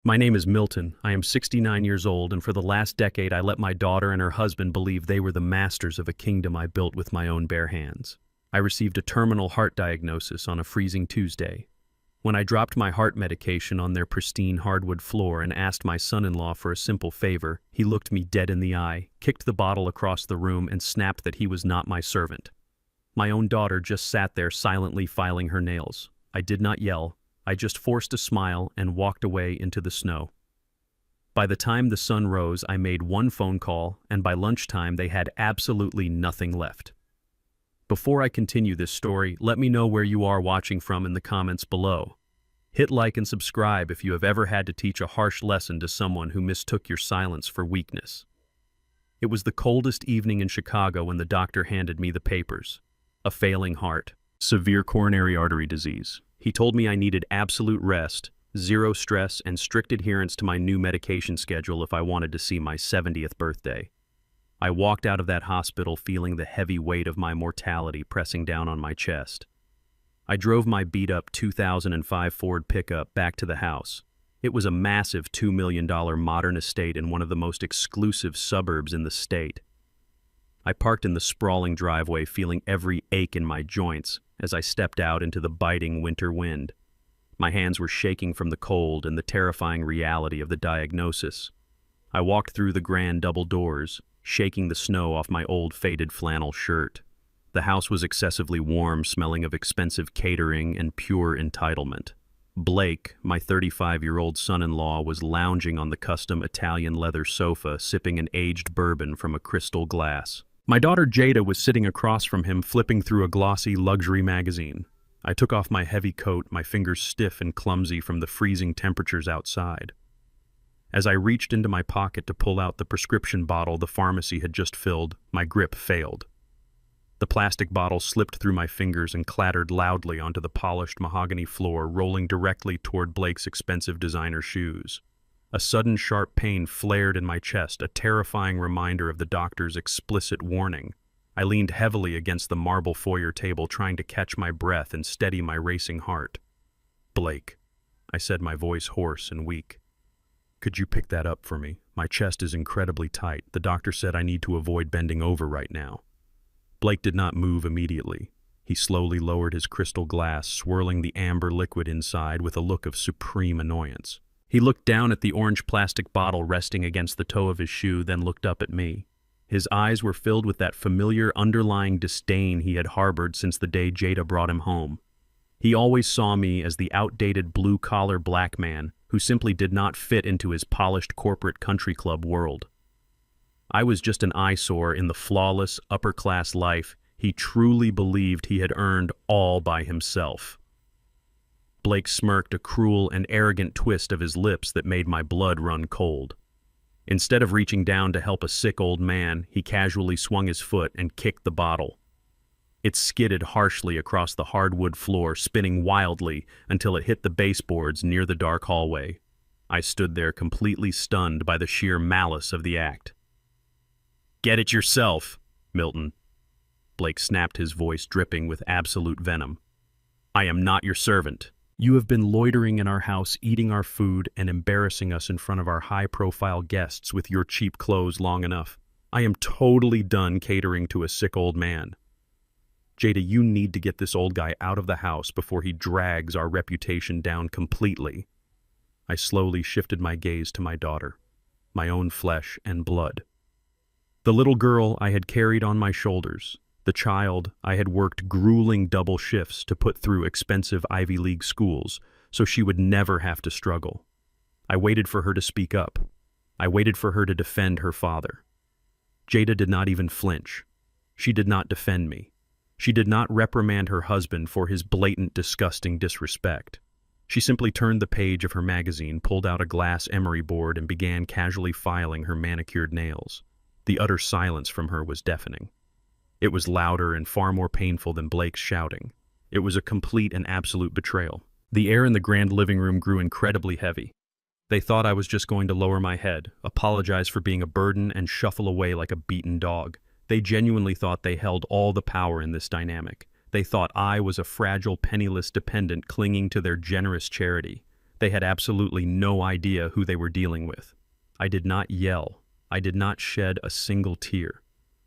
My name is Milton. I am 69 years old, and for the last decade I let my daughter and her husband believe they were the masters of a kingdom I built with my own bare hands. I received a terminal heart diagnosis on a freezing Tuesday. When I dropped my heart medication on their pristine hardwood floor and asked my son-in-law for a simple favor, he looked me dead in the eye, kicked the bottle across the room, and snapped that he was not my servant. My own daughter just sat there silently filing her nails. I did not yell. I just forced a smile and walked away into the snow. By the time the sun rose, I made one phone call, and by lunchtime they had absolutely nothing left. Before I continue this story, let me know where you are watching from in the comments below. Hit like and subscribe if you have ever had to teach a harsh lesson to someone who mistook your silence for weakness. It was the coldest evening in Chicago when the doctor handed me the papers. A failing heart, severe coronary artery disease. He told me I needed absolute rest, zero stress, and strict adherence to my new medication schedule if I wanted to see my 70th birthday. I walked out of that hospital feeling the heavy weight of my mortality pressing down on my chest. I drove my beat-up 2005 Ford pickup back to the house. It was a massive $2 million modern estate in one of the most exclusive suburbs in the state. I parked in the sprawling driveway feeling every ache in my joints as I stepped out into the biting winter wind. My hands were shaking from the cold and the terrifying reality of the diagnosis. I walked through the grand double doors, shaking the snow off my old faded flannel shirt. The house was excessively warm, smelling of expensive catering and pure entitlement. Blake, my 35-year-old son-in-law, was lounging on the custom Italian leather sofa, sipping an aged bourbon from a crystal glass. My daughter Jada was sitting across from him, flipping through a glossy luxury magazine. I took off my heavy coat, my fingers stiff and clumsy from the freezing temperatures outside. As I reached into my pocket to pull out the prescription bottle the pharmacy had just filled, my grip failed. The plastic bottle slipped through my fingers and clattered loudly onto the polished mahogany floor, rolling directly toward Blake's expensive designer shoes. A sudden sharp pain flared in my chest, a terrifying reminder of the doctor's explicit warning. I leaned heavily against the marble foyer table, trying to catch my breath and steady my racing heart. "Blake," I said, my voice hoarse and weak. "Could you pick that up for me? My chest is incredibly tight. The doctor said I need to avoid bending over right now." Blake did not move immediately. He slowly lowered his crystal glass, swirling the amber liquid inside with a look of supreme annoyance. He looked down at the orange plastic bottle resting against the toe of his shoe, then looked up at me. His eyes were filled with that familiar underlying disdain he had harbored since the day Jada brought him home. He always saw me as the outdated blue-collar black man who simply did not fit into his polished corporate country club world. I was just an eyesore in the flawless, upper-class life he truly believed he had earned all by himself. Blake smirked, a cruel and arrogant twist of his lips that made my blood run cold. Instead of reaching down to help a sick old man, he casually swung his foot and kicked the bottle. It skidded harshly across the hardwood floor, spinning wildly until it hit the baseboards near the dark hallway. I stood there completely stunned by the sheer malice of the act. "Get it yourself, Milton." Blake snapped, his voice dripping with absolute venom. "I am not your servant. You have been loitering in our house, eating our food, and embarrassing us in front of our high-profile guests with your cheap clothes long enough. I am totally done catering to a sick old man. Jada, you need to get this old guy out of the house before he drags our reputation down completely." I slowly shifted my gaze to my daughter, my own flesh and blood. The little girl I had carried on my shoulders, the child I had worked grueling double shifts to put through expensive Ivy League schools so she would never have to struggle. I waited for her to speak up. I waited for her to defend her father. Jada did not even flinch. She did not defend me. She did not reprimand her husband for his blatant, disgusting disrespect. She simply turned the page of her magazine, pulled out a glass emery board, and began casually filing her manicured nails. The utter silence from her was deafening. It was louder and far more painful than Blake's shouting. It was a complete and absolute betrayal. The air in the grand living room grew incredibly heavy. They thought I was just going to lower my head, apologize for being a burden, and shuffle away like a beaten dog. They genuinely thought they held all the power in this dynamic. They thought I was a fragile, penniless dependent clinging to their generous charity. They had absolutely no idea who they were dealing with. I did not yell. I did not shed a single tear.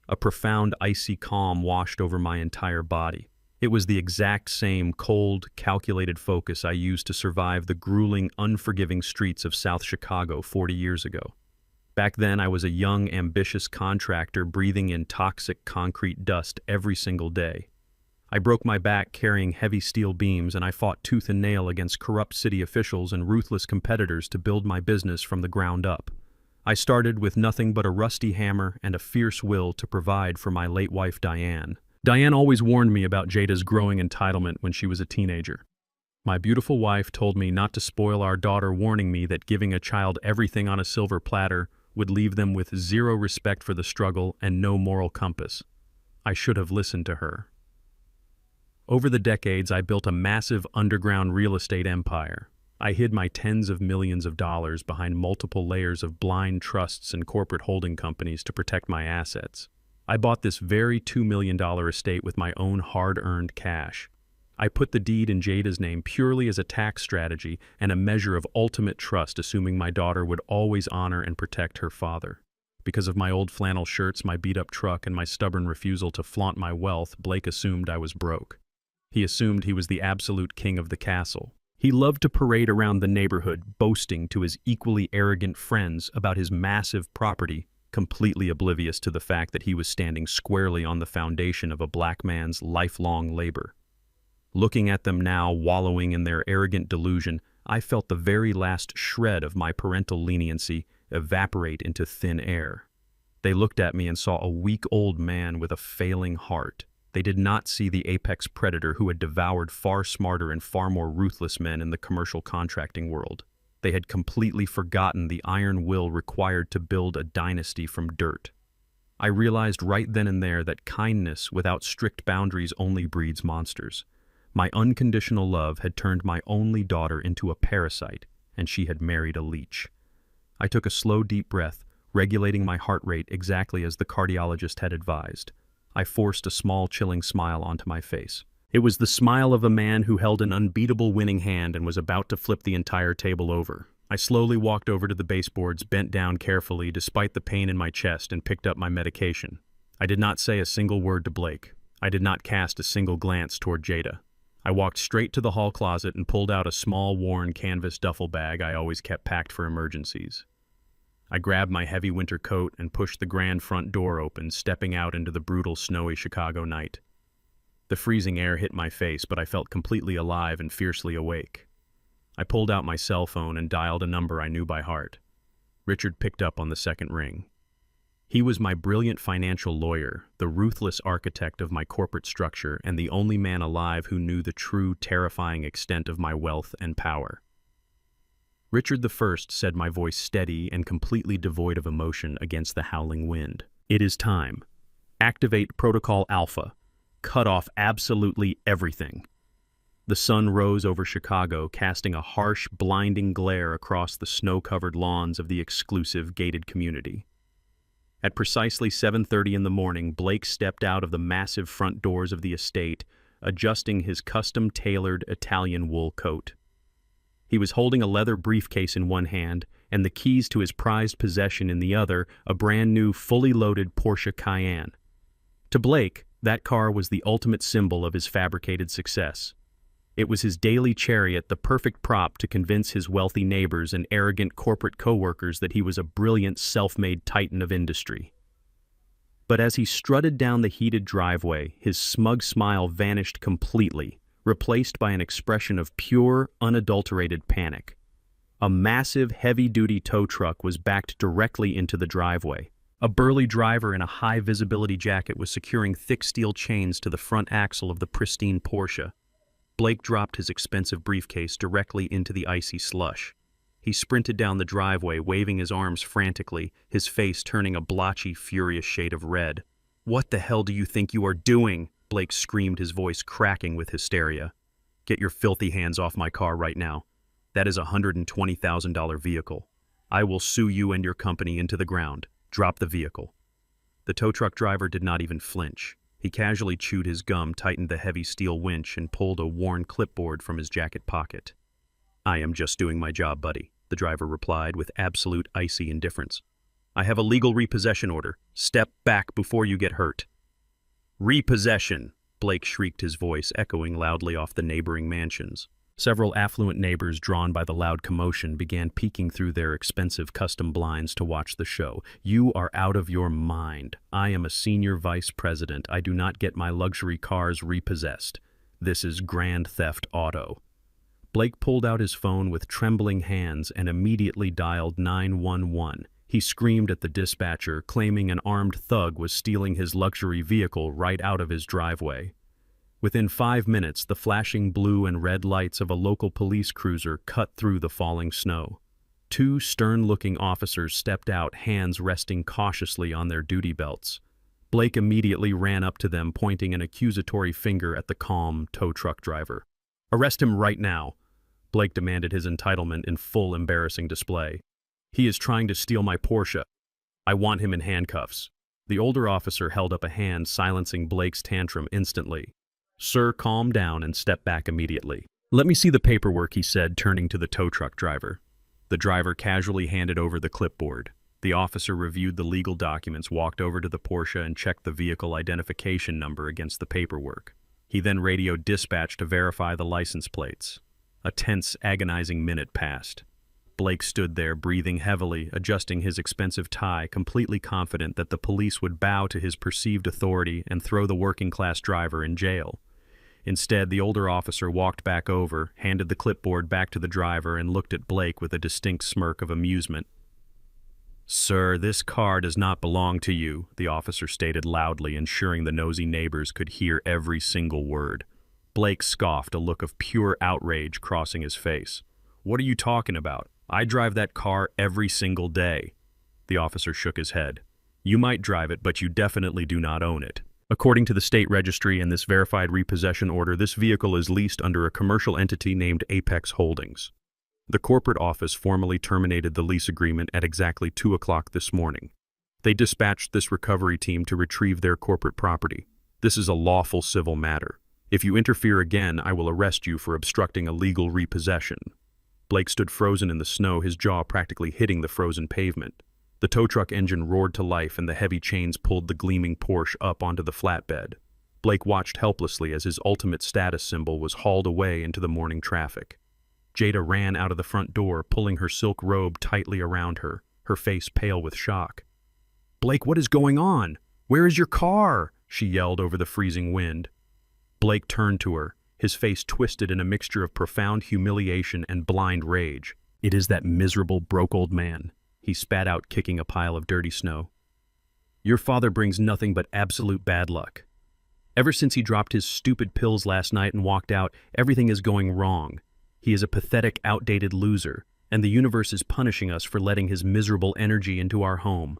A profound icy calm washed over my entire body. It was the exact same cold, calculated focus I used to survive the grueling, unforgiving streets of South Chicago 40 years ago. Back then, I was a young, ambitious contractor breathing in toxic concrete dust every single day. I broke my back carrying heavy steel beams, and I fought tooth and nail against corrupt city officials and ruthless competitors to build my business from the ground up. I started with nothing but a rusty hammer and a fierce will to provide for my late wife, Diane. Diane always warned me about Jada's growing entitlement when she was a teenager. My beautiful wife told me not to spoil our daughter, warning me that giving a child everything on a silver platter would leave them with zero respect for the struggle and no moral compass. I should have listened to her. Over the decades, I built a massive underground real estate empire. I hid my tens of millions of dollars behind multiple layers of blind trusts and corporate holding companies to protect my assets. I bought this very $2 million estate with my own hard-earned cash. I put the deed in Jada's name purely as a tax strategy and a measure of ultimate trust, assuming my daughter would always honor and protect her father. Because of my old flannel shirts, my beat-up truck, and my stubborn refusal to flaunt my wealth, Blake assumed I was broke. He assumed he was the absolute king of the castle. He loved to parade around the neighborhood, boasting to his equally arrogant friends about his massive property, completely oblivious to the fact that he was standing squarely on the foundation of a black man's lifelong labor. Looking at them now, wallowing in their arrogant delusion, I felt the very last shred of my parental leniency evaporate into thin air. They looked at me and saw a weak old man with a failing heart. They did not see the apex predator who had devoured far smarter and far more ruthless men in the commercial contracting world. They had completely forgotten the iron will required to build a dynasty from dirt. I realized right then and there that kindness without strict boundaries only breeds monsters. My unconditional love had turned my only daughter into a parasite, and she had married a leech. I took a slow, deep breath, regulating my heart rate exactly as the cardiologist had advised. I forced a small, chilling smile onto my face. It was the smile of a man who held an unbeatable winning hand and was about to flip the entire table over. I slowly walked over to the baseboards, bent down carefully despite the pain in my chest, and picked up my medication. I did not say a single word to Blake. I did not cast a single glance toward Jada. I walked straight to the hall closet and pulled out a small, worn canvas duffel bag I always kept packed for emergencies. I grabbed my heavy winter coat and pushed the grand front door open, stepping out into the brutal, snowy Chicago night. The freezing air hit my face, but I felt completely alive and fiercely awake. I pulled out my cell phone and dialed a number I knew by heart. Richard picked up on the second ring. He was my brilliant financial lawyer, the ruthless architect of my corporate structure, and the only man alive who knew the true, terrifying extent of my wealth and power. Richard I said, my voice steady and completely devoid of emotion against the howling wind. "It is time. Activate Protocol Alpha. Cut off absolutely everything." The sun rose over Chicago, casting a harsh, blinding glare across the snow-covered lawns of the exclusive gated community. At precisely 7:30 in the morning, Blake stepped out of the massive front doors of the estate, adjusting his custom-tailored Italian wool coat. He was holding a leather briefcase in one hand and the keys to his prized possession in the other, a brand-new, fully loaded Porsche Cayenne. To Blake, that car was the ultimate symbol of his fabricated success. It was his daily chariot, the perfect prop to convince his wealthy neighbors and arrogant corporate co-workers that he was a brilliant, self-made titan of industry. But as he strutted down the heated driveway, his smug smile vanished completely, replaced by an expression of pure, unadulterated panic. A massive, heavy-duty tow truck was backed directly into the driveway. A burly driver in a high-visibility jacket was securing thick steel chains to the front axle of the pristine Porsche. Blake dropped his expensive briefcase directly into the icy slush. He sprinted down the driveway, waving his arms frantically, his face turning a blotchy, furious shade of red. "What the hell do you think you are doing?" Blake screamed, his voice cracking with hysteria. "Get your filthy hands off my car right now. That is a $120,000 vehicle. I will sue you and your company into the ground. Drop the vehicle." The tow truck driver did not even flinch. He casually chewed his gum, tightened the heavy steel winch, and pulled a worn clipboard from his jacket pocket. "I am just doing my job, buddy," the driver replied with absolute icy indifference. "I have a legal repossession order. Step back before you get hurt." "Repossession!" Blake shrieked, his voice echoing loudly off the neighboring mansions. Several affluent neighbors, drawn by the loud commotion, began peeking through their expensive custom blinds to watch the show. "You are out of your mind. I am a senior vice president. I do not get my luxury cars repossessed. This is grand theft auto." Blake pulled out his phone with trembling hands and immediately dialed 911. He screamed at the dispatcher, claiming an armed thug was stealing his luxury vehicle right out of his driveway. Within 5 minutes, the flashing blue and red lights of a local police cruiser cut through the falling snow. Two stern-looking officers stepped out, hands resting cautiously on their duty belts. Blake immediately ran up to them, pointing an accusatory finger at the calm tow truck driver. "Arrest him right now," Blake demanded, his entitlement in full embarrassing display. "He is trying to steal my Porsche. I want him in handcuffs." The older officer held up a hand, silencing Blake's tantrum instantly. "Sir, calm down and step back immediately." "Let me see the paperwork," he said, turning to the tow truck driver. The driver casually handed over the clipboard. The officer reviewed the legal documents, walked over to the Porsche, and checked the vehicle identification number against the paperwork. He then radioed dispatch to verify the license plates. A tense, agonizing minute passed. Blake stood there, breathing heavily, adjusting his expensive tie, completely confident that the police would bow to his perceived authority and throw the working-class driver in jail. Instead, the older officer walked back over, handed the clipboard back to the driver, and looked at Blake with a distinct smirk of amusement. "Sir, this car does not belong to you," the officer stated loudly, ensuring the nosy neighbors could hear every single word. Blake scoffed, a look of pure outrage crossing his face. "What are you talking about? I drive that car every single day." The officer shook his head. "You might drive it, but you definitely do not own it. According to the state registry and this verified repossession order, this vehicle is leased under a commercial entity named Apex Holdings. The corporate office formally terminated the lease agreement at exactly 2 o'clock this morning. They dispatched this recovery team to retrieve their corporate property. This is a lawful civil matter. If you interfere again, I will arrest you for obstructing a legal repossession." Blake stood frozen in the snow, his jaw practically hitting the frozen pavement. The tow truck engine roared to life and the heavy chains pulled the gleaming Porsche up onto the flatbed. Blake watched helplessly as his ultimate status symbol was hauled away into the morning traffic. Jada ran out of the front door, pulling her silk robe tightly around her, her face pale with shock. "Blake, what is going on? Where is your car?" she yelled over the freezing wind. Blake turned to her, his face twisted in a mixture of profound humiliation and blind rage. "It is that miserable, broke old man," he spat out, kicking a pile of dirty snow. "Your father brings nothing but absolute bad luck. Ever since he dropped his stupid pills last night and walked out, everything is going wrong. He is a pathetic, outdated loser, and the universe is punishing us for letting his miserable energy into our home."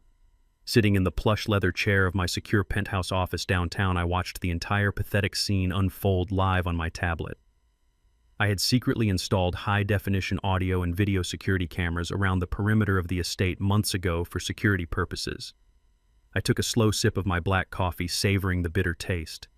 Sitting in the plush leather chair of my secure penthouse office downtown, I watched the entire pathetic scene unfold live on my tablet. I had secretly installed high-definition audio and video security cameras around the perimeter of the estate months ago for security purposes. I took a slow sip of my black coffee, savoring the bitter taste.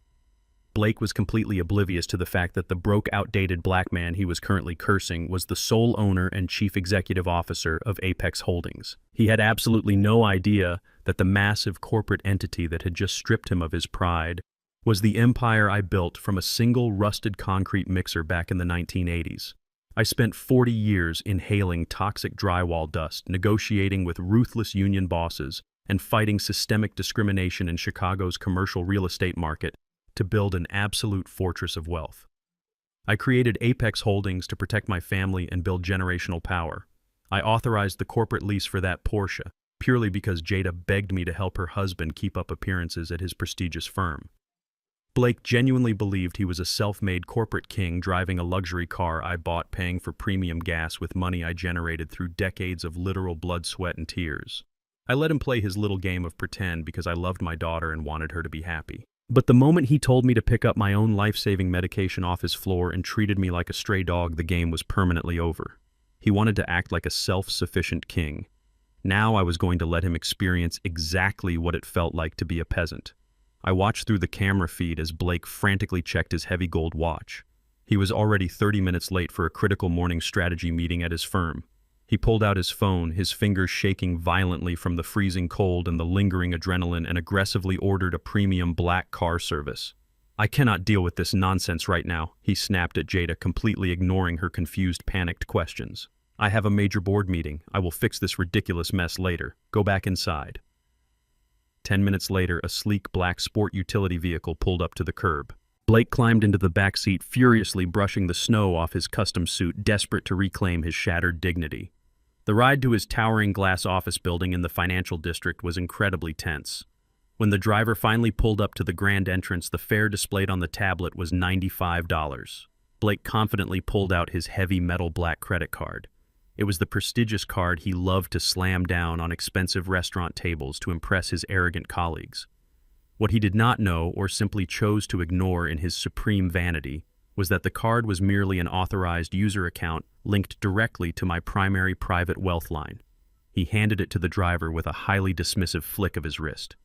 Blake was completely oblivious to the fact that the broke, outdated black man he was currently cursing was the sole owner and chief executive officer of Apex Holdings. He had absolutely no idea that the massive corporate entity that had just stripped him of his pride was the empire I built from a single rusted concrete mixer back in the 1980s. I spent 40 years inhaling toxic drywall dust, negotiating with ruthless union bosses, and fighting systemic discrimination in Chicago's commercial real estate market to build an absolute fortress of wealth. I created Apex Holdings to protect my family and build generational power. I authorized the corporate lease for that Porsche, purely because Jada begged me to help her husband keep up appearances at his prestigious firm. Blake genuinely believed he was a self-made corporate king driving a luxury car I bought, paying for premium gas with money I generated through decades of literal blood, sweat, and tears. I let him play his little game of pretend because I loved my daughter and wanted her to be happy. But the moment he told me to pick up my own life-saving medication off his floor and treated me like a stray dog, the game was permanently over. He wanted to act like a self-sufficient king. Now I was going to let him experience exactly what it felt like to be a peasant. I watched through the camera feed as Blake frantically checked his heavy gold watch. He was already 30 minutes late for a critical morning strategy meeting at his firm. He pulled out his phone, his fingers shaking violently from the freezing cold and the lingering adrenaline, and aggressively ordered a premium black car service. "I cannot deal with this nonsense right now," he snapped at Jada, completely ignoring her confused, panicked questions. "I have a major board meeting. I will fix this ridiculous mess later. Go back inside." 10 minutes later, a sleek black sport utility vehicle pulled up to the curb. Blake climbed into the back seat, furiously brushing the snow off his custom suit, desperate to reclaim his shattered dignity. The ride to his towering glass office building in the financial district was incredibly tense. When the driver finally pulled up to the grand entrance, the fare displayed on the tablet was $95. Blake confidently pulled out his heavy metal black credit card. It was the prestigious card he loved to slam down on expensive restaurant tables to impress his arrogant colleagues. What he did not know, or simply chose to ignore in his supreme vanity, was that the card was merely an authorized user account linked directly to my primary private wealth line. He handed it to the driver with a highly dismissive flick of his wrist.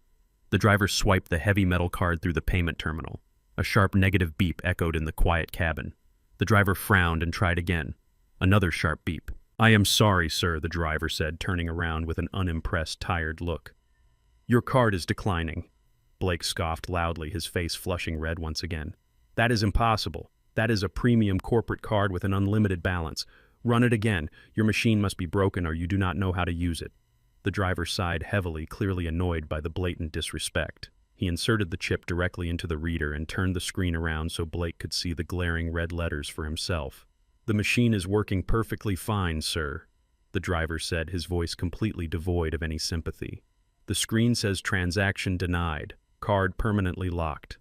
The driver swiped the heavy metal card through the payment terminal. A sharp negative beep echoed in the quiet cabin. The driver frowned and tried again. Another sharp beep. "I am sorry, sir," the driver said, turning around with an unimpressed, tired look. "Your card is declining." Blake scoffed loudly, his face flushing red once again. "That is impossible. That is a premium corporate card with an unlimited balance. Run it again. Your machine must be broken or you do not know how to use it." The driver sighed heavily, clearly annoyed by the blatant disrespect. He inserted the chip directly into the reader and turned the screen around so Blake could see the glaring red letters for himself. "The machine is working perfectly fine, sir," the driver said, his voice completely devoid of any sympathy. "The screen says transaction denied, card permanently locked."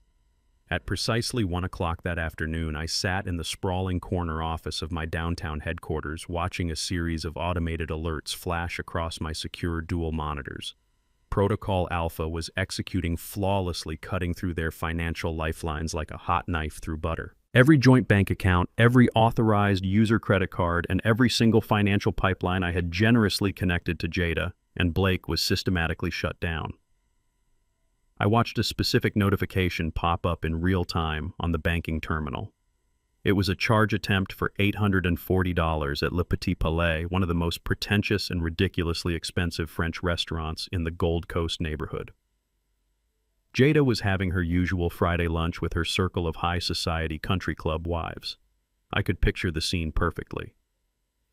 At precisely 1 o'clock that afternoon, I sat in the sprawling corner office of my downtown headquarters, watching a series of automated alerts flash across my secure dual monitors. Protocol Alpha was executing flawlessly, cutting through their financial lifelines like a hot knife through butter. Every joint bank account, every authorized user credit card, and every single financial pipeline I had generously connected to Jada and Blake was systematically shut down. I watched a specific notification pop up in real time on the banking terminal. It was a charge attempt for $840 at Le Petit Palais, one of the most pretentious and ridiculously expensive French restaurants in the Gold Coast neighborhood. Jada was having her usual Friday lunch with her circle of high society country club wives. I could picture the scene perfectly.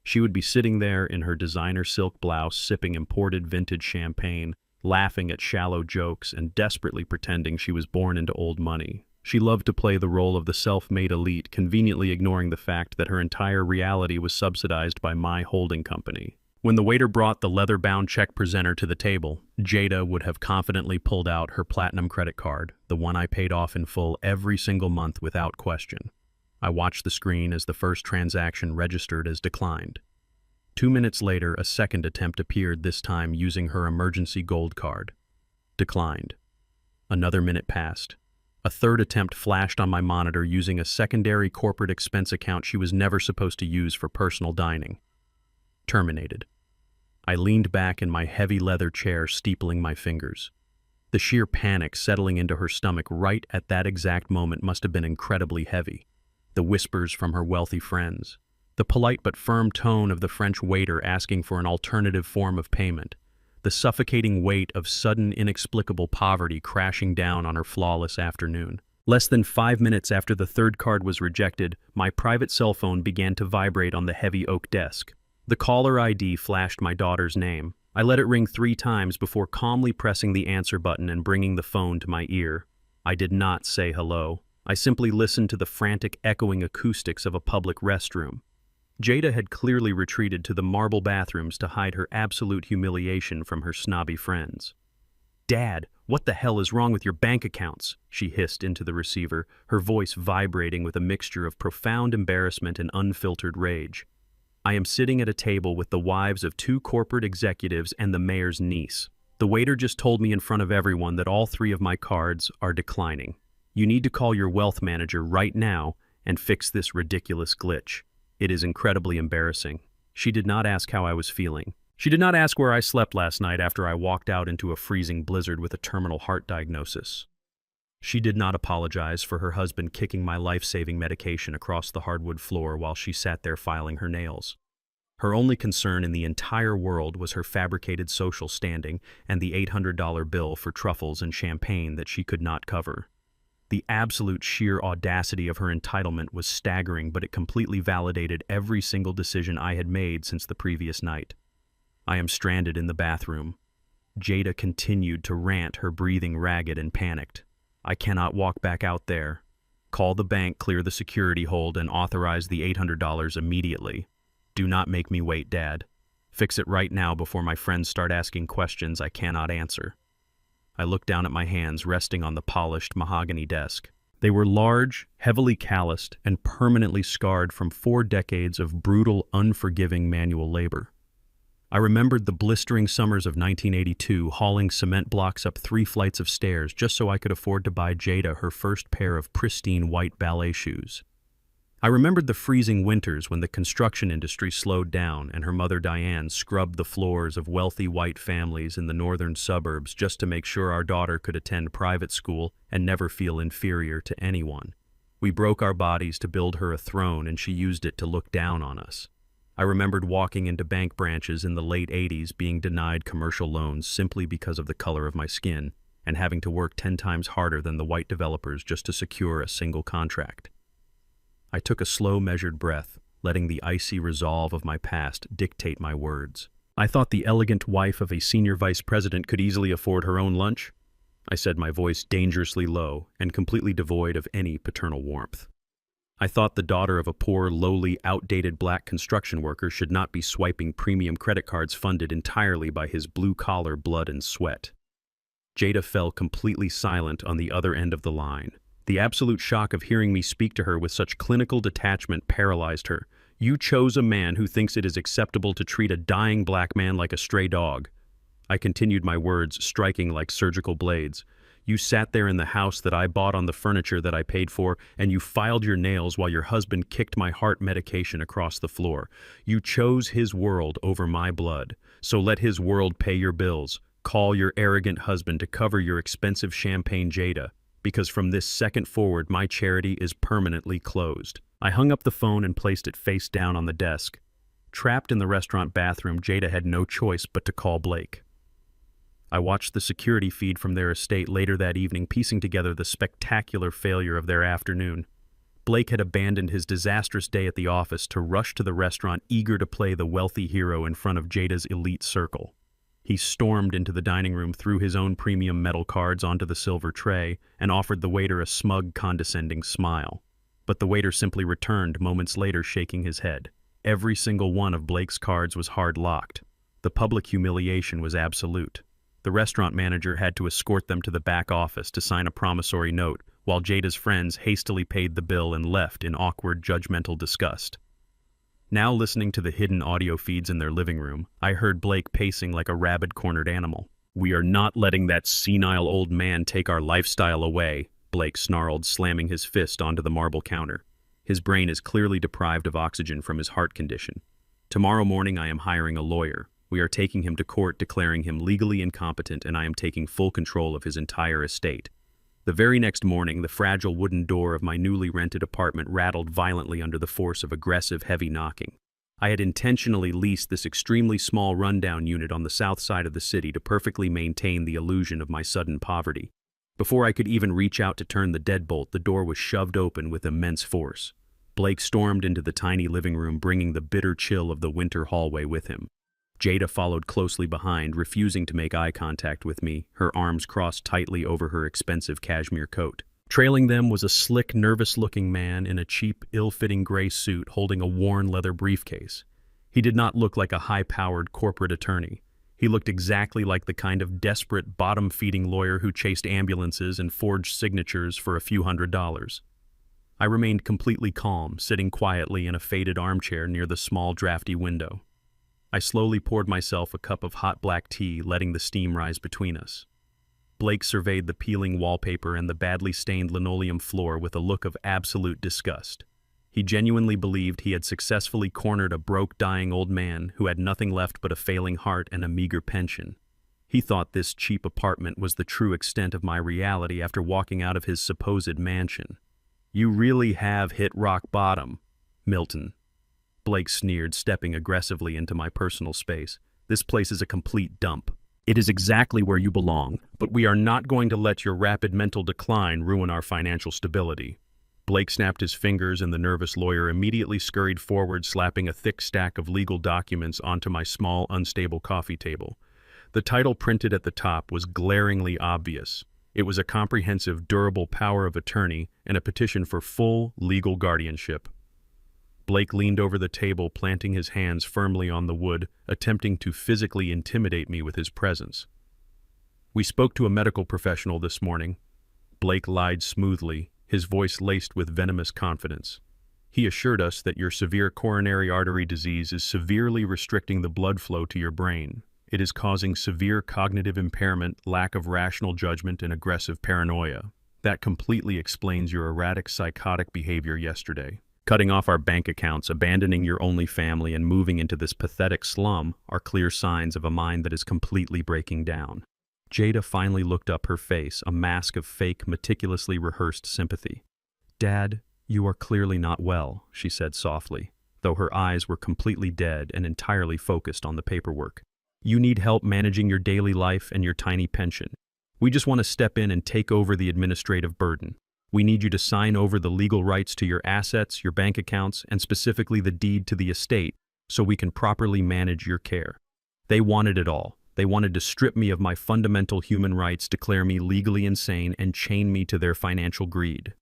She would be sitting there in her designer silk blouse, sipping imported vintage champagne, laughing at shallow jokes and desperately pretending she was born into old money. She loved to play the role of the self-made elite, conveniently ignoring the fact that her entire reality was subsidized by my holding company. When the waiter brought the leather-bound check presenter to the table, Jada would have confidently pulled out her platinum credit card, the one I paid off in full every single month without question. I watched the screen as the first transaction registered as declined. 2 minutes later, a second attempt appeared, this time using her emergency gold card. Declined. Another minute passed. A third attempt flashed on my monitor using a secondary corporate expense account she was never supposed to use for personal dining. Terminated. I leaned back in my heavy leather chair, steepling my fingers. The sheer panic settling into her stomach right at that exact moment must have been incredibly heavy. The whispers from her wealthy friends. The polite but firm tone of the French waiter asking for an alternative form of payment. The suffocating weight of sudden, inexplicable poverty crashing down on her flawless afternoon. Less than 5 minutes after the third card was rejected, my private cell phone began to vibrate on the heavy oak desk. The caller ID flashed my daughter's name. I let it ring 3 times before calmly pressing the answer button and bringing the phone to my ear. I did not say hello. I simply listened to the frantic, echoing acoustics of a public restroom. Jada had clearly retreated to the marble bathrooms to hide her absolute humiliation from her snobby friends. "Dad, what the hell is wrong with your bank accounts?" she hissed into the receiver, her voice vibrating with a mixture of profound embarrassment and unfiltered rage. "I am sitting at a table with the wives of 2 corporate executives and the mayor's niece. The waiter just told me in front of everyone that all 3 of my cards are declining. You need to call your wealth manager right now and fix this ridiculous glitch. It is incredibly embarrassing." She did not ask how I was feeling. She did not ask where I slept last night after I walked out into a freezing blizzard with a terminal heart diagnosis. She did not apologize for her husband kicking my life-saving medication across the hardwood floor while she sat there filing her nails. Her only concern in the entire world was her fabricated social standing and the $800 bill for truffles and champagne that she could not cover. The absolute sheer audacity of her entitlement was staggering, but it completely validated every single decision I had made since the previous night. I am stranded in the bathroom. Jada continued to rant, her breathing ragged and panicked. I cannot walk back out there. Call the bank, clear the security hold, and authorize the $800 immediately. Do not make me wait, Dad. Fix it right now before my friends start asking questions I cannot answer. I looked down at my hands resting on the polished mahogany desk. They were large, heavily calloused, and permanently scarred from 4 decades of brutal, unforgiving manual labor. I remembered the blistering summers of 1982 hauling cement blocks up 3 flights of stairs just so I could afford to buy Jada her first pair of pristine white ballet shoes. I remembered the freezing winters when the construction industry slowed down and her mother Diane scrubbed the floors of wealthy white families in the northern suburbs just to make sure our daughter could attend private school and never feel inferior to anyone. We broke our bodies to build her a throne, and she used it to look down on us. I remembered walking into bank branches in the late 80s being denied commercial loans simply because of the color of my skin, and having to work 10 times harder than the white developers just to secure a single contract. I took a slow, measured breath, letting the icy resolve of my past dictate my words. I thought the elegant wife of a senior vice president could easily afford her own lunch, I said, my voice dangerously low and completely devoid of any paternal warmth. I thought the daughter of a poor, lowly, outdated black construction worker should not be swiping premium credit cards funded entirely by his blue-collar blood and sweat. Jada fell completely silent on the other end of the line. The absolute shock of hearing me speak to her with such clinical detachment paralyzed her. You chose a man who thinks it is acceptable to treat a dying black man like a stray dog. I continued my words, striking like surgical blades. You sat there in the house that I bought on the furniture that I paid for, and you filed your nails while your husband kicked my heart medication across the floor. You chose his world over my blood. So let his world pay your bills. Call your arrogant husband to cover your expensive champagne, Jada, because from this second forward, my charity is permanently closed. I hung up the phone and placed it face down on the desk. Trapped in the restaurant bathroom, Jada had no choice but to call Blake. I watched the security feed from their estate later that evening, piecing together the spectacular failure of their afternoon. Blake had abandoned his disastrous day at the office to rush to the restaurant, eager to play the wealthy hero in front of Jada's elite circle. He stormed into the dining room, threw his own premium metal cards onto the silver tray, and offered the waiter a smug, condescending smile. But the waiter simply returned moments later, shaking his head. Every single one of Blake's cards was hard-locked. The public humiliation was absolute. The restaurant manager had to escort them to the back office to sign a promissory note, while Jada's friends hastily paid the bill and left in awkward, judgmental disgust. Now, listening to the hidden audio feeds in their living room, I heard Blake pacing like a rabid-cornered animal. "We are not letting that senile old man take our lifestyle away," Blake snarled, slamming his fist onto the marble counter. His brain is clearly deprived of oxygen from his heart condition. "Tomorrow morning I am hiring a lawyer. We are taking him to court, declaring him legally incompetent, and I am taking full control of his entire estate." The very next morning, the fragile wooden door of my newly rented apartment rattled violently under the force of aggressive, heavy knocking. I had intentionally leased this extremely small rundown unit on the south side of the city to perfectly maintain the illusion of my sudden poverty. Before I could even reach out to turn the deadbolt, the door was shoved open with immense force. Blake stormed into the tiny living room, bringing the bitter chill of the winter hallway with him. Jada followed closely behind, refusing to make eye contact with me, her arms crossed tightly over her expensive cashmere coat. Trailing them was a slick, nervous-looking man in a cheap, ill-fitting gray suit holding a worn leather briefcase. He did not look like a high-powered corporate attorney. He looked exactly like the kind of desperate, bottom-feeding lawyer who chased ambulances and forged signatures for a few $100s. I remained completely calm, sitting quietly in a faded armchair near the small, drafty window. I slowly poured myself a cup of hot black tea, letting the steam rise between us. Blake surveyed the peeling wallpaper and the badly stained linoleum floor with a look of absolute disgust. He genuinely believed he had successfully cornered a broke, dying old man who had nothing left but a failing heart and a meager pension. He thought this cheap apartment was the true extent of my reality after walking out of his supposed mansion. "You really have hit rock bottom, Milton," Blake sneered, stepping aggressively into my personal space. "This place is a complete dump. It is exactly where you belong, but we are not going to let your rapid mental decline ruin our financial stability." Blake snapped his fingers, and the nervous lawyer immediately scurried forward, slapping a thick stack of legal documents onto my small, unstable coffee table. The title printed at the top was glaringly obvious. It was a comprehensive, durable power of attorney and a petition for full legal guardianship. Blake leaned over the table, planting his hands firmly on the wood, attempting to physically intimidate me with his presence. "We spoke to a medical professional this morning." Blake lied smoothly, his voice laced with venomous confidence. "He assured us that your severe coronary artery disease is severely restricting the blood flow to your brain. It is causing severe cognitive impairment, lack of rational judgment, and aggressive paranoia. That completely explains your erratic psychotic behavior yesterday. Cutting off our bank accounts, abandoning your only family, and moving into this pathetic slum are clear signs of a mind that is completely breaking down." Jada finally looked up, her face a mask of fake, meticulously rehearsed sympathy. "Dad, you are clearly not well," she said softly, though her eyes were completely dead and entirely focused on the paperwork. "You need help managing your daily life and your tiny pension. We just want to step in and take over the administrative burden. We need you to sign over the legal rights to your assets, your bank accounts, and specifically the deed to the estate so we can properly manage your care." They wanted it all. They wanted to strip me of my fundamental human rights, declare me legally insane, and chain me to their financial greed.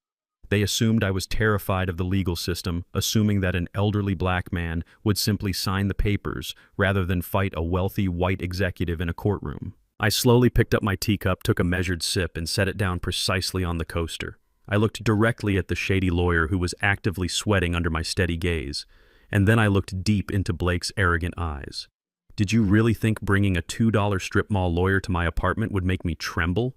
They assumed I was terrified of the legal system, assuming that an elderly black man would simply sign the papers rather than fight a wealthy white executive in a courtroom. I slowly picked up my teacup, took a measured sip, and set it down precisely on the coaster. I looked directly at the shady lawyer who was actively sweating under my steady gaze, and then I looked deep into Blake's arrogant eyes. "Did you really think bringing a $2 strip mall lawyer to my apartment would make me tremble?"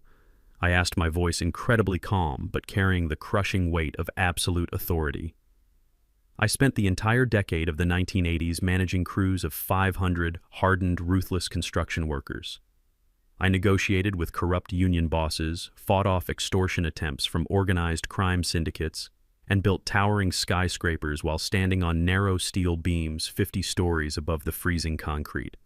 I asked, my voice incredibly calm, but carrying the crushing weight of absolute authority. I spent the entire decade of the 1980s managing crews of 500 hardened, ruthless construction workers. I negotiated with corrupt union bosses, fought off extortion attempts from organized crime syndicates, and built towering skyscrapers while standing on narrow steel beams 50 stories above the freezing concrete.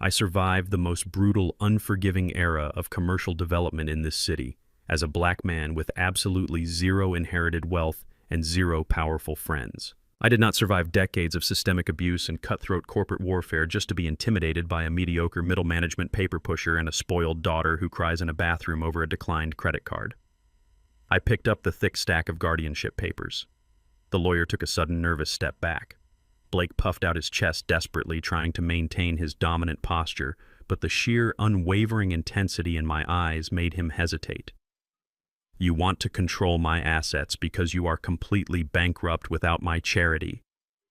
I survived the most brutal, unforgiving era of commercial development in this city as a black man with absolutely zero inherited wealth and zero powerful friends. I did not survive decades of systemic abuse and cutthroat corporate warfare just to be intimidated by a mediocre middle management paper pusher and a spoiled daughter who cries in a bathroom over a declined credit card. I picked up the thick stack of guardianship papers. The lawyer took a sudden nervous step back. Blake puffed out his chest desperately, trying to maintain his dominant posture, but the sheer, unwavering intensity in my eyes made him hesitate. "You want to control my assets because you are completely bankrupt without my charity,"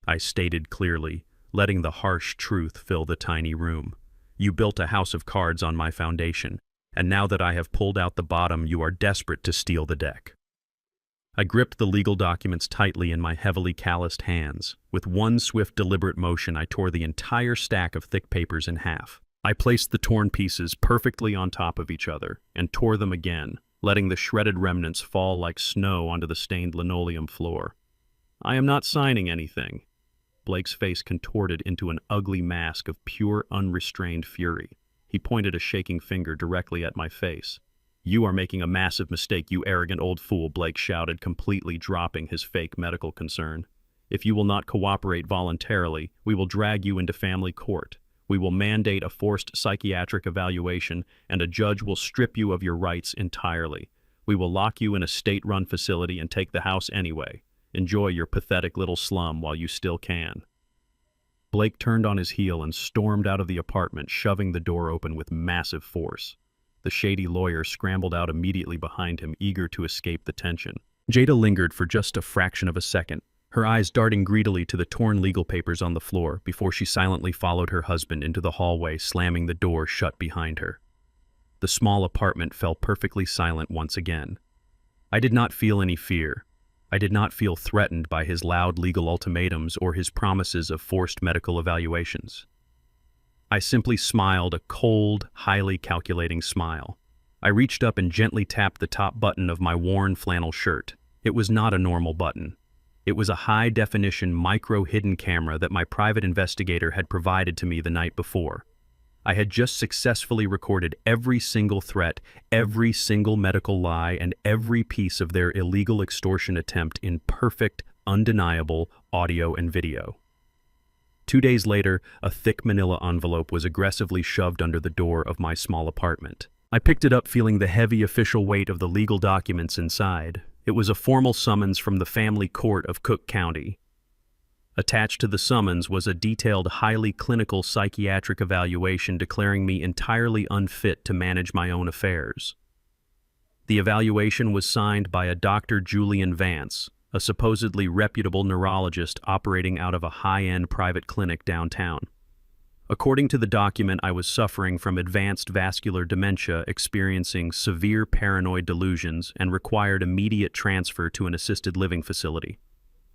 I stated clearly, letting the harsh truth fill the tiny room. "You built a house of cards on my foundation, and now that I have pulled out the bottom, you are desperate to steal the deck." I gripped the legal documents tightly in my heavily calloused hands. With one swift, deliberate motion, I tore the entire stack of thick papers in half. I placed the torn pieces perfectly on top of each other and tore them again, letting the shredded remnants fall like snow onto the stained linoleum floor. "I am not signing anything." Blake's face contorted into an ugly mask of pure, unrestrained fury. He pointed a shaking finger directly at my face. "You are making a massive mistake, you arrogant old fool," Blake shouted, completely dropping his fake medical concern. "If you will not cooperate voluntarily, we will drag you into family court. We will mandate a forced psychiatric evaluation, and a judge will strip you of your rights entirely. We will lock you in a state-run facility and take the house anyway. Enjoy your pathetic little slum while you still can." Blake turned on his heel and stormed out of the apartment, shoving the door open with massive force. The shady lawyer scrambled out immediately behind him, eager to escape the tension. Jada lingered for just a fraction of a second, her eyes darting greedily to the torn legal papers on the floor before she silently followed her husband into the hallway, slamming the door shut behind her. The small apartment fell perfectly silent once again. I did not feel any fear. I did not feel threatened by his loud legal ultimatums or his promises of forced medical evaluations. I simply smiled, a cold, highly calculating smile. I reached up and gently tapped the top button of my worn flannel shirt. It was not a normal button. It was a high-definition micro-hidden camera that my private investigator had provided to me the night before. I had just successfully recorded every single threat, every single medical lie, and every piece of their illegal extortion attempt in perfect, undeniable audio and video. 2 days later, a thick manila envelope was aggressively shoved under the door of my small apartment. I picked it up feeling the heavy official weight of the legal documents inside. It was a formal summons from the family court of Cook County. Attached to the summons was a detailed, highly clinical psychiatric evaluation declaring me entirely unfit to manage my own affairs. The evaluation was signed by a Dr. Julian Vance, a supposedly reputable neurologist operating out of a high-end private clinic downtown. According to the document, I was suffering from advanced vascular dementia, experiencing severe paranoid delusions, and required immediate transfer to an assisted living facility.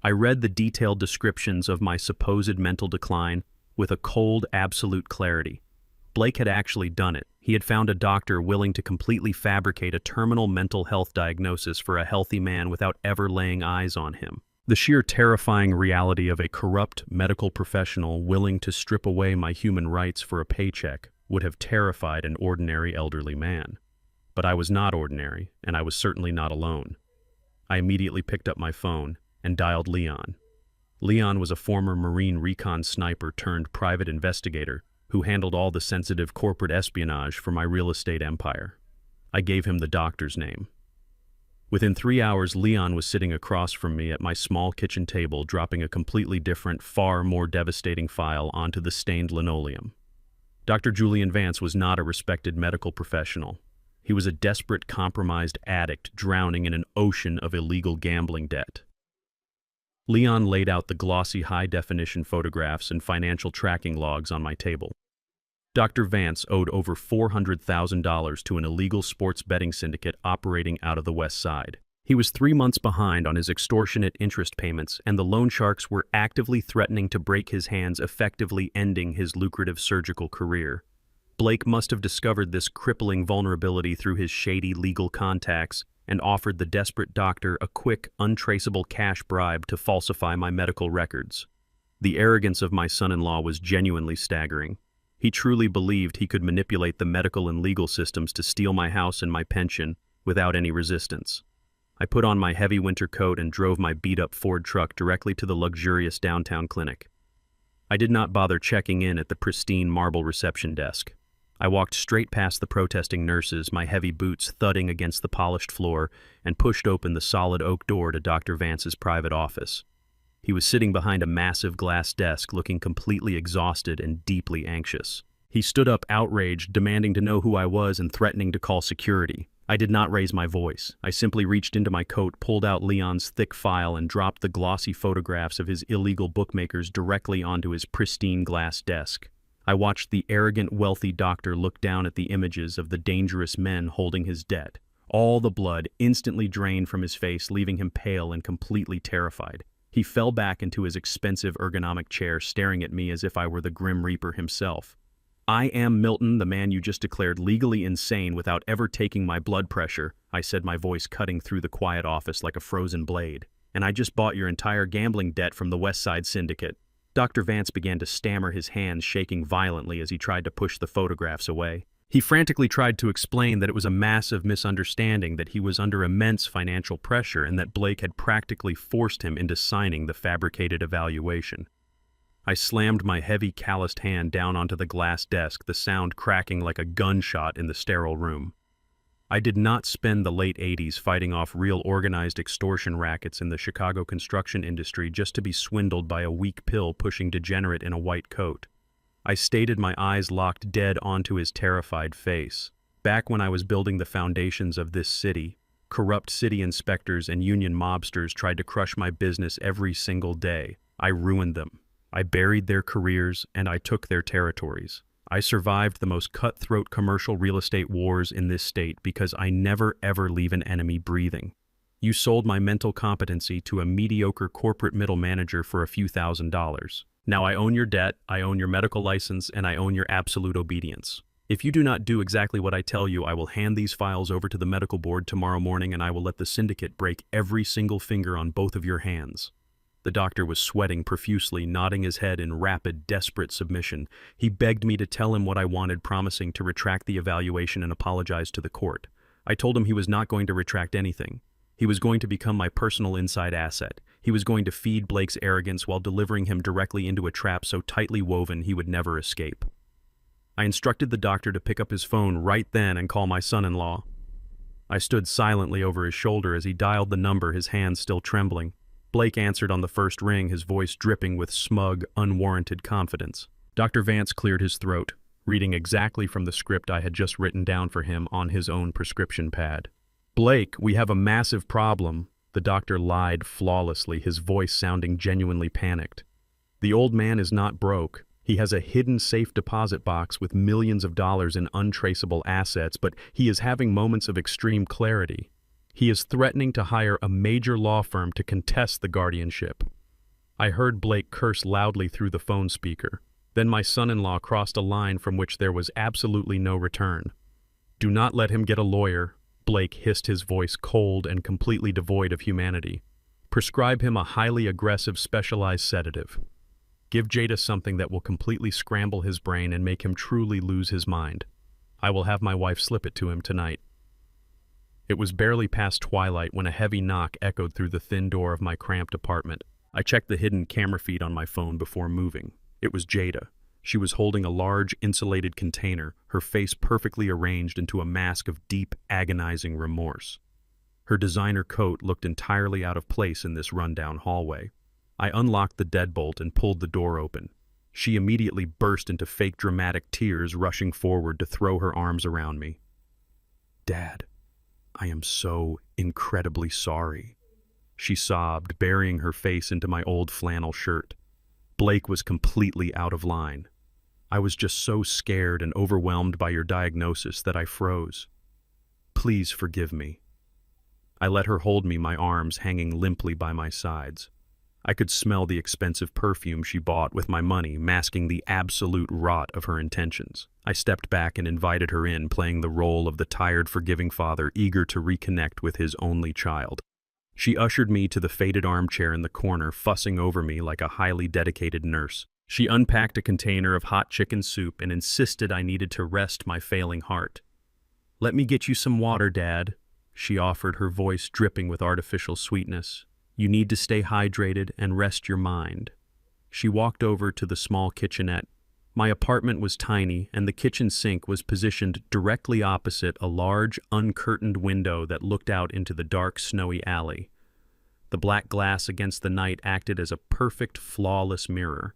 I read the detailed descriptions of my supposed mental decline with a cold, absolute clarity. Blake had actually done it. He had found a doctor willing to completely fabricate a terminal mental health diagnosis for a healthy man without ever laying eyes on him. The sheer terrifying reality of a corrupt medical professional willing to strip away my human rights for a paycheck would have terrified an ordinary elderly man. But I was not ordinary, and I was certainly not alone. I immediately picked up my phone and dialed Leon. Leon was a former Marine recon sniper turned private investigator who handled all the sensitive corporate espionage for my real estate empire. I gave him the doctor's name. Within 3 hours, Leon was sitting across from me at my small kitchen table, dropping a completely different, far more devastating file onto the stained linoleum. Dr. Julian Vance was not a respected medical professional. He was a desperate, compromised addict drowning in an ocean of illegal gambling debt. Leon laid out the glossy high-definition photographs and financial tracking logs on my table. Dr. Vance owed over $400,000 to an illegal sports betting syndicate operating out of the West Side. He was 3 months behind on his extortionate interest payments, and the loan sharks were actively threatening to break his hands, effectively ending his lucrative surgical career. Blake must have discovered this crippling vulnerability through his shady legal contacts and offered the desperate doctor a quick, untraceable cash bribe to falsify my medical records. The arrogance of my son-in-law was genuinely staggering. He truly believed he could manipulate the medical and legal systems to steal my house and my pension without any resistance. I put on my heavy winter coat and drove my beat-up Ford truck directly to the luxurious downtown clinic. I did not bother checking in at the pristine marble reception desk. I walked straight past the protesting nurses, my heavy boots thudding against the polished floor, and pushed open the solid oak door to Dr. Vance's private office. He was sitting behind a massive glass desk, looking completely exhausted and deeply anxious. He stood up, outraged, demanding to know who I was and threatening to call security. I did not raise my voice. I simply reached into my coat, pulled out Leon's thick file, and dropped the glossy photographs of his illegal bookmakers directly onto his pristine glass desk. I watched the arrogant, wealthy doctor look down at the images of the dangerous men holding his debt. All the blood instantly drained from his face, leaving him pale and completely terrified. He fell back into his expensive ergonomic chair, staring at me as if I were the Grim Reaper himself. "I am Milton, the man you just declared legally insane without ever taking my blood pressure," I said, my voice cutting through the quiet office like a frozen blade. "And I just bought your entire gambling debt from the West Side Syndicate." Dr. Vance began to stammer, his hands shaking violently as he tried to push the photographs away. He frantically tried to explain that it was a massive misunderstanding, that he was under immense financial pressure, and that Blake had practically forced him into signing the fabricated evaluation. I slammed my heavy, calloused hand down onto the glass desk, the sound cracking like a gunshot in the sterile room. I did not spend the late 80s fighting off real organized extortion rackets in the Chicago construction industry just to be swindled by a weak pill pushing degenerate in a white coat. I stated, my eyes locked dead onto his terrified face. Back when I was building the foundations of this city, corrupt city inspectors and union mobsters tried to crush my business every single day. I ruined them. I buried their careers, and I took their territories. I survived the most cutthroat commercial real estate wars in this state because I never ever leave an enemy breathing. You sold my mental competency to a mediocre corporate middle manager for a few $1,000s. Now I own your debt, I own your medical license, and I own your absolute obedience. If you do not do exactly what I tell you, I will hand these files over to the medical board tomorrow morning and I will let the syndicate break every single finger on both of your hands." The doctor was sweating profusely, nodding his head in rapid, desperate submission. He begged me to tell him what I wanted, promising to retract the evaluation and apologize to the court. I told him he was not going to retract anything. He was going to become my personal inside asset. He was going to feed Blake's arrogance while delivering him directly into a trap so tightly woven he would never escape. I instructed the doctor to pick up his phone right then and call my son-in-law. I stood silently over his shoulder as he dialed the number, his hands still trembling. Blake answered on the first ring, his voice dripping with smug, unwarranted confidence. Dr. Vance cleared his throat, reading exactly from the script I had just written down for him on his own prescription pad. "Blake, we have a massive problem." The doctor lied flawlessly, his voice sounding genuinely panicked. "The old man is not broke. He has a hidden safe deposit box with millions of dollars in untraceable assets, but he is having moments of extreme clarity. He is threatening to hire a major law firm to contest the guardianship." I heard Blake curse loudly through the phone speaker. Then my son-in-law crossed a line from which there was absolutely no return. "Do not let him get a lawyer," Blake hissed, his voice cold and completely devoid of humanity. "Prescribe him a highly aggressive specialized sedative. Give Jada something that will completely scramble his brain and make him truly lose his mind. I will have my wife slip it to him tonight." It was barely past twilight when a heavy knock echoed through the thin door of my cramped apartment. I checked the hidden camera feed on my phone before moving. It was Jada. She was holding a large, insulated container, her face perfectly arranged into a mask of deep, agonizing remorse. Her designer coat looked entirely out of place in this rundown hallway. I unlocked the deadbolt and pulled the door open. She immediately burst into fake dramatic tears, rushing forward to throw her arms around me. "Dad, I am so incredibly sorry," she sobbed, burying her face into my old flannel shirt. Blake was completely out of line. "I was just so scared and overwhelmed by your diagnosis that I froze. Please forgive me." I let her hold me, my arms hanging limply by my sides. I could smell the expensive perfume she bought with my money, masking the absolute rot of her intentions. I stepped back and invited her in, playing the role of the tired, forgiving father eager to reconnect with his only child. She ushered me to the faded armchair in the corner, fussing over me like a highly dedicated nurse. She unpacked a container of hot chicken soup and insisted I needed to rest my failing heart. "Let me get you some water, Dad," she offered, her voice dripping with artificial sweetness. "You need to stay hydrated and rest your mind." She walked over to the small kitchenette. My apartment was tiny, and the kitchen sink was positioned directly opposite a large, uncurtained window that looked out into the dark, snowy alley. The black glass against the night acted as a perfect, flawless mirror.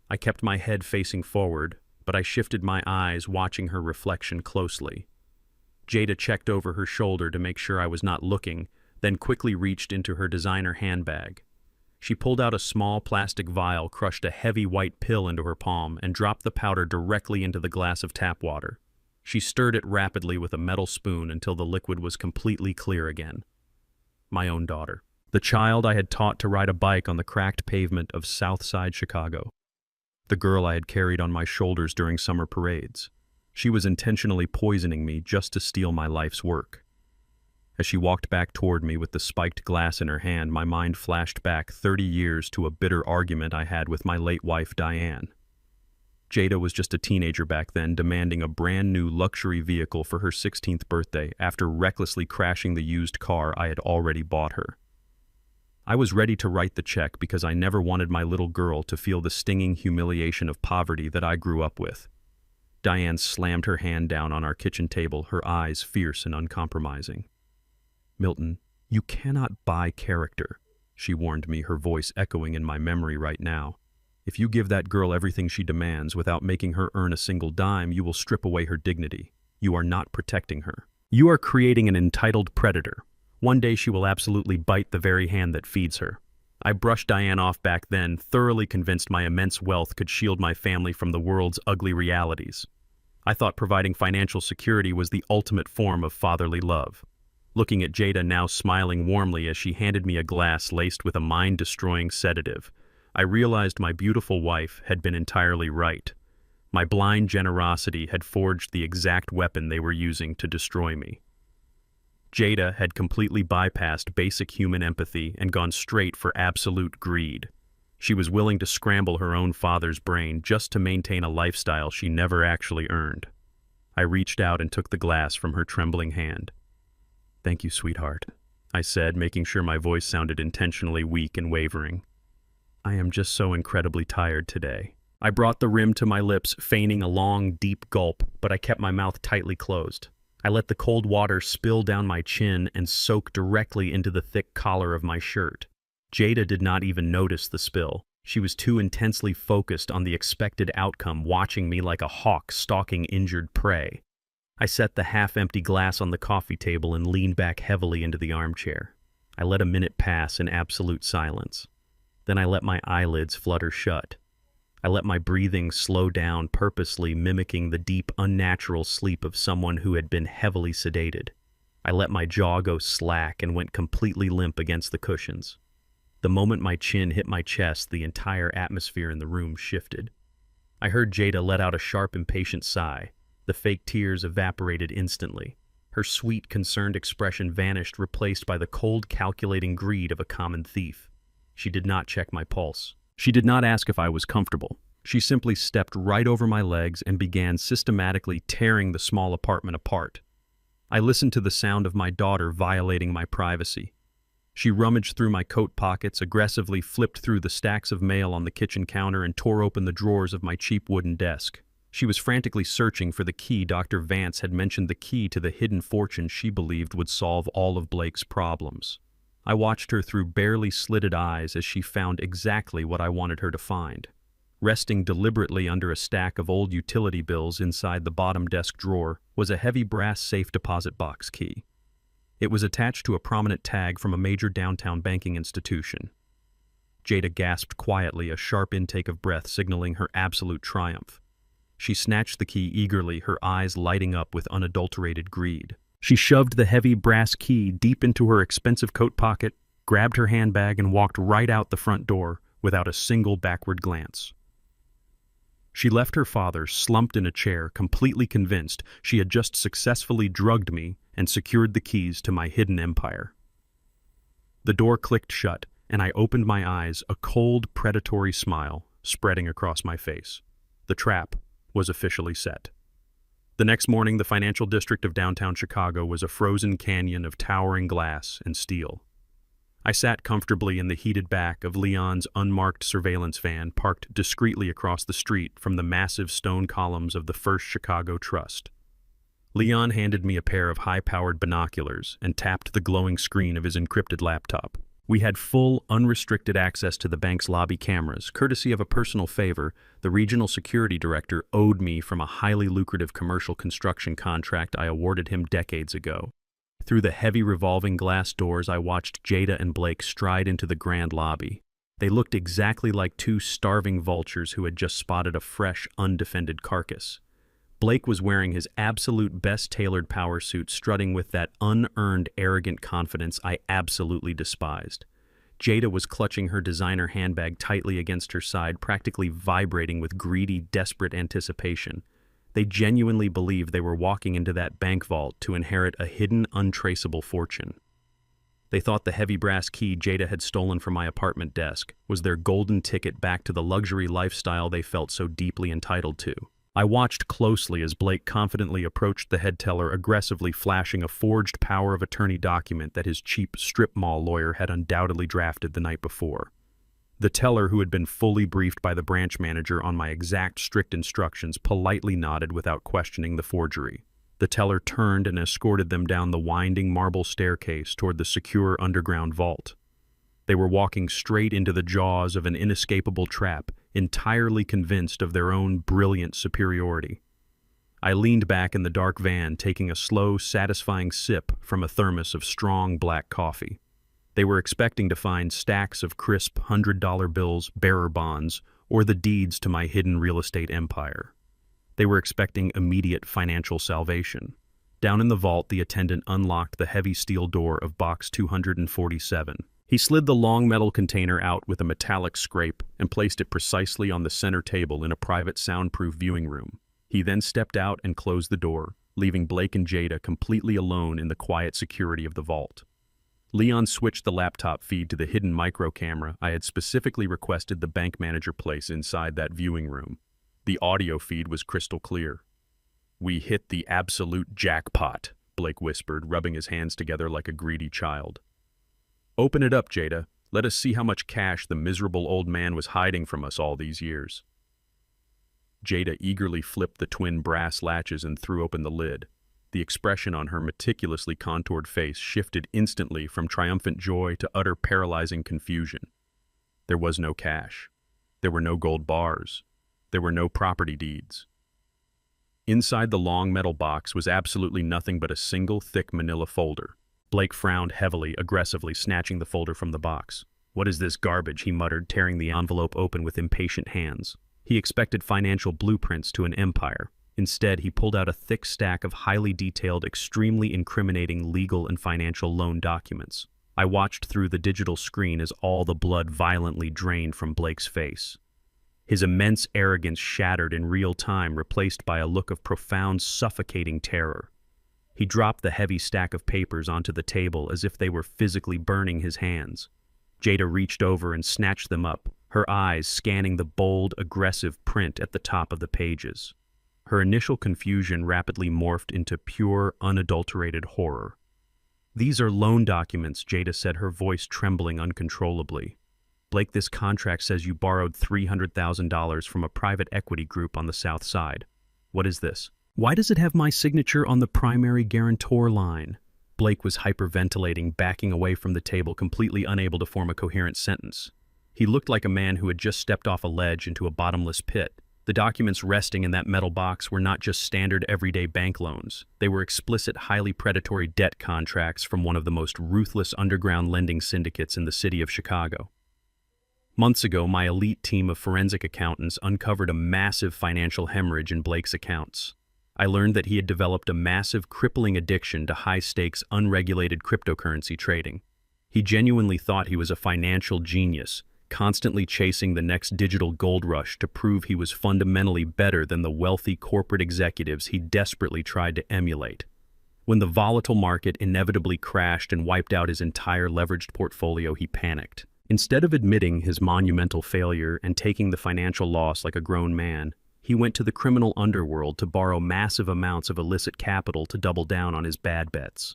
I kept my head facing forward, but I shifted my eyes, watching her reflection closely. Jada checked over her shoulder to make sure I was not looking, then quickly reached into her designer handbag. She pulled out a small plastic vial, crushed a heavy white pill into her palm, and dropped the powder directly into the glass of tap water. She stirred it rapidly with a metal spoon until the liquid was completely clear again. My own daughter. The child I had taught to ride a bike on the cracked pavement of South Side Chicago. The girl I had carried on my shoulders during summer parades. She was intentionally poisoning me just to steal my life's work. As she walked back toward me with the spiked glass in her hand, my mind flashed back 30 years to a bitter argument I had with my late wife, Diane. Jada was just a teenager back then, demanding a brand new luxury vehicle for her 16th birthday after recklessly crashing the used car I had already bought her. I was ready to write the check because I never wanted my little girl to feel the stinging humiliation of poverty that I grew up with. Diane slammed her hand down on our kitchen table, her eyes fierce and uncompromising. "Milton, you cannot buy character," she warned me, her voice echoing in my memory right now. "If you give that girl everything she demands without making her earn a single dime, you will strip away her dignity. You are not protecting her. You are creating an entitled predator. One day she will absolutely bite the very hand that feeds her." I brushed Diane off back then, thoroughly convinced my immense wealth could shield my family from the world's ugly realities. I thought providing financial security was the ultimate form of fatherly love. Looking at Jada now smiling warmly as she handed me a glass laced with a mind-destroying sedative, I realized my beautiful wife had been entirely right. My blind generosity had forged the exact weapon they were using to destroy me. Jada had completely bypassed basic human empathy and gone straight for absolute greed. She was willing to scramble her own father's brain just to maintain a lifestyle she never actually earned. I reached out and took the glass from her trembling hand. "Thank you, sweetheart," I said, making sure my voice sounded intentionally weak and wavering. "I am just so incredibly tired today." I brought the rim to my lips, feigning a long, deep gulp, but I kept my mouth tightly closed. I let the cold water spill down my chin and soak directly into the thick collar of my shirt. Jada did not even notice the spill. She was too intensely focused on the expected outcome, watching me like a hawk stalking injured prey. I set the half-empty glass on the coffee table and leaned back heavily into the armchair. I let a minute pass in absolute silence. Then I let my eyelids flutter shut. I let my breathing slow down, purposely mimicking the deep, unnatural sleep of someone who had been heavily sedated. I let my jaw go slack and went completely limp against the cushions. The moment my chin hit my chest, the entire atmosphere in the room shifted. I heard Jada let out a sharp, impatient sigh. The fake tears evaporated instantly. Her sweet, concerned expression vanished, replaced by the cold, calculating greed of a common thief. She did not check my pulse. She did not ask if I was comfortable. She simply stepped right over my legs and began systematically tearing the small apartment apart. I listened to the sound of my daughter violating my privacy. She rummaged through my coat pockets, aggressively flipped through the stacks of mail on the kitchen counter, and tore open the drawers of my cheap wooden desk. She was frantically searching for the key. Dr. Vance had mentioned the key to the hidden fortune she believed would solve all of Blake's problems. I watched her through barely slitted eyes as she found exactly what I wanted her to find. Resting deliberately under a stack of old utility bills inside the bottom desk drawer was a heavy brass safe deposit box key. It was attached to a prominent tag from a major downtown banking institution. Jada gasped quietly, a sharp intake of breath signaling her absolute triumph. She snatched the key eagerly, her eyes lighting up with unadulterated greed. She shoved the heavy brass key deep into her expensive coat pocket, grabbed her handbag, and walked right out the front door without a single backward glance. She left her father slumped in a chair, completely convinced she had just successfully drugged me and secured the keys to my hidden empire. The door clicked shut, and I opened my eyes, a cold, predatory smile spreading across my face. The trap was officially set. The next morning, the financial district of downtown Chicago was a frozen canyon of towering glass and steel. I sat comfortably in the heated back of Leon's unmarked surveillance van, parked discreetly across the street from the massive stone columns of the First Chicago Trust. Leon handed me a pair of high-powered binoculars and tapped the glowing screen of his encrypted laptop. We had full, unrestricted access to the bank's lobby cameras, courtesy of a personal favor the regional security director owed me from a highly lucrative commercial construction contract I awarded him decades ago. Through the heavy revolving glass doors, I watched Jada and Blake stride into the grand lobby. They looked exactly like two starving vultures who had just spotted a fresh, undefended carcass. Blake was wearing his absolute best tailored power suit, strutting with that unearned, arrogant confidence I absolutely despised. Jada was clutching her designer handbag tightly against her side, practically vibrating with greedy, desperate anticipation. They genuinely believed they were walking into that bank vault to inherit a hidden, untraceable fortune. They thought the heavy brass key Jada had stolen from my apartment desk was their golden ticket back to the luxury lifestyle they felt so deeply entitled to. I watched closely as Blake confidently approached the head teller, aggressively flashing a forged power of attorney document that his cheap strip mall lawyer had undoubtedly drafted the night before. The teller, who had been fully briefed by the branch manager on my exact strict instructions, politely nodded without questioning the forgery. The teller turned and escorted them down the winding marble staircase toward the secure underground vault. They were walking straight into the jaws of an inescapable trap, entirely convinced of their own brilliant superiority. I leaned back in the dark van, taking a slow, satisfying sip from a thermos of strong black coffee. They were expecting to find stacks of crisp $100 bills, bearer bonds, or the deeds to my hidden real estate empire. They were expecting immediate financial salvation. Down in the vault, the attendant unlocked the heavy steel door of box 247. He slid the long metal container out with a metallic scrape and placed it precisely on the center table in a private soundproof viewing room. He then stepped out and closed the door, leaving Blake and Jada completely alone in the quiet security of the vault. Leon switched the laptop feed to the hidden micro camera I had specifically requested the bank manager place inside that viewing room. The audio feed was crystal clear. "We hit the absolute jackpot," Blake whispered, rubbing his hands together like a greedy child. "Open it up, Jada. Let us see how much cash the miserable old man was hiding from us all these years." Jada eagerly flipped the twin brass latches and threw open the lid. The expression on her meticulously contoured face shifted instantly from triumphant joy to utter paralyzing confusion. There was no cash. There were no gold bars. There were no property deeds. Inside the long metal box was absolutely nothing but a single thick manila folder. Blake frowned heavily, aggressively snatching the folder from the box. "What is this garbage?" he muttered, tearing the envelope open with impatient hands. He expected financial blueprints to an empire. Instead, he pulled out a thick stack of highly detailed, extremely incriminating legal and financial loan documents. I watched through the digital screen as all the blood violently drained from Blake's face. His immense arrogance shattered in real time, replaced by a look of profound, suffocating terror. He dropped the heavy stack of papers onto the table as if they were physically burning his hands. Jada reached over and snatched them up, her eyes scanning the bold, aggressive print at the top of the pages. Her initial confusion rapidly morphed into pure, unadulterated horror. "These are loan documents," Jada said, her voice trembling uncontrollably. "Blake, this contract says you borrowed $300,000 from a private equity group on the South Side. What is this? Why does it have my signature on the primary guarantor line?" Blake was hyperventilating, backing away from the table, completely unable to form a coherent sentence. He looked like a man who had just stepped off a ledge into a bottomless pit. The documents resting in that metal box were not just standard everyday bank loans. They were explicit, highly predatory debt contracts from one of the most ruthless underground lending syndicates in the city of Chicago. Months ago, my elite team of forensic accountants uncovered a massive financial hemorrhage in Blake's accounts. I learned that he had developed a massive, crippling addiction to high-stakes, unregulated cryptocurrency trading. He genuinely thought he was a financial genius, constantly chasing the next digital gold rush to prove he was fundamentally better than the wealthy corporate executives he desperately tried to emulate. When the volatile market inevitably crashed and wiped out his entire leveraged portfolio, he panicked. Instead of admitting his monumental failure and taking the financial loss like a grown man, he went to the criminal underworld to borrow massive amounts of illicit capital to double down on his bad bets.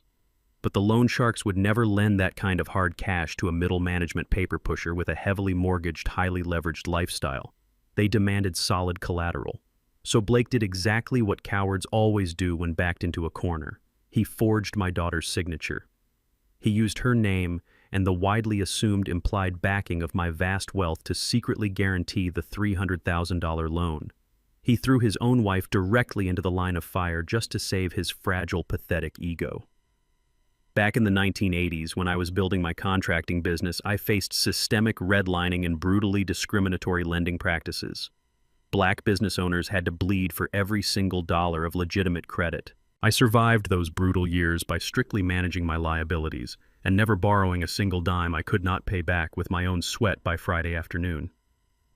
But the loan sharks would never lend that kind of hard cash to a middle management paper pusher with a heavily mortgaged, highly leveraged lifestyle. They demanded solid collateral. So Blake did exactly what cowards always do when backed into a corner. He forged my daughter's signature. He used her name and the widely assumed implied backing of my vast wealth to secretly guarantee the $300,000 loan. He threw his own wife directly into the line of fire just to save his fragile, pathetic ego. Back in the 1980s, when I was building my contracting business, I faced systemic redlining and brutally discriminatory lending practices. Black business owners had to bleed for every single dollar of legitimate credit. I survived those brutal years by strictly managing my liabilities and never borrowing a single dime I could not pay back with my own sweat by Friday afternoon.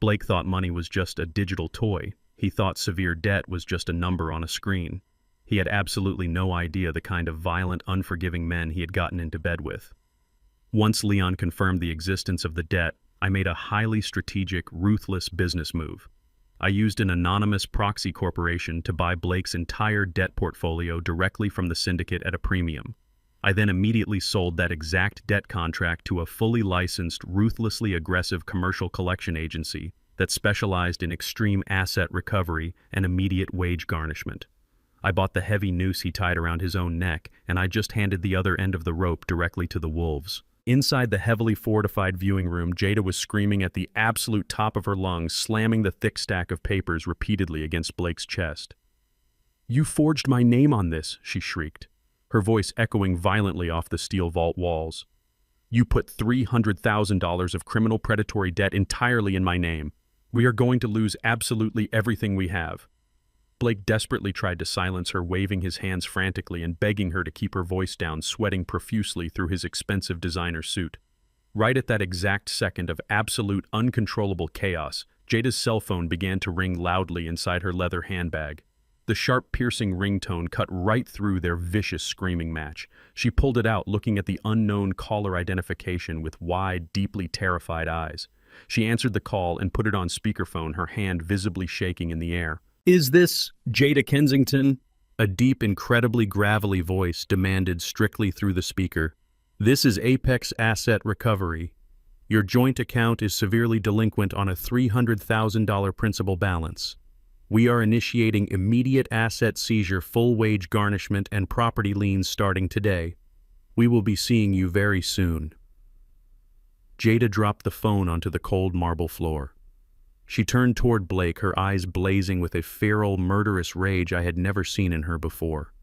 Blake thought money was just a digital toy. He thought severe debt was just a number on a screen. He had absolutely no idea the kind of violent, unforgiving men he had gotten into bed with. Once Leon confirmed the existence of the debt, I made a highly strategic, ruthless business move. I used an anonymous proxy corporation to buy Blake's entire debt portfolio directly from the syndicate at a premium. I then immediately sold that exact debt contract to a fully licensed, ruthlessly aggressive commercial collection agency that specialized in extreme asset recovery and immediate wage garnishment. I bought the heavy noose he tied around his own neck, and I just handed the other end of the rope directly to the wolves. Inside the heavily fortified viewing room, Jada was screaming at the absolute top of her lungs, slamming the thick stack of papers repeatedly against Blake's chest. "You forged my name on this," she shrieked, her voice echoing violently off the steel vault walls. "You put $300,000 of criminal predatory debt entirely in my name. We are going to lose absolutely everything we have." Blake desperately tried to silence her, waving his hands frantically and begging her to keep her voice down, sweating profusely through his expensive designer suit. Right at that exact second of absolute uncontrollable chaos, Jada's cell phone began to ring loudly inside her leather handbag. The sharp, piercing ringtone cut right through their vicious screaming match. She pulled it out, looking at the unknown caller identification with wide, deeply terrified eyes. She answered the call and put it on speakerphone, her hand visibly shaking in the air. "Is this Jada Kensington?" A deep, incredibly gravelly voice demanded strictly through the speaker. "This is Apex Asset Recovery. Your joint account is severely delinquent on a $300,000 principal balance. We are initiating immediate asset seizure, full wage garnishment, and property liens starting today. We will be seeing you very soon." Jada dropped the phone onto the cold marble floor. She turned toward Blake, her eyes blazing with a feral, murderous rage I had never seen in her before.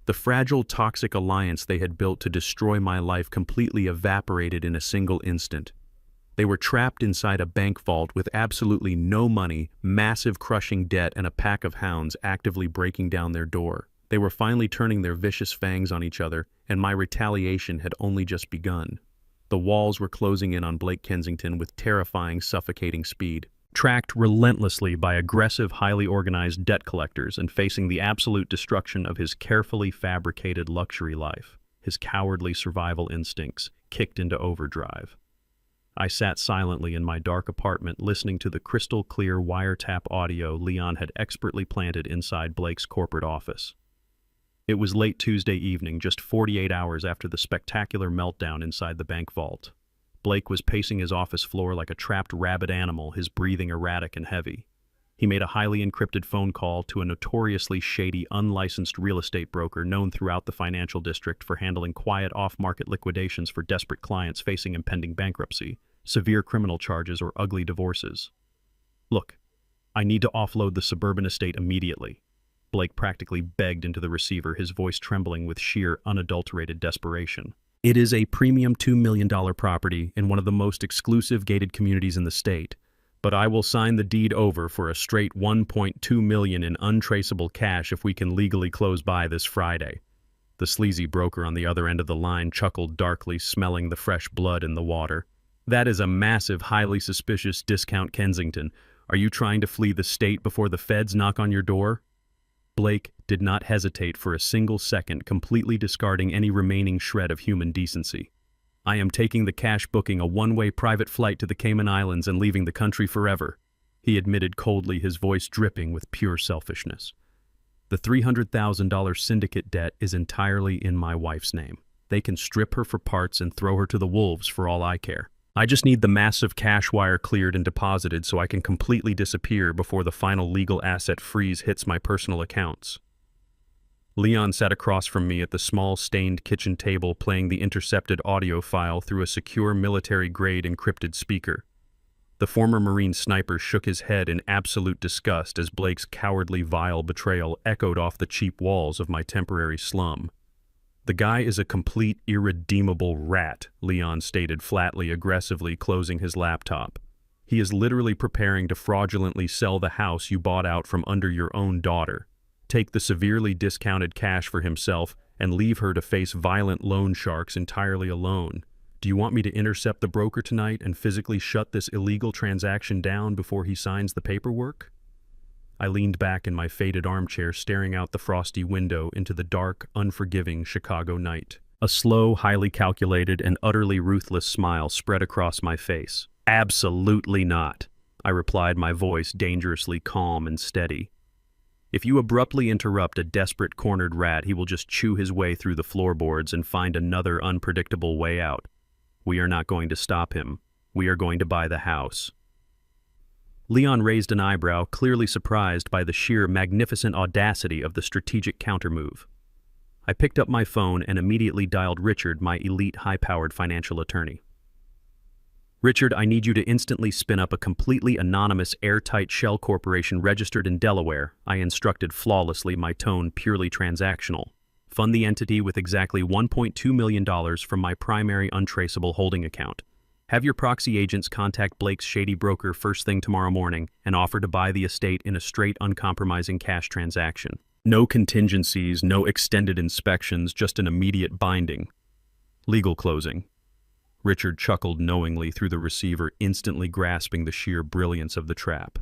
The fragile, toxic alliance they had built to destroy my life completely evaporated in a single instant. They were trapped inside a bank vault with absolutely no money, massive crushing debt, and a pack of hounds actively breaking down their door. They were finally turning their vicious fangs on each other, and my retaliation had only just begun. The walls were closing in on Blake Kensington with terrifying, suffocating speed. Tracked relentlessly by aggressive, highly organized debt collectors and facing the absolute destruction of his carefully fabricated luxury life, his cowardly survival instincts kicked into overdrive. I sat silently in my dark apartment, listening to the crystal-clear wiretap audio Leon had expertly planted inside Blake's corporate office. It was late Tuesday evening, just 48 hours after the spectacular meltdown inside the bank vault. Blake was pacing his office floor like a trapped rabid animal, his breathing erratic and heavy. He made a highly encrypted phone call to a notoriously shady, unlicensed real estate broker known throughout the financial district for handling quiet, off-market liquidations for desperate clients facing impending bankruptcy, severe criminal charges, or ugly divorces. "Look, I need to offload the suburban estate immediately," Blake practically begged into the receiver, his voice trembling with sheer, unadulterated desperation. "It is a premium $2 million property in one of the most exclusive gated communities in the state, but I will sign the deed over for a straight $1.2 million in untraceable cash if we can legally close by this Friday." The sleazy broker on the other end of the line chuckled darkly, smelling the fresh blood in the water. "That is a massive, highly suspicious discount, Kensington. Are you trying to flee the state before the feds knock on your door?" Blake did not hesitate for a single second, completely discarding any remaining shred of human decency. "I am taking the cash, booking a one-way private flight to the Cayman Islands and leaving the country forever," he admitted coldly, his voice dripping with pure selfishness. "The $300,000 syndicate debt is entirely in my wife's name. They can strip her for parts and throw her to the wolves for all I care. I just need the massive cash wire cleared and deposited so I can completely disappear before the final legal asset freeze hits my personal accounts." Leon sat across from me at the small, stained kitchen table, playing the intercepted audio file through a secure military-grade encrypted speaker. The former Marine sniper shook his head in absolute disgust as Blake's cowardly, vile betrayal echoed off the cheap walls of my temporary slum. "The guy is a complete, irredeemable rat," Leon stated flatly, aggressively closing his laptop. "He is literally preparing to fraudulently sell the house you bought out from under your own daughter, take the severely discounted cash for himself, and leave her to face violent loan sharks entirely alone. Do you want me to intercept the broker tonight and physically shut this illegal transaction down before he signs the paperwork?" I leaned back in my faded armchair, staring out the frosty window into the dark, unforgiving Chicago night. A slow, highly calculated, and utterly ruthless smile spread across my face. "Absolutely not," I replied, my voice dangerously calm and steady. "If you abruptly interrupt a desperate, cornered rat, he will just chew his way through the floorboards and find another unpredictable way out. We are not going to stop him. We are going to buy the house." Leon raised an eyebrow, clearly surprised by the sheer magnificent audacity of the strategic countermove. I picked up my phone and immediately dialed Richard, my elite, high-powered financial attorney. "Richard, I need you to instantly spin up a completely anonymous, airtight shell corporation registered in Delaware," I instructed flawlessly, my tone purely transactional. "Fund the entity with exactly $1.2 million from my primary untraceable holding account. Have your proxy agents contact Blake's shady broker first thing tomorrow morning and offer to buy the estate in a straight, uncompromising cash transaction. No contingencies, no extended inspections, just an immediate binding. Legal closing. Richard chuckled knowingly through the receiver, instantly grasping the sheer brilliance of the trap.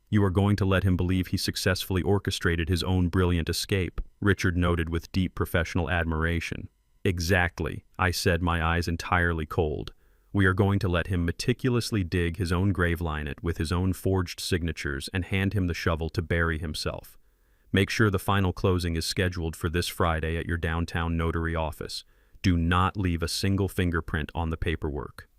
You are going to let him believe he successfully orchestrated his own brilliant escape, Richard noted with deep professional admiration. Exactly, I said, my eyes entirely cold. We are going to let him meticulously dig his own grave line it with his own forged signatures and hand him the shovel to bury himself. Make sure the final closing is scheduled for this Friday at your downtown notary office. Do not leave a single fingerprint on the paperwork.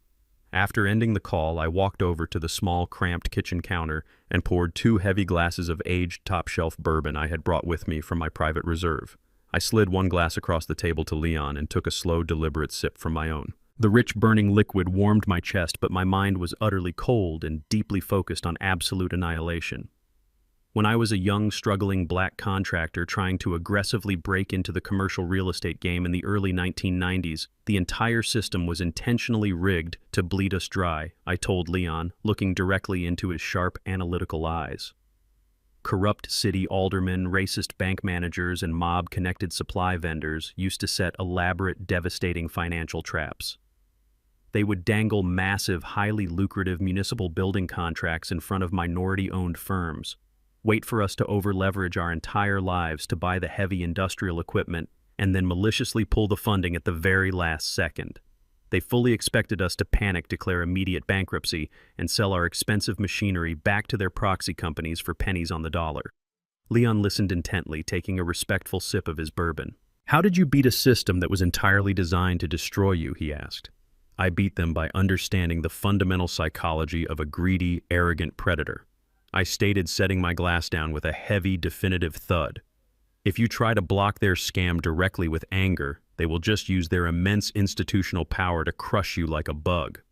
After ending the call, I walked over to the small, cramped kitchen counter and poured 2 heavy glasses of aged top-shelf bourbon I had brought with me from my private reserve. I slid 1 glass across the table to Leon and took a slow, deliberate sip from my own. The rich, burning liquid warmed my chest, but my mind was utterly cold and deeply focused on absolute annihilation. When I was a young, struggling black contractor trying to aggressively break into the commercial real estate game in the early 1990s, the entire system was intentionally rigged to bleed us dry, I told Leon, looking directly into his sharp, analytical eyes. Corrupt city aldermen, racist bank managers, and mob-connected supply vendors used to set elaborate, devastating financial traps. They would dangle massive, highly lucrative municipal building contracts in front of minority-owned firms, wait for us to over-leverage our entire lives to buy the heavy industrial equipment, and then maliciously pull the funding at the very last second. They fully expected us to panic declare immediate bankruptcy and sell our expensive machinery back to their proxy companies for pennies on the dollar. Leon listened intently, taking a respectful sip of his bourbon. How did you beat a system that was entirely designed to destroy you, he asked. I beat them by understanding the fundamental psychology of a greedy, arrogant predator. I stated, setting my glass down with a heavy, definitive thud. If you try to block their scam directly with anger, they will just use their immense institutional power to crush you like a bug.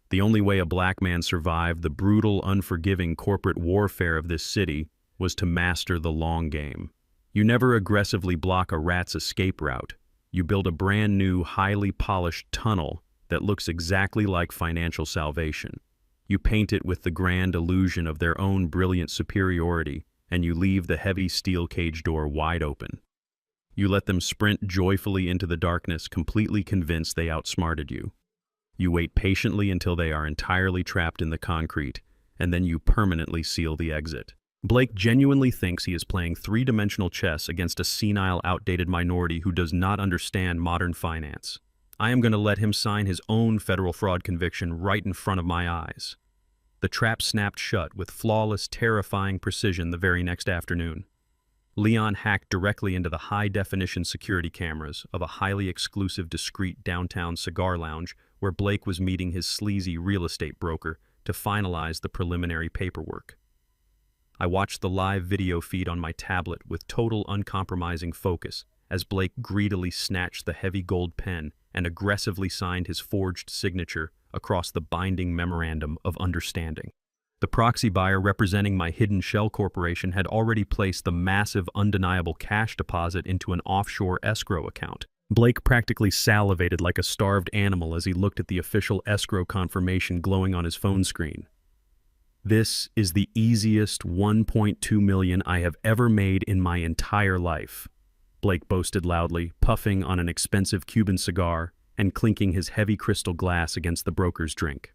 The only way a black man survived the brutal, unforgiving corporate warfare of this city was to master the long game. You never aggressively block a rat's escape route. You build a brand new, highly polished tunnel that looks exactly like financial salvation. You paint it with the grand illusion of their own brilliant superiority, and you leave the heavy steel cage door wide open. You let them sprint joyfully into the darkness, completely convinced they outsmarted you. You wait patiently until they are entirely trapped in the concrete, and then you permanently seal the exit. Blake genuinely thinks he is playing 3-dimensional chess against a senile, outdated minority who does not understand modern finance. I am going to let him sign his own federal fraud conviction right in front of my eyes. The trap snapped shut with flawless, terrifying precision the very next afternoon. Leon hacked directly into the high-definition security cameras of a highly exclusive, discreet downtown cigar lounge where Blake was meeting his sleazy real estate broker to finalize the preliminary paperwork. I watched the live video feed on my tablet with total uncompromising focus as Blake greedily snatched the heavy gold pen and aggressively signed his forged signature across the binding memorandum of understanding. The proxy buyer representing my hidden shell corporation had already placed the massive, undeniable cash deposit into an offshore escrow account. Blake practically salivated like a starved animal as he looked at the official escrow confirmation glowing on his phone screen. This is the easiest $1.2 million I have ever made in my entire life, Blake boasted loudly, puffing on an expensive Cuban cigar and clinking his heavy crystal glass against the broker's drink.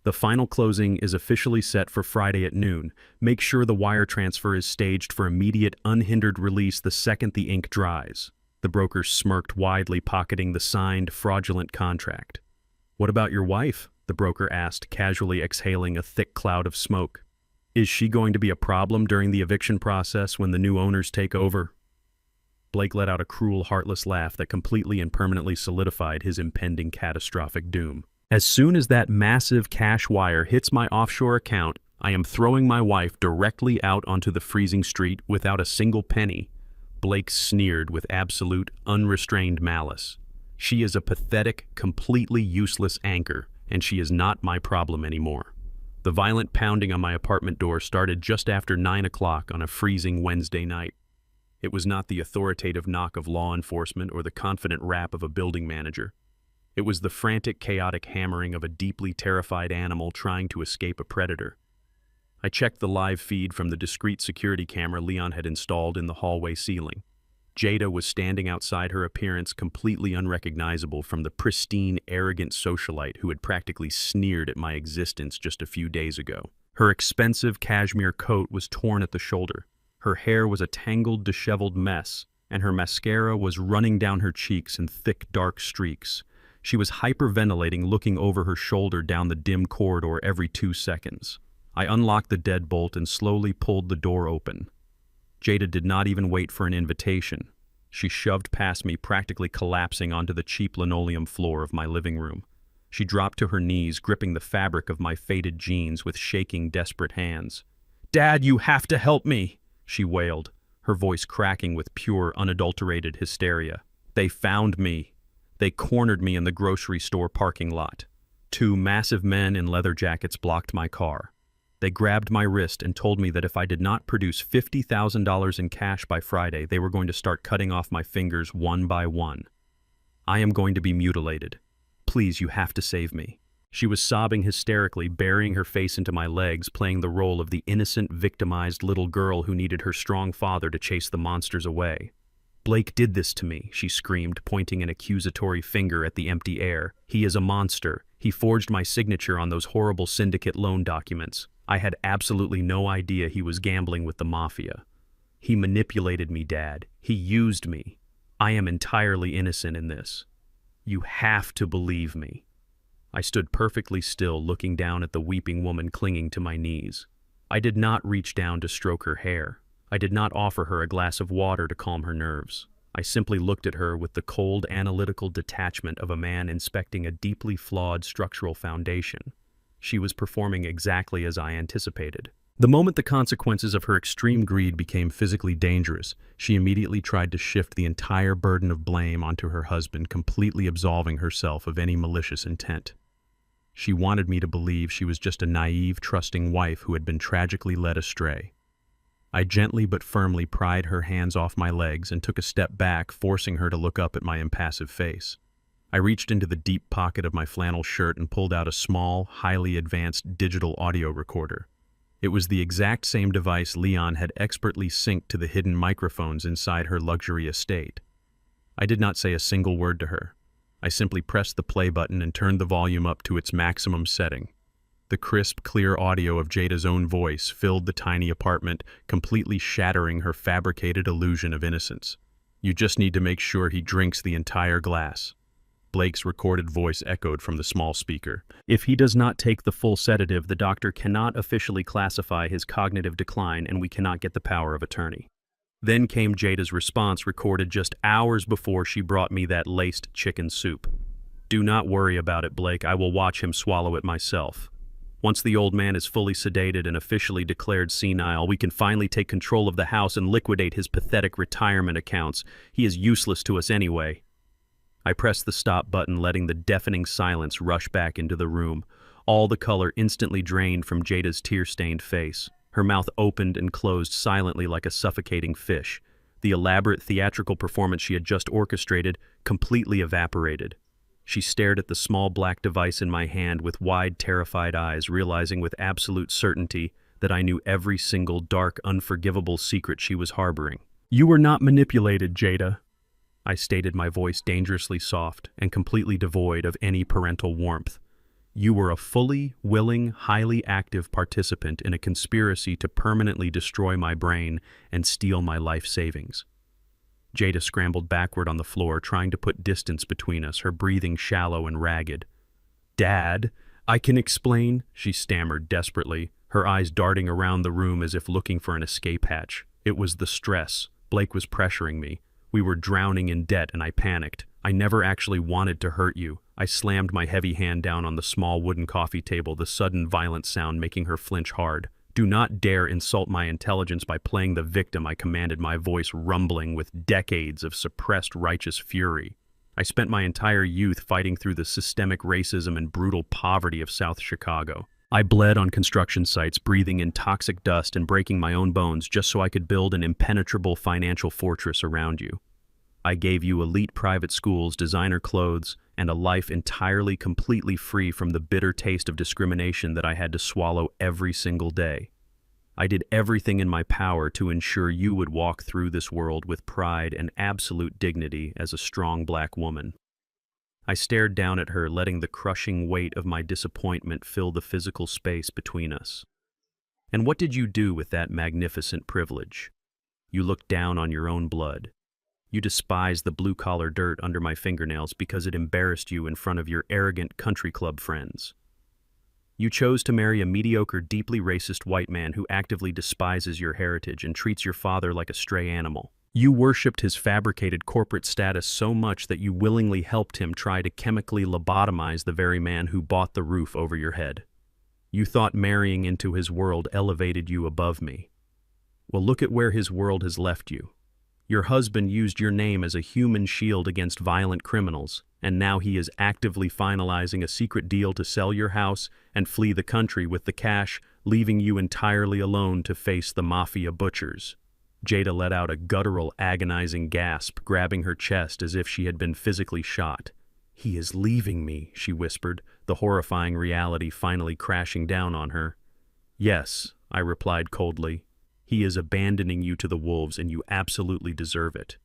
The final closing is officially set for Friday at noon. Make sure the wire transfer is staged for immediate, unhindered release the second the ink dries. The broker smirked widely, pocketing the signed, fraudulent contract. What about your wife? The broker asked, casually exhaling a thick cloud of smoke. Is she going to be a problem during the eviction process when the new owners take over? Blake let out a cruel, heartless laugh that completely and permanently solidified his impending catastrophic doom. As soon as that massive cash wire hits my offshore account, I am throwing my wife directly out onto the freezing street without a single penny. Blake sneered with absolute, unrestrained malice. She is a pathetic, completely useless anchor, and she is not my problem anymore. The violent pounding on my apartment door started just after 9 o'clock on a freezing Wednesday night. It was not the authoritative knock of law enforcement or the confident rap of a building manager. It was the frantic, chaotic hammering of a deeply terrified animal trying to escape a predator. I checked the live feed from the discreet security camera Leon had installed in the hallway ceiling. Jada was standing outside, her appearance completely unrecognizable from the pristine, arrogant socialite who had practically sneered at my existence just a few days ago. Her expensive cashmere coat was torn at the shoulder. Her hair was a tangled, disheveled mess, and her mascara was running down her cheeks in thick, dark streaks. She was hyperventilating, looking over her shoulder down the dim corridor every 2 seconds. I unlocked the deadbolt and slowly pulled the door open. Jada did not even wait for an invitation. She shoved past me, practically collapsing onto the cheap linoleum floor of my living room. She dropped to her knees, gripping the fabric of my faded jeans with shaking, desperate hands. "Dad, you have to help me!" she wailed, her voice cracking with pure, unadulterated hysteria. "They found me. They cornered me in the grocery store parking lot. 2 massive men in leather jackets blocked my car. They grabbed my wrist and told me that if I did not produce $50,000 in cash by Friday, they were going to start cutting off my fingers one by one. I am going to be mutilated. Please, you have to save me." She was sobbing hysterically, burying her face into my legs, playing the role of the innocent, victimized little girl who needed her strong father to chase the monsters away. "Blake did this to me," she screamed, pointing an accusatory finger at the empty air. "He is a monster. He forged my signature on those horrible syndicate loan documents. I had absolutely no idea he was gambling with the mafia. He manipulated me, Dad. He used me. I am entirely innocent in this. You have to believe me." I stood perfectly still, looking down at the weeping woman clinging to my knees. I did not reach down to stroke her hair. I did not offer her a glass of water to calm her nerves. I simply looked at her with the cold, analytical detachment of a man inspecting a deeply flawed structural foundation. She was performing exactly as I anticipated. The moment the consequences of her extreme greed became physically dangerous, she immediately tried to shift the entire burden of blame onto her husband, completely absolving herself of any malicious intent. She wanted me to believe she was just a naive, trusting wife who had been tragically led astray. I gently but firmly pried her hands off my legs and took a step back, forcing her to look up at my impassive face. I reached into the deep pocket of my flannel shirt and pulled out a small, highly advanced digital audio recorder. It was the exact same device Leon had expertly synced to the hidden microphones inside her luxury estate. I did not say a single word to her. I simply pressed the play button and turned the volume up to its maximum setting. The crisp, clear audio of Jada's own voice filled the tiny apartment, completely shattering her fabricated illusion of innocence. "You just need to make sure he drinks the entire glass." Blake's recorded voice echoed from the small speaker. "If he does not take the full sedative, the doctor cannot officially classify his cognitive decline and we cannot get the power of attorney." Then came Jada's response, recorded just hours before she brought me that laced chicken soup. "Do not worry about it, Blake. I will watch him swallow it myself. Once the old man is fully sedated and officially declared senile, we can finally take control of the house and liquidate his pathetic retirement accounts. He is useless to us anyway." I pressed the stop button, letting the deafening silence rush back into the room. All the color instantly drained from Jada's tear-stained face. Her mouth opened and closed silently like a suffocating fish. The elaborate theatrical performance she had just orchestrated completely evaporated. She stared at the small black device in my hand with wide, terrified eyes, realizing with absolute certainty that I knew every single dark, unforgivable secret she was harboring. "You were not manipulated, Jada," I stated, my voice dangerously soft and completely devoid of any parental warmth. "You were a fully willing, highly active participant in a conspiracy to permanently destroy my brain and steal my life savings." Jada scrambled backward on the floor, trying to put distance between us, her breathing shallow and ragged. "Dad, I can explain," she stammered desperately, her eyes darting around the room as if looking for an escape hatch. "It was the stress. Blake was pressuring me. We were drowning in debt and I panicked. I never actually wanted to hurt you." I slammed my heavy hand down on the small wooden coffee table, the sudden violent sound making her flinch hard. "Do not dare insult my intelligence by playing the victim," I commanded, my voice rumbling with decades of suppressed righteous fury. I spent my entire youth fighting through the systemic racism and brutal poverty of South Chicago. I bled on construction sites, breathing in toxic dust and breaking my own bones just so I could build an impenetrable financial fortress around you. I gave you elite private schools, designer clothes, and a life entirely, completely free from the bitter taste of discrimination that I had to swallow every single day. I did everything in my power to ensure you would walk through this world with pride and absolute dignity as a strong black woman. I stared down at her, letting the crushing weight of my disappointment fill the physical space between us. And what did you do with that magnificent privilege? You looked down on your own blood. You despised the blue-collar dirt under my fingernails because it embarrassed you in front of your arrogant country club friends. You chose to marry a mediocre, deeply racist white man who actively despises your heritage and treats your father like a stray animal. You worshipped his fabricated corporate status so much that you willingly helped him try to chemically lobotomize the very man who bought the roof over your head. You thought marrying into his world elevated you above me. Well, look at where his world has left you. Your husband used your name as a human shield against violent criminals, and now he is actively finalizing a secret deal to sell your house and flee the country with the cash, leaving you entirely alone to face the mafia butchers. Jada let out a guttural, agonizing gasp, grabbing her chest as if she had been physically shot. "He is leaving me," she whispered, the horrifying reality finally crashing down on her. "Yes," I replied coldly. "He is abandoning you to the wolves, and you absolutely deserve it.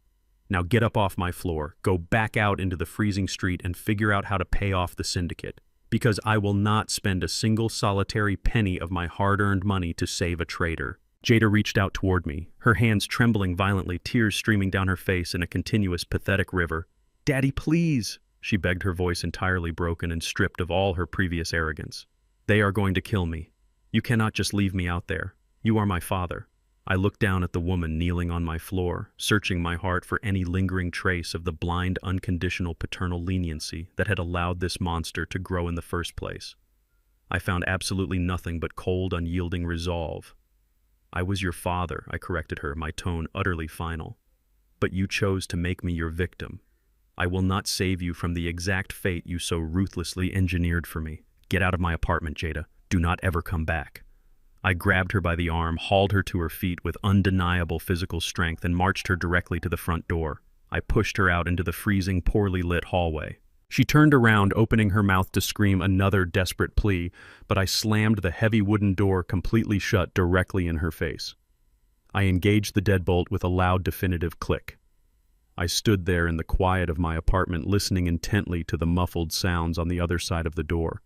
Now get up off my floor, go back out into the freezing street and figure out how to pay off the syndicate, because I will not spend a single solitary penny of my hard-earned money to save a traitor." Jada reached out toward me, her hands trembling violently, tears streaming down her face in a continuous, pathetic river. "Daddy, please," she begged, her voice entirely broken and stripped of all her previous arrogance. "They are going to kill me. You cannot just leave me out there. You are my father." I looked down at the woman kneeling on my floor, searching my heart for any lingering trace of the blind, unconditional paternal leniency that had allowed this monster to grow in the first place. I found absolutely nothing but cold, unyielding resolve. "I was your father," I corrected her, my tone utterly final. "But you chose to make me your victim. I will not save you from the exact fate you so ruthlessly engineered for me. Get out of my apartment, Jada. Do not ever come back." I grabbed her by the arm, hauled her to her feet with undeniable physical strength, and marched her directly to the front door. I pushed her out into the freezing, poorly lit hallway. She turned around, opening her mouth to scream another desperate plea, but I slammed the heavy wooden door completely shut directly in her face. I engaged the deadbolt with a loud, definitive click. I stood there in the quiet of my apartment, listening intently to the muffled sounds on the other side of the door.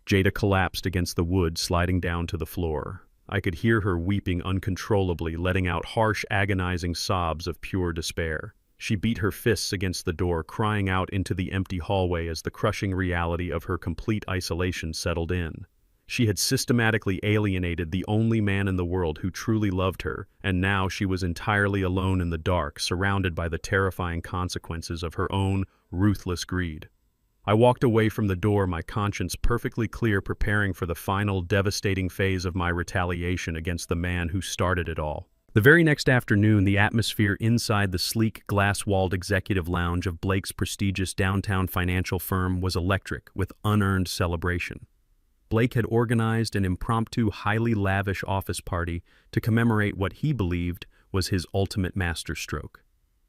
Jada collapsed against the wood, sliding down to the floor. I could hear her weeping uncontrollably, letting out harsh, agonizing sobs of pure despair. She beat her fists against the door, crying out into the empty hallway as the crushing reality of her complete isolation settled in. She had systematically alienated the only man in the world who truly loved her, and now she was entirely alone in the dark, surrounded by the terrifying consequences of her own ruthless greed. I walked away from the door, my conscience perfectly clear, preparing for the final devastating phase of my retaliation against the man who started it all. The very next afternoon, the atmosphere inside the sleek, glass-walled executive lounge of Blake's prestigious downtown financial firm was electric with unearned celebration. Blake had organized an impromptu, highly lavish office party to commemorate what he believed was his ultimate masterstroke.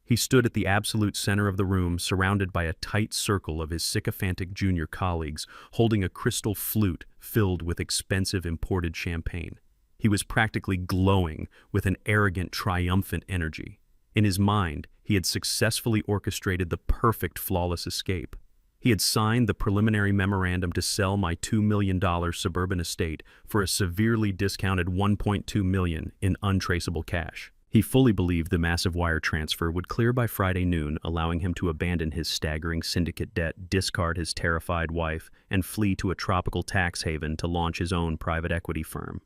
He stood at the absolute center of the room, surrounded by a tight circle of his sycophantic junior colleagues, holding a crystal flute filled with expensive imported champagne. He was practically glowing with an arrogant, triumphant energy. In his mind, he had successfully orchestrated the perfect, flawless escape. He had signed the preliminary memorandum to sell my $2 million suburban estate for a severely discounted $1.2 million in untraceable cash. He fully believed the massive wire transfer would clear by Friday noon, allowing him to abandon his staggering syndicate debt, discard his terrified wife, and flee to a tropical tax haven to launch his own private equity firm.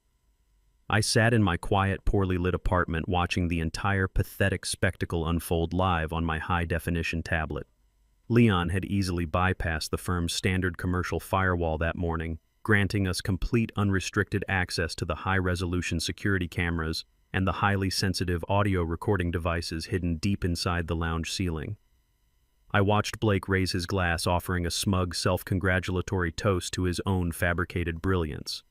I sat in my quiet, poorly lit apartment watching the entire pathetic spectacle unfold live on my high-definition tablet. Leon had easily bypassed the firm's standard commercial firewall that morning, granting us complete unrestricted access to the high-resolution security cameras and the highly sensitive audio recording devices hidden deep inside the lounge ceiling. I watched Blake raise his glass, offering a smug, self-congratulatory toast to his own fabricated brilliance.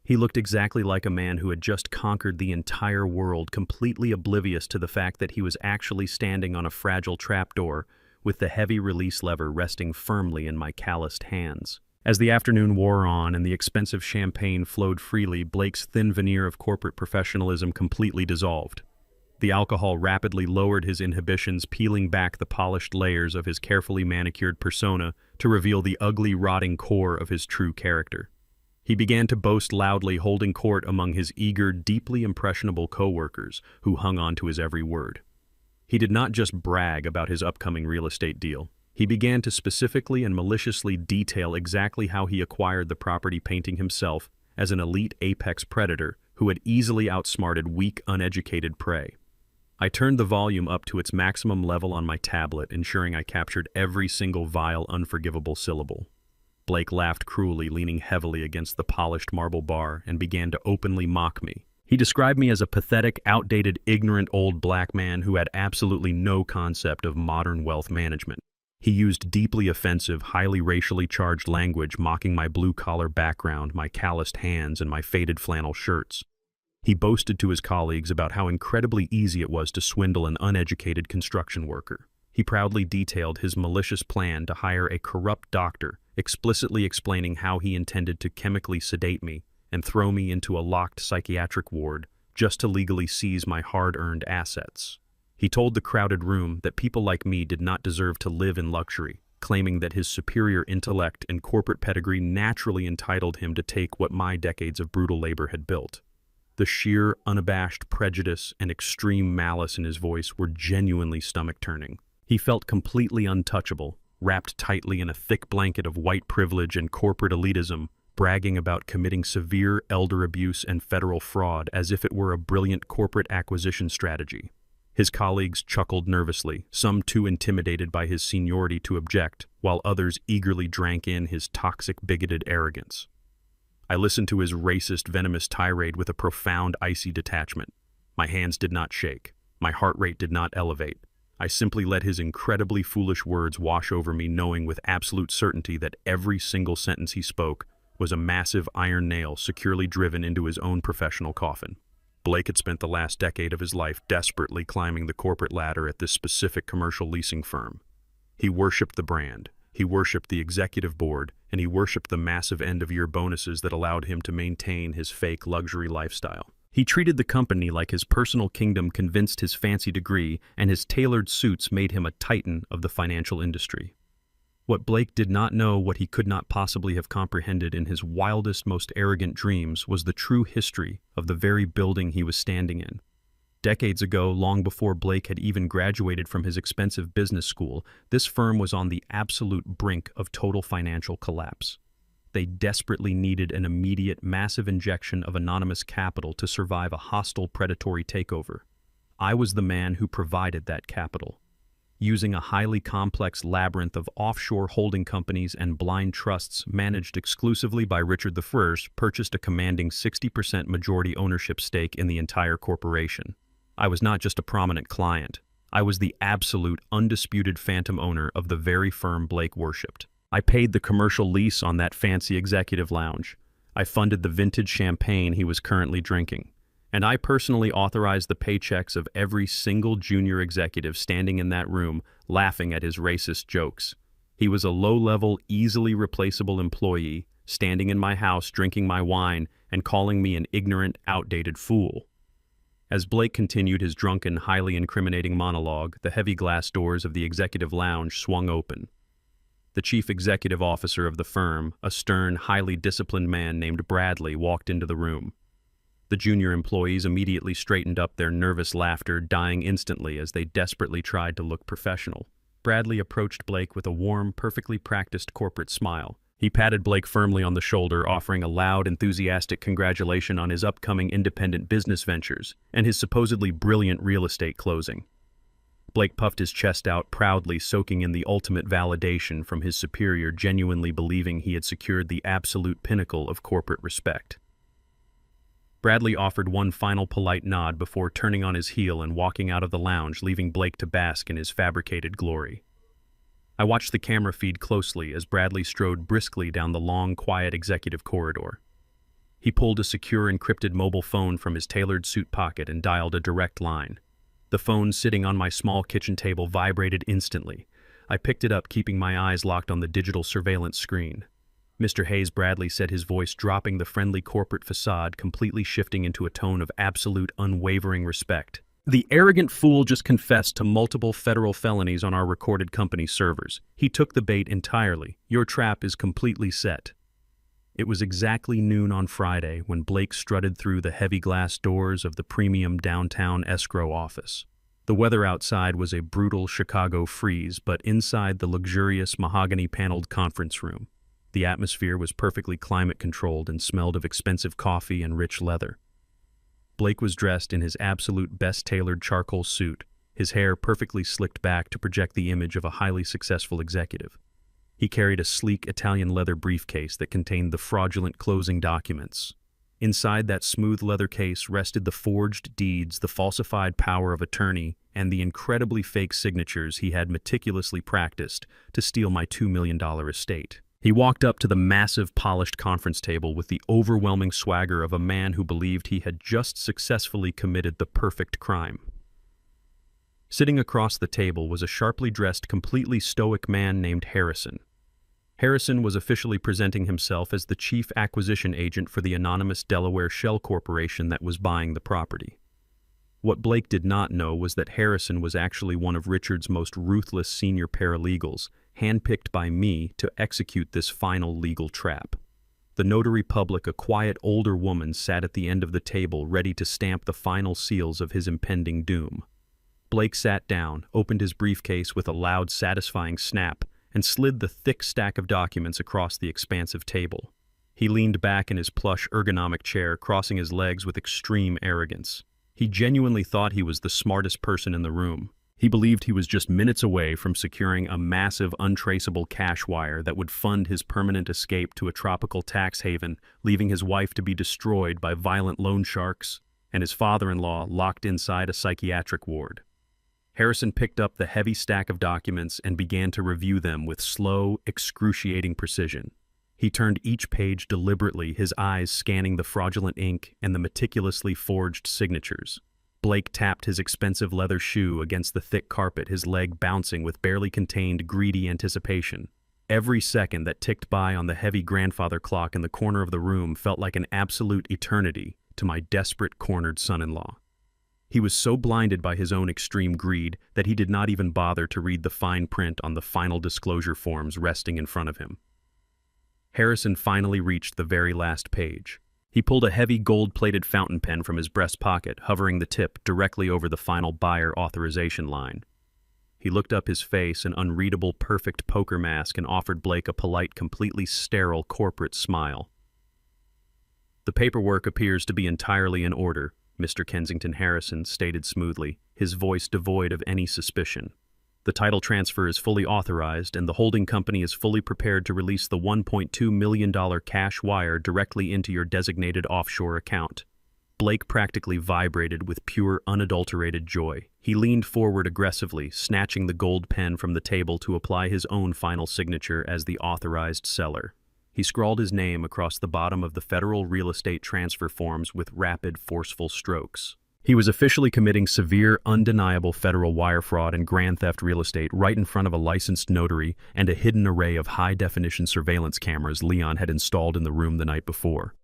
He looked exactly like a man who had just conquered the entire world, completely oblivious to the fact that he was actually standing on a fragile trapdoor with the heavy release lever resting firmly in my calloused hands. As the afternoon wore on and the expensive champagne flowed freely, Blake's thin veneer of corporate professionalism completely dissolved. The alcohol rapidly lowered his inhibitions, peeling back the polished layers of his carefully manicured persona to reveal the ugly, rotting core of his true character. He began to boast loudly, holding court among his eager, deeply impressionable co-workers who hung on to his every word. He did not just brag about his upcoming real estate deal. He began to specifically and maliciously detail exactly how he acquired the property, painting himself as an elite apex predator who had easily outsmarted weak, uneducated prey. I turned the volume up to its maximum level on my tablet, ensuring I captured every single vile, unforgivable syllable. Blake laughed cruelly, leaning heavily against the polished marble bar, and began to openly mock me. He described me as a pathetic, outdated, ignorant old black man who had absolutely no concept of modern wealth management. He used deeply offensive, highly racially charged language, mocking my blue-collar background, my calloused hands, and my faded flannel shirts. He boasted to his colleagues about how incredibly easy it was to swindle an uneducated construction worker. He proudly detailed his malicious plan to hire a corrupt doctor, explicitly explaining how he intended to chemically sedate me and throw me into a locked psychiatric ward just to legally seize my hard-earned assets. He told the crowded room that people like me did not deserve to live in luxury, claiming that his superior intellect and corporate pedigree naturally entitled him to take what my decades of brutal labor had built. The sheer, unabashed prejudice and extreme malice in his voice were genuinely stomach-turning. He felt completely untouchable, wrapped tightly in a thick blanket of white privilege and corporate elitism, bragging about committing severe elder abuse and federal fraud as if it were a brilliant corporate acquisition strategy. His colleagues chuckled nervously, some too intimidated by his seniority to object, while others eagerly drank in his toxic, bigoted arrogance. I listened to his racist, venomous tirade with a profound, icy detachment. My hands did not shake. My heart rate did not elevate. I simply let his incredibly foolish words wash over me, knowing with absolute certainty that every single sentence he spoke was a massive iron nail securely driven into his own professional coffin. Blake had spent the last decade of his life desperately climbing the corporate ladder at this specific commercial leasing firm. He worshipped the brand, he worshipped the executive board, and he worshipped the massive end-of-year bonuses that allowed him to maintain his fake luxury lifestyle. He treated the company like his personal kingdom, convinced his fancy degree and his tailored suits made him a titan of the financial industry. What Blake did not know, what he could not possibly have comprehended in his wildest, most arrogant dreams, was the true history of the very building he was standing in. Decades ago, long before Blake had even graduated from his expensive business school, this firm was on the absolute brink of total financial collapse. They desperately needed an immediate, massive injection of anonymous capital to survive a hostile, predatory takeover. I was the man who provided that capital. Using a highly complex labyrinth of offshore holding companies and blind trusts managed exclusively by Richard I, purchased a commanding 60% majority ownership stake in the entire corporation. I was not just a prominent client. I was the absolute, undisputed phantom owner of the very firm Blake worshipped. I paid the commercial lease on that fancy executive lounge. I funded the vintage champagne he was currently drinking. And I personally authorized the paychecks of every single junior executive standing in that room, laughing at his racist jokes. He was a low-level, easily replaceable employee, standing in my house, drinking my wine, and calling me an ignorant, outdated fool. As Blake continued his drunken, highly incriminating monologue, the heavy glass doors of the executive lounge swung open. The chief executive officer of the firm, a stern, highly disciplined man named Bradley, walked into the room. The junior employees immediately straightened up, their nervous laughter dying instantly as they desperately tried to look professional. Bradley approached Blake with a warm, perfectly practiced corporate smile. He patted Blake firmly on the shoulder, offering a loud, enthusiastic congratulation on his upcoming independent business ventures and his supposedly brilliant real estate closing. Blake puffed his chest out proudly, soaking in the ultimate validation from his superior, genuinely believing he had secured the absolute pinnacle of corporate respect. Bradley offered one final polite nod before turning on his heel and walking out of the lounge, leaving Blake to bask in his fabricated glory. I watched the camera feed closely as Bradley strode briskly down the long, quiet executive corridor. He pulled a secure, encrypted mobile phone from his tailored suit pocket and dialed a direct line. The phone sitting on my small kitchen table vibrated instantly. I picked it up, keeping my eyes locked on the digital surveillance screen. Mr. Hayes Bradley said, his voice dropping, the friendly corporate facade completely shifting into a tone of absolute unwavering respect. "The arrogant fool just confessed to multiple federal felonies on our recorded company servers. He took the bait entirely. Your trap is completely set." It was exactly noon on Friday when Blake strutted through the heavy glass doors of the premium downtown escrow office. The weather outside was a brutal Chicago freeze, but inside the luxurious mahogany-paneled conference room, the atmosphere was perfectly climate-controlled and smelled of expensive coffee and rich leather. Blake was dressed in his absolute best-tailored charcoal suit, his hair perfectly slicked back to project the image of a highly successful executive. He carried a sleek Italian leather briefcase that contained the fraudulent closing documents. Inside that smooth leather case rested the forged deeds, the falsified power of attorney, and the incredibly fake signatures he had meticulously practiced to steal my $2 million estate. He walked up to the massive polished conference table with the overwhelming swagger of a man who believed he had just successfully committed the perfect crime. Sitting across the table was a sharply dressed, completely stoic man named Harrison. Harrison was officially presenting himself as the chief acquisition agent for the anonymous Delaware shell corporation that was buying the property. What Blake did not know was that Harrison was actually one of Richard's most ruthless senior paralegals, handpicked by me to execute this final legal trap. The notary public, a quiet older woman, sat at the end of the table ready to stamp the final seals of his impending doom. Blake sat down, opened his briefcase with a loud, satisfying snap, and slid the thick stack of documents across the expansive table. He leaned back in his plush, ergonomic chair, crossing his legs with extreme arrogance. He genuinely thought he was the smartest person in the room. He believed he was just minutes away from securing a massive, untraceable cash wire that would fund his permanent escape to a tropical tax haven, leaving his wife to be destroyed by violent loan sharks, and his father-in-law locked inside a psychiatric ward. Harrison picked up the heavy stack of documents and began to review them with slow, excruciating precision. He turned each page deliberately, his eyes scanning the fraudulent ink and the meticulously forged signatures. Blake tapped his expensive leather shoe against the thick carpet, his leg bouncing with barely contained, greedy anticipation. Every second that ticked by on the heavy grandfather clock in the corner of the room felt like an absolute eternity to my desperate, cornered son-in-law. He was so blinded by his own extreme greed that he did not even bother to read the fine print on the final disclosure forms resting in front of him. Harrison finally reached the very last page. He pulled a heavy gold-plated fountain pen from his breast pocket, hovering the tip directly over the final buyer authorization line. He looked up, his face an unreadable, perfect poker mask, and offered Blake a polite, completely sterile corporate smile. "The paperwork appears to be entirely in order," Mr. Kensington Harrison stated smoothly, his voice devoid of any suspicion. "The title transfer is fully authorized, and the holding company is fully prepared to release the $1.2 million cash wire directly into your designated offshore account." Blake practically vibrated with pure, unadulterated joy. He leaned forward aggressively, snatching the gold pen from the table to apply his own final signature as the authorized seller. He scrawled his name across the bottom of the federal real estate transfer forms with rapid, forceful strokes. He was officially committing severe, undeniable federal wire fraud and grand theft real estate right in front of a licensed notary and a hidden array of high-definition surveillance cameras Leon had installed in the room the night before.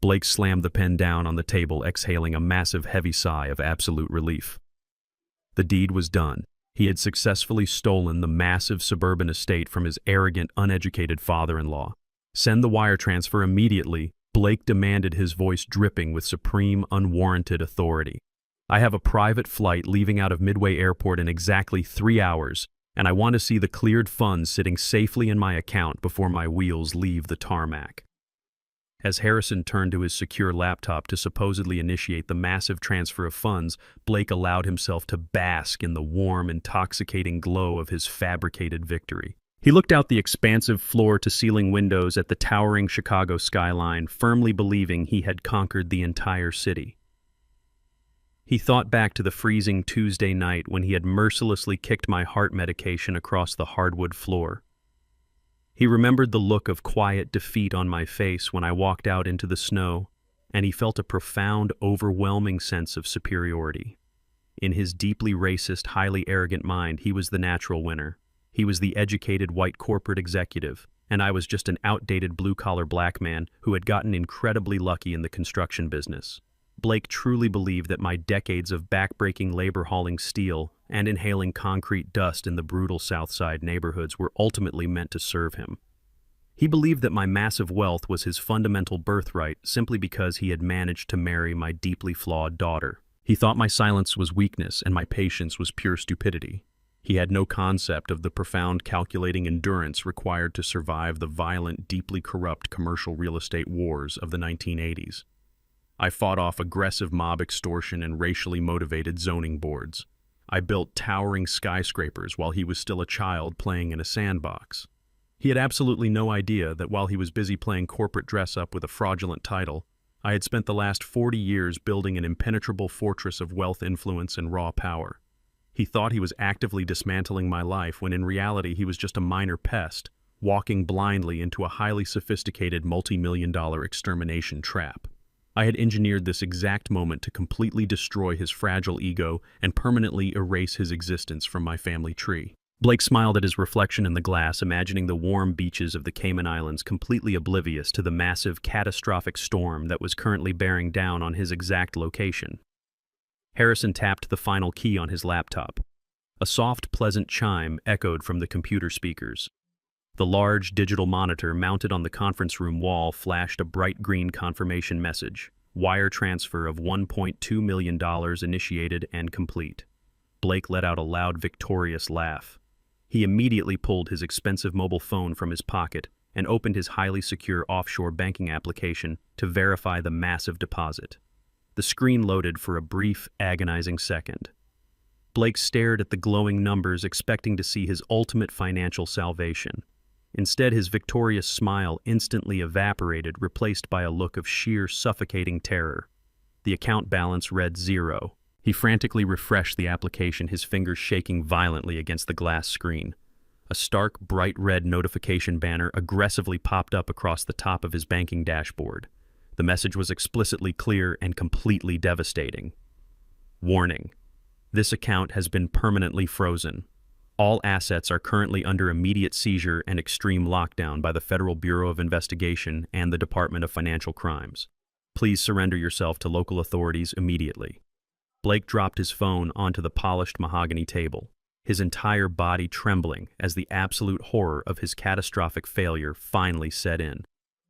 Blake slammed the pen down on the table, exhaling a massive, heavy sigh of absolute relief. The deed was done. He had successfully stolen the massive suburban estate from his arrogant, uneducated father-in-law. "Send the wire transfer immediately," Blake demanded, his voice dripping with supreme, unwarranted authority. "I have a private flight leaving out of Midway Airport in exactly 3 hours, and I want to see the cleared funds sitting safely in my account before my wheels leave the tarmac." As Harrison turned to his secure laptop to supposedly initiate the massive transfer of funds, Blake allowed himself to bask in the warm, intoxicating glow of his fabricated victory. He looked out the expansive floor-to-ceiling windows at the towering Chicago skyline, firmly believing he had conquered the entire city. He thought back to the freezing Tuesday night when he had mercilessly kicked my heart medication across the hardwood floor. He remembered the look of quiet defeat on my face when I walked out into the snow, and he felt a profound, overwhelming sense of superiority. In his deeply racist, highly arrogant mind, he was the natural winner. He was the educated white corporate executive, and I was just an outdated blue-collar black man who had gotten incredibly lucky in the construction business. Blake truly believed that my decades of backbreaking labor hauling steel and inhaling concrete dust in the brutal South Side neighborhoods were ultimately meant to serve him. He believed that my massive wealth was his fundamental birthright simply because he had managed to marry my deeply flawed daughter. He thought my silence was weakness and my patience was pure stupidity. He had no concept of the profound calculating endurance required to survive the violent, deeply corrupt commercial real estate wars of the 1980s. I fought off aggressive mob extortion and racially motivated zoning boards. I built towering skyscrapers while he was still a child playing in a sandbox. He had absolutely no idea that while he was busy playing corporate dress-up with a fraudulent title, I had spent the last 40 years building an impenetrable fortress of wealth, influence, and raw power. He thought he was actively dismantling my life when in reality he was just a minor pest, walking blindly into a highly sophisticated multi-million-dollar extermination trap. I had engineered this exact moment to completely destroy his fragile ego and permanently erase his existence from my family tree. Blake smiled at his reflection in the glass, imagining the warm beaches of the Cayman Islands completely oblivious to the massive, catastrophic storm that was currently bearing down on his exact location. Harrison tapped the final key on his laptop. A soft, pleasant chime echoed from the computer speakers. The large digital monitor mounted on the conference room wall flashed a bright green confirmation message. Wire transfer of $1.2 million initiated and complete. Blake let out a loud, victorious laugh. He immediately pulled his expensive mobile phone from his pocket and opened his highly secure offshore banking application to verify the massive deposit. The screen loaded for a brief, agonizing second. Blake stared at the glowing numbers, expecting to see his ultimate financial salvation. Instead, his victorious smile instantly evaporated, replaced by a look of sheer, suffocating terror. The account balance read 0. He frantically refreshed the application, his fingers shaking violently against the glass screen. A stark, bright red notification banner aggressively popped up across the top of his banking dashboard. The message was explicitly clear and completely devastating. Warning: this account has been permanently frozen. All assets are currently under immediate seizure and extreme lockdown by the Federal Bureau of Investigation and the Department of Financial Crimes. Please surrender yourself to local authorities immediately. Blake dropped his phone onto the polished mahogany table, his entire body trembling as the absolute horror of his catastrophic failure finally set in.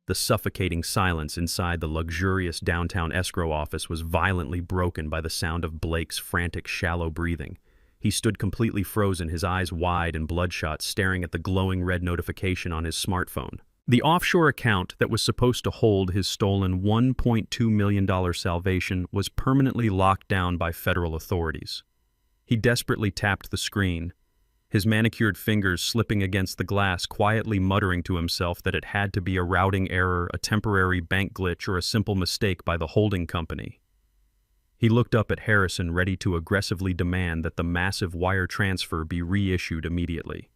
The suffocating silence inside the luxurious downtown escrow office was violently broken by the sound of Blake's frantic, shallow breathing. He stood completely frozen, his eyes wide and bloodshot, staring at the glowing red notification on his smartphone. The offshore account that was supposed to hold his stolen $1.2 million salvation was permanently locked down by federal authorities. He desperately tapped the screen, his manicured fingers slipping against the glass, quietly muttering to himself that it had to be a routing error, a temporary bank glitch, or a simple mistake by the holding company. He looked up at Harrison, ready to aggressively demand that the massive wire transfer be reissued immediately.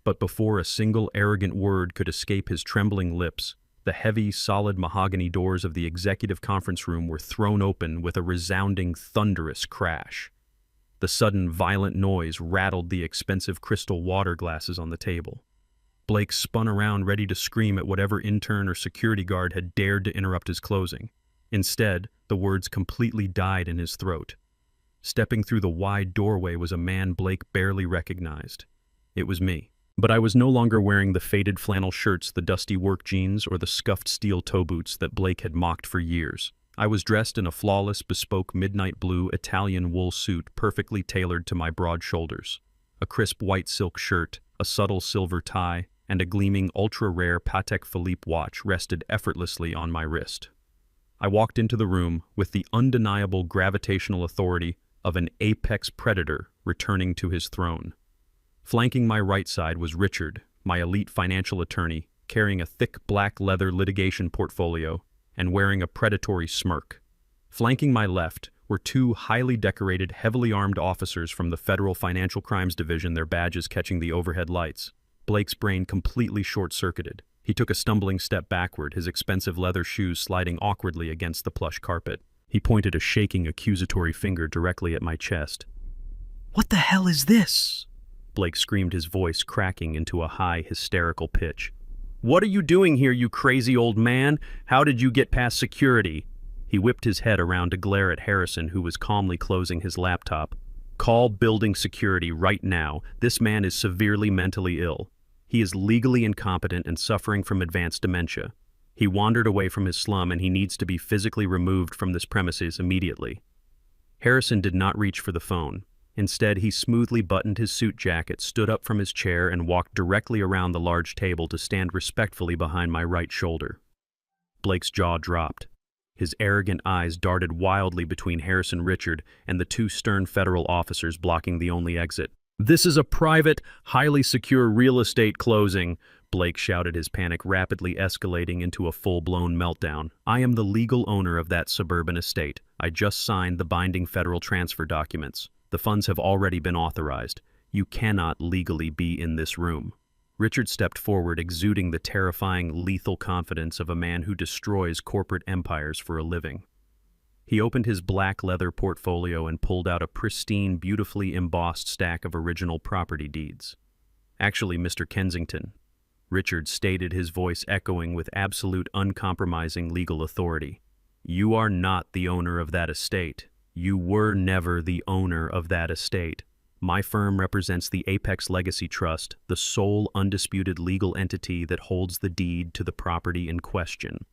But before a single arrogant word could escape his trembling lips, the heavy, solid mahogany doors of the executive conference room were thrown open with a resounding, thunderous crash. The sudden, violent noise rattled the expensive crystal water glasses on the table. Blake spun around, ready to scream at whatever intern or security guard had dared to interrupt his closing. Instead, the words completely died in his throat. Stepping through the wide doorway was a man Blake barely recognized. It was me. But I was no longer wearing the faded flannel shirts, the dusty work jeans, or the scuffed steel toe boots that Blake had mocked for years. I was dressed in a flawless, bespoke midnight blue Italian wool suit perfectly tailored to my broad shoulders. A crisp white silk shirt, a subtle silver tie, and a gleaming, ultra-rare Patek Philippe watch rested effortlessly on my wrist. I walked into the room with the undeniable gravitational authority of an apex predator returning to his throne. Flanking my right side was Richard, my elite financial attorney, carrying a thick black leather litigation portfolio and wearing a predatory smirk. Flanking my left were two highly decorated, heavily armed officers from the Federal Financial Crimes Division, their badges catching the overhead lights. Blake's brain completely short-circuited. He took a stumbling step backward, his expensive leather shoes sliding awkwardly against the plush carpet. He pointed a shaking, accusatory finger directly at my chest. "What the hell is this?" Blake screamed, his voice cracking into a high, hysterical pitch. "What are you doing here, you crazy old man? How did you get past security?" He whipped his head around to glare at Harrison, who was calmly closing his laptop. "Call building security right now. This man is severely mentally ill. He is legally incompetent and suffering from advanced dementia. He wandered away from his slum and he needs to be physically removed from this premises immediately." Harrison did not reach for the phone. Instead, he smoothly buttoned his suit jacket, stood up from his chair, and walked directly around the large table to stand respectfully behind my right shoulder. Blake's jaw dropped. His arrogant eyes darted wildly between Harrison Richard and the two stern federal officers blocking the only exit. "This is a private, highly secure real estate closing," Blake shouted, his panic rapidly escalating into a full-blown meltdown. "I am the legal owner of that suburban estate. I just signed the binding federal transfer documents. The funds have already been authorized. You cannot legally be in this room." Richard stepped forward, exuding the terrifying, lethal confidence of a man who destroys corporate empires for a living. He opened his black leather portfolio and pulled out a pristine, beautifully embossed stack of original property deeds. "Actually, Mr. Kensington," Richard stated, his voice echoing with absolute uncompromising legal authority, "you are not the owner of that estate. You were never the owner of that estate. My firm represents the Apex Legacy Trust, the sole undisputed legal entity that holds the deed to the property in question.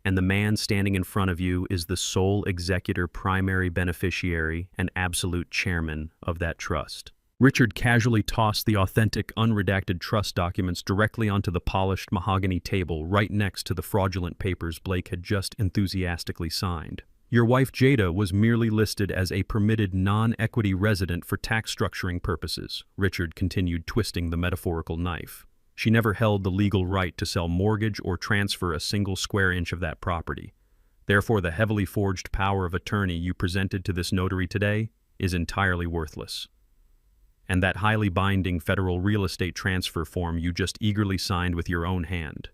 And the man standing in front of you is the sole executor, primary beneficiary, and absolute chairman of that trust." Richard casually tossed the authentic, unredacted trust documents directly onto the polished mahogany table right next to the fraudulent papers Blake had just enthusiastically signed. "Your wife Jada was merely listed as a permitted non-equity resident for tax structuring purposes," Richard continued, twisting the metaphorical knife. "She never held the legal right to sell, mortgage, or transfer a single square inch of that property. Therefore, the heavily forged power of attorney you presented to this notary today is entirely worthless. And that highly binding federal real estate transfer form you just eagerly signed with your own hand.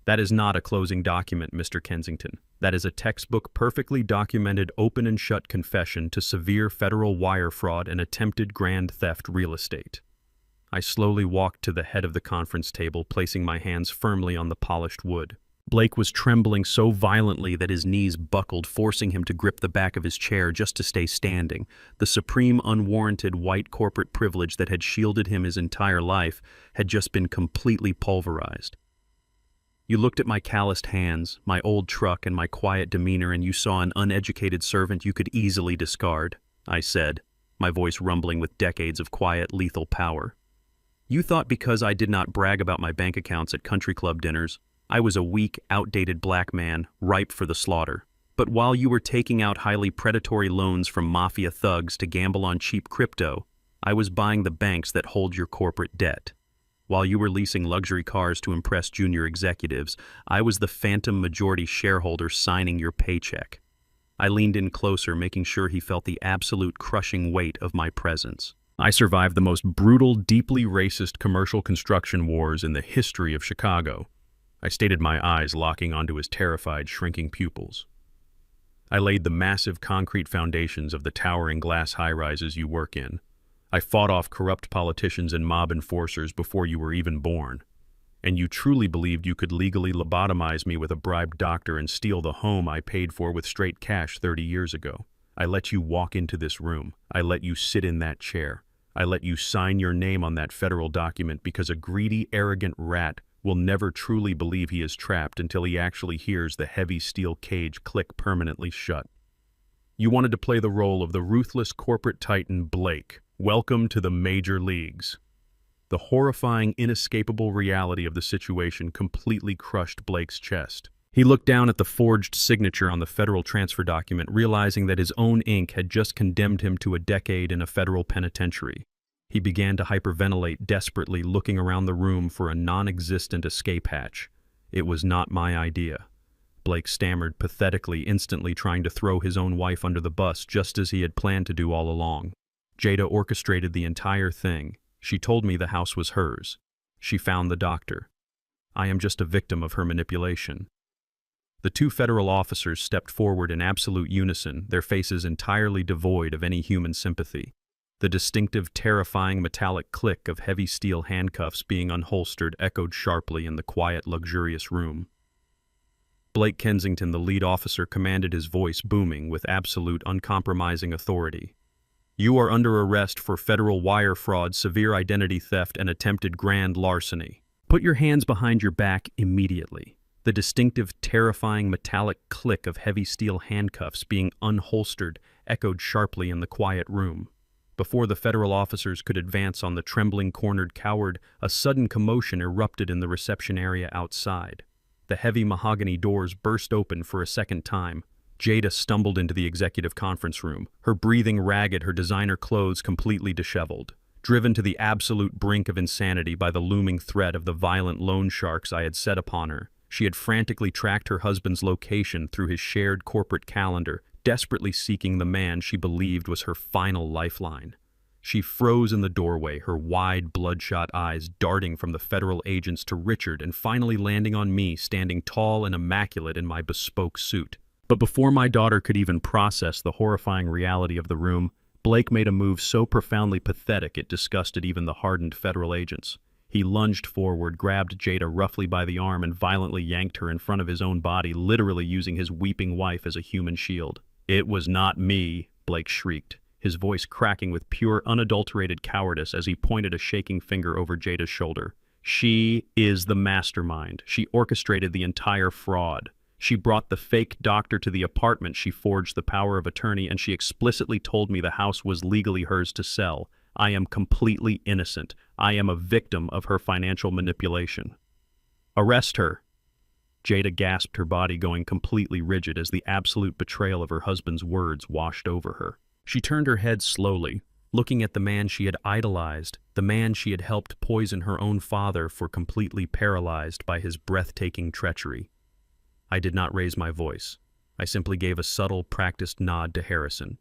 That is not a closing document, Mr. Kensington. That is a textbook, perfectly documented, open and shut confession to severe federal wire fraud and attempted grand theft real estate." I slowly walked to the head of the conference table, placing my hands firmly on the polished wood. Blake was trembling so violently that his knees buckled, forcing him to grip the back of his chair just to stay standing. The supreme, unwarranted white corporate privilege that had shielded him his entire life had just been completely pulverized. "You looked at my calloused hands, my old truck, and my quiet demeanor, and you saw an uneducated servant you could easily discard," I said, my voice rumbling with decades of quiet, lethal power. "You thought because I did not brag about my bank accounts at country club dinners, I was a weak, outdated black man, ripe for the slaughter. But while you were taking out highly predatory loans from mafia thugs to gamble on cheap crypto, I was buying the banks that hold your corporate debt. While you were leasing luxury cars to impress junior executives, I was the phantom majority shareholder signing your paycheck." I leaned in closer, making sure he felt the absolute crushing weight of my presence. "I survived the most brutal, deeply racist commercial construction wars in the history of Chicago," I stated, my eyes locking onto his terrified, shrinking pupils. "I laid the massive concrete foundations of the towering glass high-rises you work in. I fought off corrupt politicians and mob enforcers before you were even born. And you truly believed you could legally lobotomize me with a bribed doctor and steal the home I paid for with straight cash 30 years ago. I let you walk into this room. I let you sit in that chair. I let you sign your name on that federal document because a greedy, arrogant rat will never truly believe he is trapped until he actually hears the heavy steel cage click permanently shut. You wanted to play the role of the ruthless corporate titan Blake. Welcome to the major leagues." The horrifying, inescapable reality of the situation completely crushed Blake's chest. He looked down at the forged signature on the federal transfer document, realizing that his own ink had just condemned him to a decade in a federal penitentiary. He began to hyperventilate desperately, looking around the room for a non-existent escape hatch. "It was not my idea," Blake stammered pathetically, instantly trying to throw his own wife under the bus, just as he had planned to do all along. "Jada orchestrated the entire thing. She told me the house was hers. She found the doctor. I am just a victim of her manipulation." The two federal officers stepped forward in absolute unison, their faces entirely devoid of any human sympathy. The distinctive, terrifying metallic click of heavy steel handcuffs being unholstered echoed sharply in the quiet, luxurious room. Blake Kensington, the lead officer, commanded, his voice booming with absolute, uncompromising authority. "You are under arrest for federal wire fraud, severe identity theft, and attempted grand larceny. Put your hands behind your back immediately." The distinctive, terrifying metallic click of heavy steel handcuffs being unholstered echoed sharply in the quiet room. Before the federal officers could advance on the trembling, cornered coward, a sudden commotion erupted in the reception area outside. The heavy mahogany doors burst open for a second time. Jada stumbled into the executive conference room, her breathing ragged, her designer clothes completely disheveled. Driven to the absolute brink of insanity by the looming threat of the violent loan sharks I had set upon her, she had frantically tracked her husband's location through his shared corporate calendar, desperately seeking the man she believed was her final lifeline. She froze in the doorway, her wide, bloodshot eyes darting from the federal agents to Richard and finally landing on me, standing tall and immaculate in my bespoke suit. But before my daughter could even process the horrifying reality of the room, Blake made a move so profoundly pathetic it disgusted even the hardened federal agents. He lunged forward, grabbed Jada roughly by the arm, and violently yanked her in front of his own body, literally using his weeping wife as a human shield. "It was not me," Blake shrieked, his voice cracking with pure, unadulterated cowardice as he pointed a shaking finger over Jada's shoulder. "She is the mastermind. She orchestrated the entire fraud. She brought the fake doctor to the apartment, she forged the power of attorney, and she explicitly told me the house was legally hers to sell. I am completely innocent. I am a victim of her financial manipulation." "Arrest her!" Jada gasped, her body going completely rigid as the absolute betrayal of her husband's words washed over her. She turned her head slowly, looking at the man she had idolized, the man she had helped poison her own father for, completely paralyzed by his breathtaking treachery. I did not raise my voice. I simply gave a subtle, practiced nod to Harrison.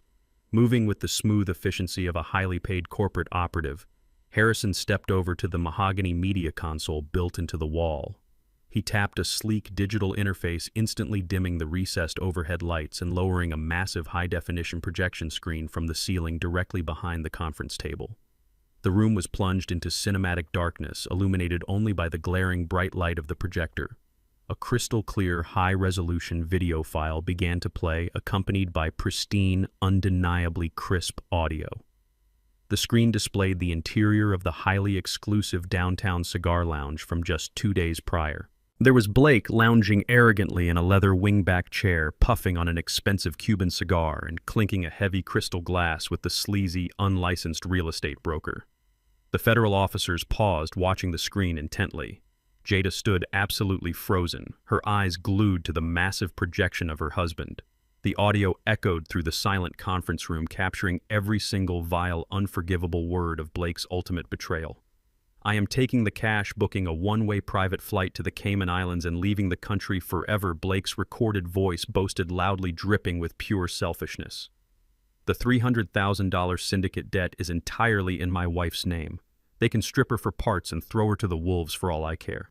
Moving with the smooth efficiency of a highly paid corporate operative, Harrison stepped over to the mahogany media console built into the wall. He tapped a sleek digital interface, instantly dimming the recessed overhead lights and lowering a massive high-definition projection screen from the ceiling directly behind the conference table. The room was plunged into cinematic darkness, illuminated only by the glaring bright light of the projector. A crystal-clear, high-resolution video file began to play, accompanied by pristine, undeniably crisp audio. The screen displayed the interior of the highly exclusive downtown cigar lounge from just 2 days prior. There was Blake lounging arrogantly in a leather wingback chair, puffing on an expensive Cuban cigar and clinking a heavy crystal glass with the sleazy, unlicensed real estate broker. The federal officers paused, watching the screen intently. Jada stood absolutely frozen, her eyes glued to the massive projection of her husband. The audio echoed through the silent conference room, capturing every single vile, unforgivable word of Blake's ultimate betrayal. "I am taking the cash, booking a one-way private flight to the Cayman Islands and leaving the country forever," Blake's recorded voice boasted, loudly, dripping with pure selfishness. "The $300,000 syndicate debt is entirely in my wife's name. They can strip her for parts and throw her to the wolves for all I care.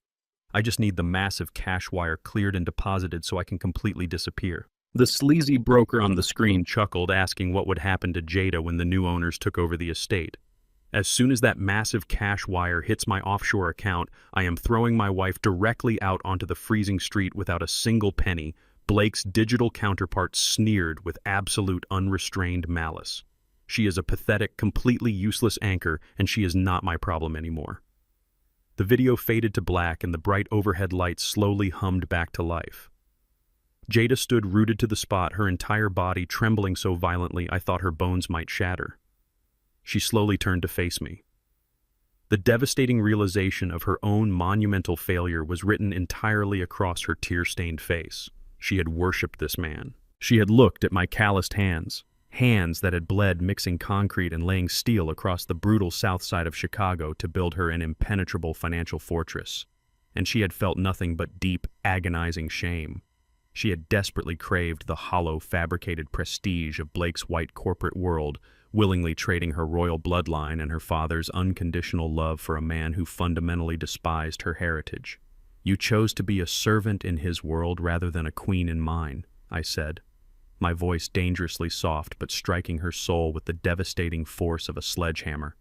I just need the massive cash wire cleared and deposited so I can completely disappear." The sleazy broker on the screen chuckled, asking what would happen to Jada when the new owners took over the estate. "As soon as that massive cash wire hits my offshore account, I am throwing my wife directly out onto the freezing street without a single penny," Blake's digital counterpart sneered with absolute unrestrained malice. "She is a pathetic, completely useless anchor, and she is not my problem anymore." The video faded to black and the bright overhead lights slowly hummed back to life. Jada stood rooted to the spot, her entire body trembling so violently I thought her bones might shatter. She slowly turned to face me. The devastating realization of her own monumental failure was written entirely across her tear-stained face. She had worshipped this man. She had looked at my calloused hands, hands that had bled mixing concrete and laying steel across the brutal south side of Chicago to build her an impenetrable financial fortress. And she had felt nothing but deep, agonizing shame. She had desperately craved the hollow, fabricated prestige of Blake's white corporate world, willingly trading her royal bloodline and her father's unconditional love for a man who fundamentally despised her heritage. "You chose to be a servant in his world rather than a queen in mine," I said. my voice dangerously soft but striking her soul with the devastating force of a sledgehammer.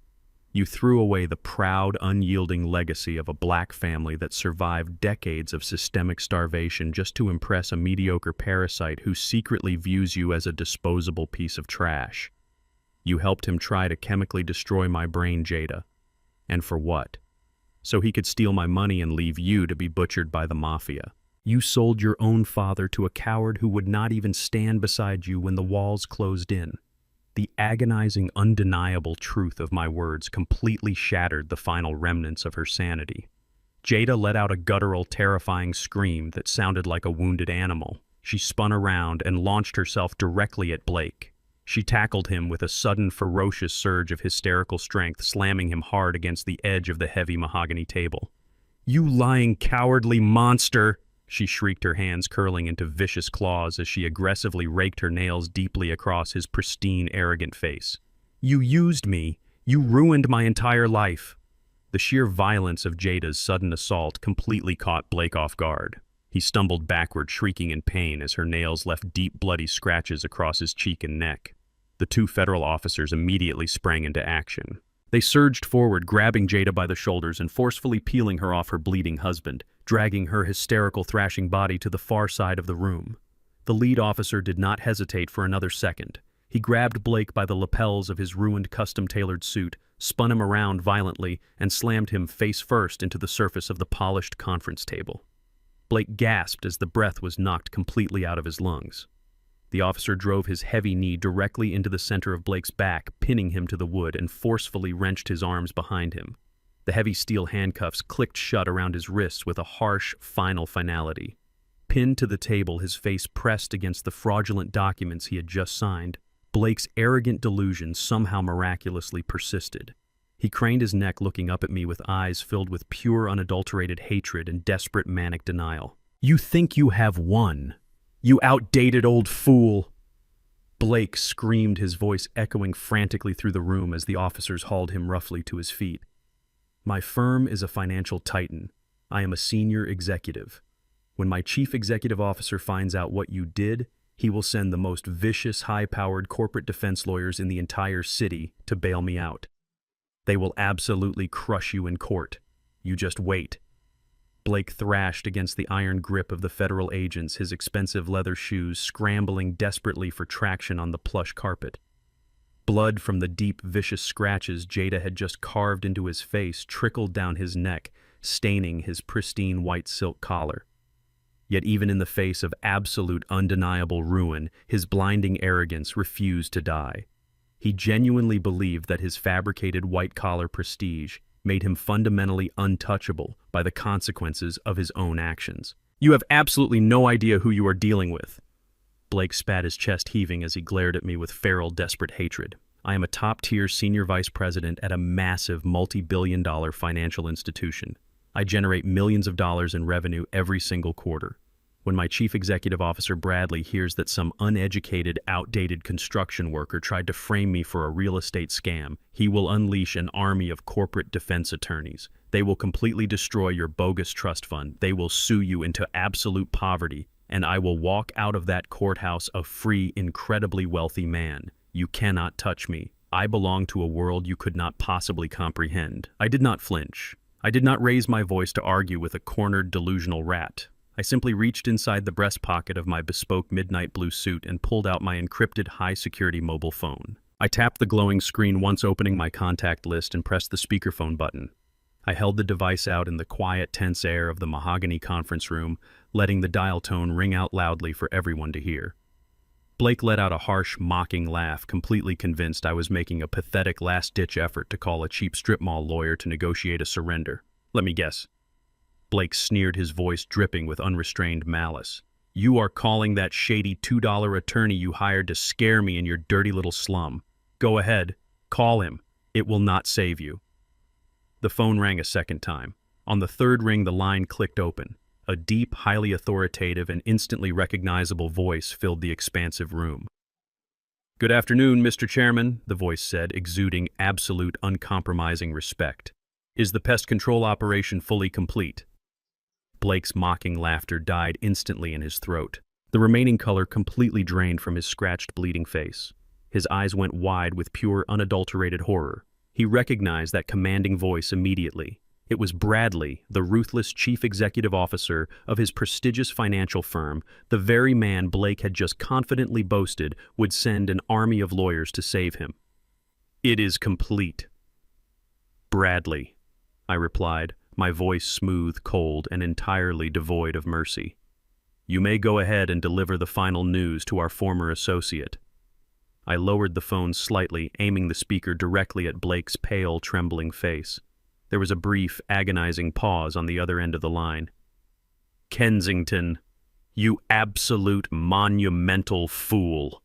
You threw away the proud, unyielding legacy of a black family that survived decades of systemic starvation just to impress a mediocre parasite who secretly views you as a disposable piece of trash. You helped him try to chemically destroy my brain, Jada. And for what? So he could steal my money and leave you to be butchered by the mafia. You sold your own father to a coward who would not even stand beside you when the walls closed in. The agonizing, undeniable truth of my words completely shattered the final remnants of her sanity. Jada let out a guttural, terrifying scream that sounded like a wounded animal. She spun around and launched herself directly at Blake. She tackled him with a sudden, ferocious surge of hysterical strength, slamming him hard against the edge of the heavy mahogany table. "You lying, cowardly monster!" she shrieked, her hands curling into vicious claws as she aggressively raked her nails deeply across his pristine, arrogant face. "You used me. You ruined my entire life." The sheer violence of Jada's sudden assault completely caught Blake off guard. He stumbled backward, shrieking in pain as her nails left deep, bloody scratches across his cheek and neck. The two federal officers immediately sprang into action. They surged forward, grabbing Jada by the shoulders and forcefully peeling her off her bleeding husband, dragging her hysterical, thrashing body to the far side of the room. The lead officer did not hesitate for another second. He grabbed Blake by the lapels of his ruined, custom-tailored suit, spun him around violently, and slammed him face first into the surface of the polished conference table. Blake gasped as the breath was knocked completely out of his lungs. The officer drove his heavy knee directly into the center of Blake's back, pinning him to the wood, and forcefully wrenched his arms behind him. The heavy steel handcuffs clicked shut around his wrists with a harsh, final finality. Pinned to the table, his face pressed against the fraudulent documents he had just signed, Blake's arrogant delusion somehow miraculously persisted. He craned his neck, looking up at me with eyes filled with pure, unadulterated hatred and desperate, manic denial. "You think you have won? You outdated old fool!" Blake screamed, his voice echoing frantically through the room as the officers hauled him roughly to his feet. "My firm is a financial titan. I am a senior executive. When my chief executive officer finds out what you did, he will send the most vicious, high-powered corporate defense lawyers in the entire city to bail me out. They will absolutely crush you in court. You just wait." Blake thrashed against the iron grip of the federal agents, his expensive leather shoes scrambling desperately for traction on the plush carpet. Blood from the deep, vicious scratches Jada had just carved into his face trickled down his neck, staining his pristine white silk collar. Yet even in the face of absolute, undeniable ruin, his blinding arrogance refused to die. He genuinely believed that his fabricated white-collar prestige made him fundamentally untouchable by the consequences of his own actions. "You have absolutely no idea who you are dealing with." Blake spat, his chest heaving as he glared at me with feral, desperate hatred. "I am a top-tier senior vice president at a massive, multi-billion-dollar financial institution. I generate millions of dollars in revenue every single quarter. When my chief executive officer Bradley hears that some uneducated, outdated construction worker tried to frame me for a real estate scam, he will unleash an army of corporate defense attorneys. They will completely destroy your bogus trust fund. They will sue you into absolute poverty, and I will walk out of that courthouse a free, incredibly wealthy man. You cannot touch me. I belong to a world you could not possibly comprehend." I did not flinch. I did not raise my voice to argue with a cornered, delusional rat. I simply reached inside the breast pocket of my bespoke midnight blue suit and pulled out my encrypted high-security mobile phone. I tapped the glowing screen once, opening my contact list, and pressed the speakerphone button. I held the device out in the quiet, tense air of the mahogany conference room, letting the dial tone ring out loudly for everyone to hear. Blake let out a harsh, mocking laugh, completely convinced I was making a pathetic last-ditch effort to call a cheap strip mall lawyer to negotiate a surrender. "Let me guess." Blake sneered, his voice dripping with unrestrained malice. "You are calling that shady $2 attorney you hired to scare me in your dirty little slum. Go ahead, call him. It will not save you." The phone rang a second time. On the third ring, the line clicked open. A deep, highly authoritative, and instantly recognizable voice filled the expansive room. "Good afternoon, Mr. Chairman," the voice said, exuding absolute, uncompromising respect. "Is the pest control operation fully complete?" Blake's mocking laughter died instantly in his throat. The remaining color completely drained from his scratched, bleeding face. His eyes went wide with pure, unadulterated horror. He recognized that commanding voice immediately. It was Bradley, the ruthless chief executive officer of his prestigious financial firm, the very man Blake had just confidently boasted would send an army of lawyers to save him. "It is complete." "Bradley," I replied, my voice smooth, cold, and entirely devoid of mercy. "You may go ahead and deliver the final news to our former associate." I lowered the phone slightly, aiming the speaker directly at Blake's pale, trembling face. There was a brief, agonizing pause on the other end of the line. "Kensington, you absolute monumental fool,"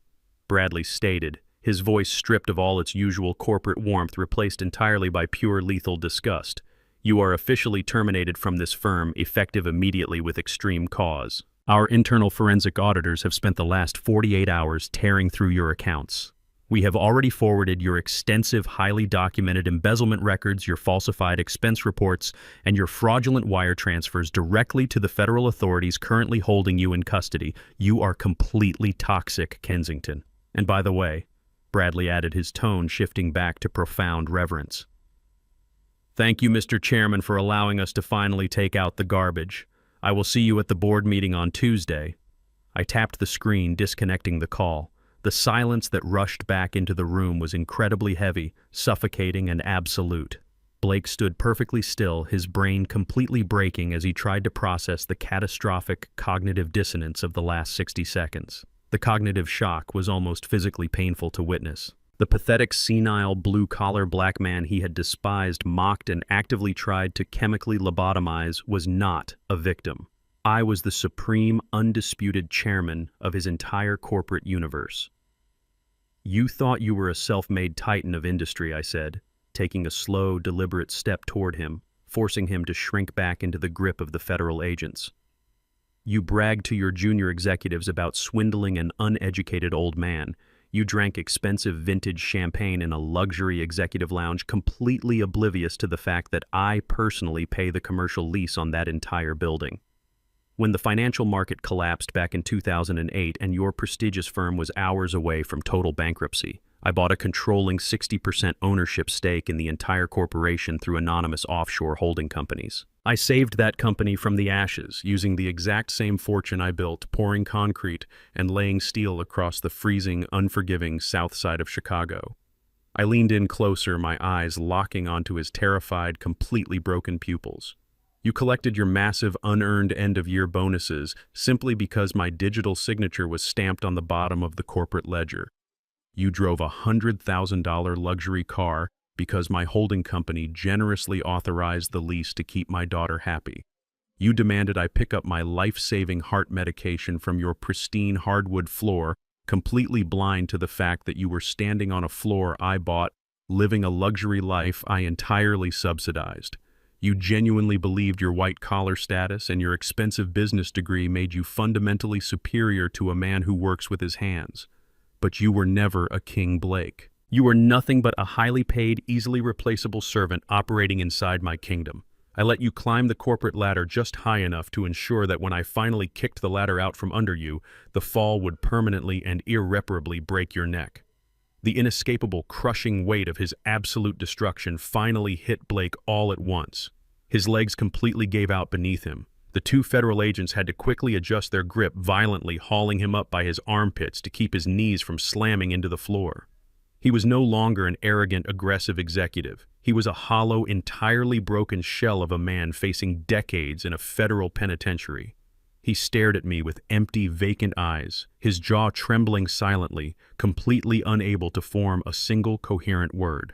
Bradley stated, his voice stripped of all its usual corporate warmth, replaced entirely by pure lethal disgust. "You are officially terminated from this firm, effective immediately with extreme cause. Our internal forensic auditors have spent the last 48 hours tearing through your accounts. We have already forwarded your extensive, highly documented embezzlement records, your falsified expense reports, and your fraudulent wire transfers directly to the federal authorities currently holding you in custody. You are completely toxic, Kensington. And by the way," Bradley added, his tone shifting back to profound reverence, "thank you, Mr. Chairman, for allowing us to finally take out the garbage. I will see you at the board meeting on Tuesday." I tapped the screen, disconnecting the call. The silence that rushed back into the room was incredibly heavy, suffocating, and absolute. Blake stood perfectly still, his brain completely breaking as he tried to process the catastrophic cognitive dissonance of the last 60 seconds. The cognitive shock was almost physically painful to witness. The pathetic, senile, blue-collar black man he had despised, mocked, and actively tried to chemically lobotomize was not a victim. I was the supreme, undisputed chairman of his entire corporate universe. "You thought you were a self-made titan of industry," I said, taking a slow, deliberate step toward him, forcing him to shrink back into the grip of the federal agents. "You bragged to your junior executives about swindling an uneducated old man. You drank expensive vintage champagne in a luxury executive lounge, completely oblivious to the fact that I personally pay the commercial lease on that entire building. When the financial market collapsed back in 2008 and your prestigious firm was hours away from total bankruptcy, I bought a controlling 60% ownership stake in the entire corporation through anonymous offshore holding companies. I saved that company from the ashes, using the exact same fortune I built, pouring concrete and laying steel across the freezing, unforgiving south side of Chicago." I leaned in closer, my eyes locking onto his terrified, completely broken pupils. "You collected your massive, unearned end-of-year bonuses simply because my digital signature was stamped on the bottom of the corporate ledger. You drove a $100,000 luxury car because my holding company generously authorized the lease to keep my daughter happy. You demanded I pick up my life-saving heart medication from your pristine hardwood floor, completely blind to the fact that you were standing on a floor I bought, living a luxury life I entirely subsidized. You genuinely believed your white-collar status and your expensive business degree made you fundamentally superior to a man who works with his hands. But you were never a King Blake. You were nothing but a highly paid, easily replaceable servant operating inside my kingdom. I let you climb the corporate ladder just high enough to ensure that when I finally kicked the ladder out from under you, the fall would permanently and irreparably break your neck." The inescapable, crushing weight of his absolute destruction finally hit Blake all at once. His legs completely gave out beneath him. The two federal agents had to quickly adjust their grip, violently hauling him up by his armpits to keep his knees from slamming into the floor. He was no longer an arrogant, aggressive executive. He was a hollow, entirely broken shell of a man facing decades in a federal penitentiary. He stared at me with empty, vacant eyes, his jaw trembling silently, completely unable to form a single coherent word.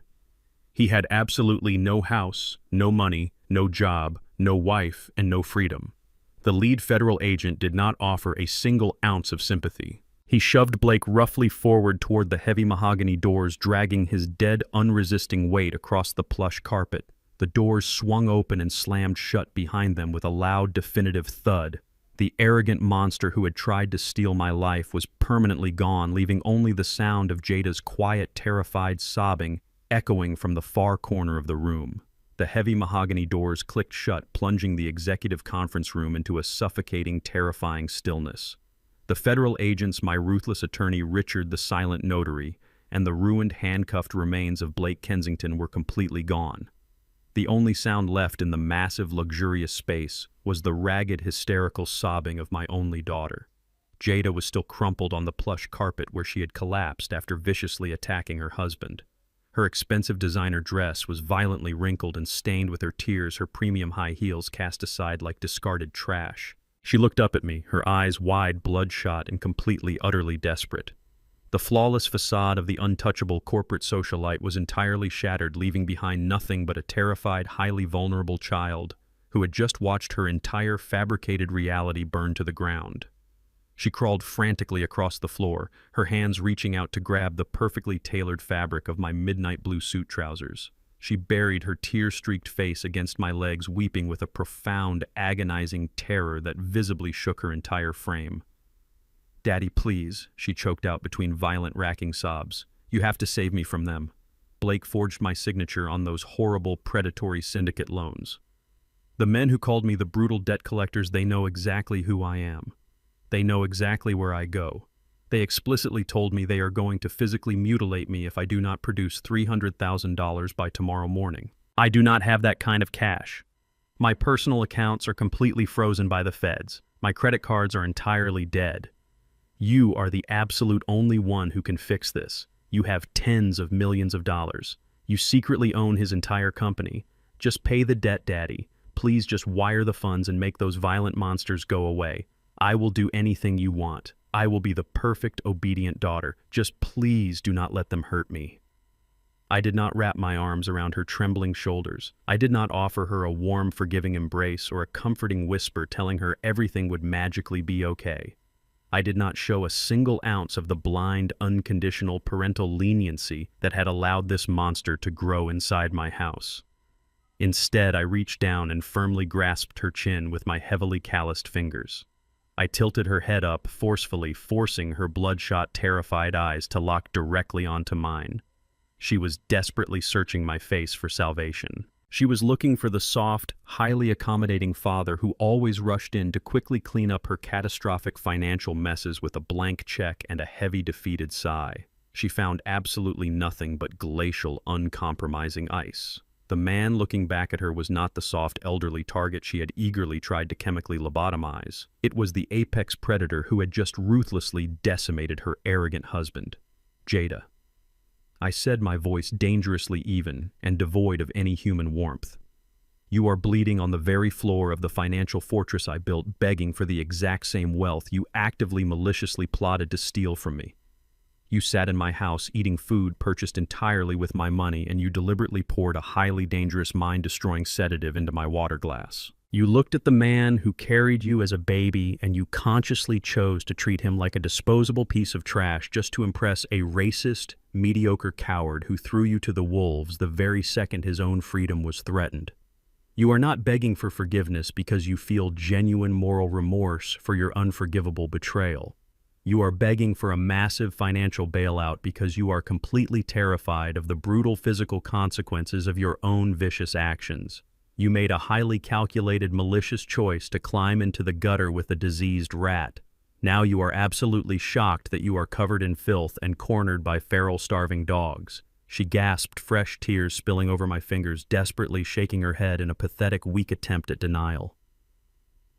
He had absolutely no house, no money, no job, no wife, and no freedom. The lead federal agent did not offer a single ounce of sympathy. He shoved Blake roughly forward toward the heavy mahogany doors, dragging his dead, unresisting weight across the plush carpet. The doors swung open and slammed shut behind them with a loud, definitive thud. The arrogant monster who had tried to steal my life was permanently gone, leaving only the sound of Jada's quiet, terrified sobbing echoing from the far corner of the room. The heavy mahogany doors clicked shut, plunging the executive conference room into a suffocating, terrifying stillness. The federal agents, my ruthless attorney Richard the Silent Notary, and the ruined handcuffed remains of Blake Kensington were completely gone. The only sound left in the massive, luxurious space was the ragged, hysterical sobbing of my only daughter. Jada was still crumpled on the plush carpet where she had collapsed after viciously attacking her husband. Her expensive designer dress was violently wrinkled and stained with her tears, her premium high heels cast aside like discarded trash. She looked up at me, her eyes wide, bloodshot, and completely, utterly desperate. The flawless facade of the untouchable corporate socialite was entirely shattered, leaving behind nothing but a terrified, highly vulnerable child who had just watched her entire fabricated reality burn to the ground. She crawled frantically across the floor, her hands reaching out to grab the perfectly tailored fabric of my midnight blue suit trousers. She buried her tear-streaked face against my legs, weeping with a profound, agonizing terror that visibly shook her entire frame. "Daddy, please," she choked out between violent, racking sobs. "You have to save me from them." Blake forged my signature on those horrible, predatory syndicate loans. The men who called me the brutal debt collectors, they know exactly who I am. They know exactly where I go. They explicitly told me they are going to physically mutilate me if I do not produce $300,000 by tomorrow morning. I do not have that kind of cash. My personal accounts are completely frozen by the feds. My credit cards are entirely dead. You are the absolute only one who can fix this. You have tens of millions of dollars. You secretly own his entire company. Just pay the debt, Daddy. Please just wire the funds and make those violent monsters go away. I will do anything you want. I will be the perfect, obedient daughter. Just please do not let them hurt me." I did not wrap my arms around her trembling shoulders. I did not offer her a warm, forgiving embrace or a comforting whisper telling her everything would magically be okay. I did not show a single ounce of the blind, unconditional parental leniency that had allowed this monster to grow inside my house. Instead, I reached down and firmly grasped her chin with my heavily calloused fingers. I tilted her head up forcefully, forcing her bloodshot, terrified eyes to lock directly onto mine. She was desperately searching my face for salvation. She was looking for the soft, highly accommodating father who always rushed in to quickly clean up her catastrophic financial messes with a blank check and a heavy, defeated sigh. She found absolutely nothing but glacial, uncompromising ice. The man looking back at her was not the soft, elderly target she had eagerly tried to chemically lobotomize. It was the apex predator who had just ruthlessly decimated her arrogant husband, Jada. I said, my voice dangerously even and devoid of any human warmth. "You are bleeding on the very floor of the financial fortress I built, begging for the exact same wealth you actively, maliciously plotted to steal from me. You sat in my house eating food purchased entirely with my money, and you deliberately poured a highly dangerous, mind-destroying sedative into my water glass. You looked at the man who carried you as a baby, and you consciously chose to treat him like a disposable piece of trash just to impress a racist, mediocre coward who threw you to the wolves the very second his own freedom was threatened. You are not begging for forgiveness because you feel genuine moral remorse for your unforgivable betrayal. You are begging for a massive financial bailout because you are completely terrified of the brutal physical consequences of your own vicious actions. You made a highly calculated, malicious choice to climb into the gutter with a diseased rat. Now you are absolutely shocked that you are covered in filth and cornered by feral, starving dogs." She gasped, fresh tears spilling over my fingers, desperately shaking her head in a pathetic, weak attempt at denial.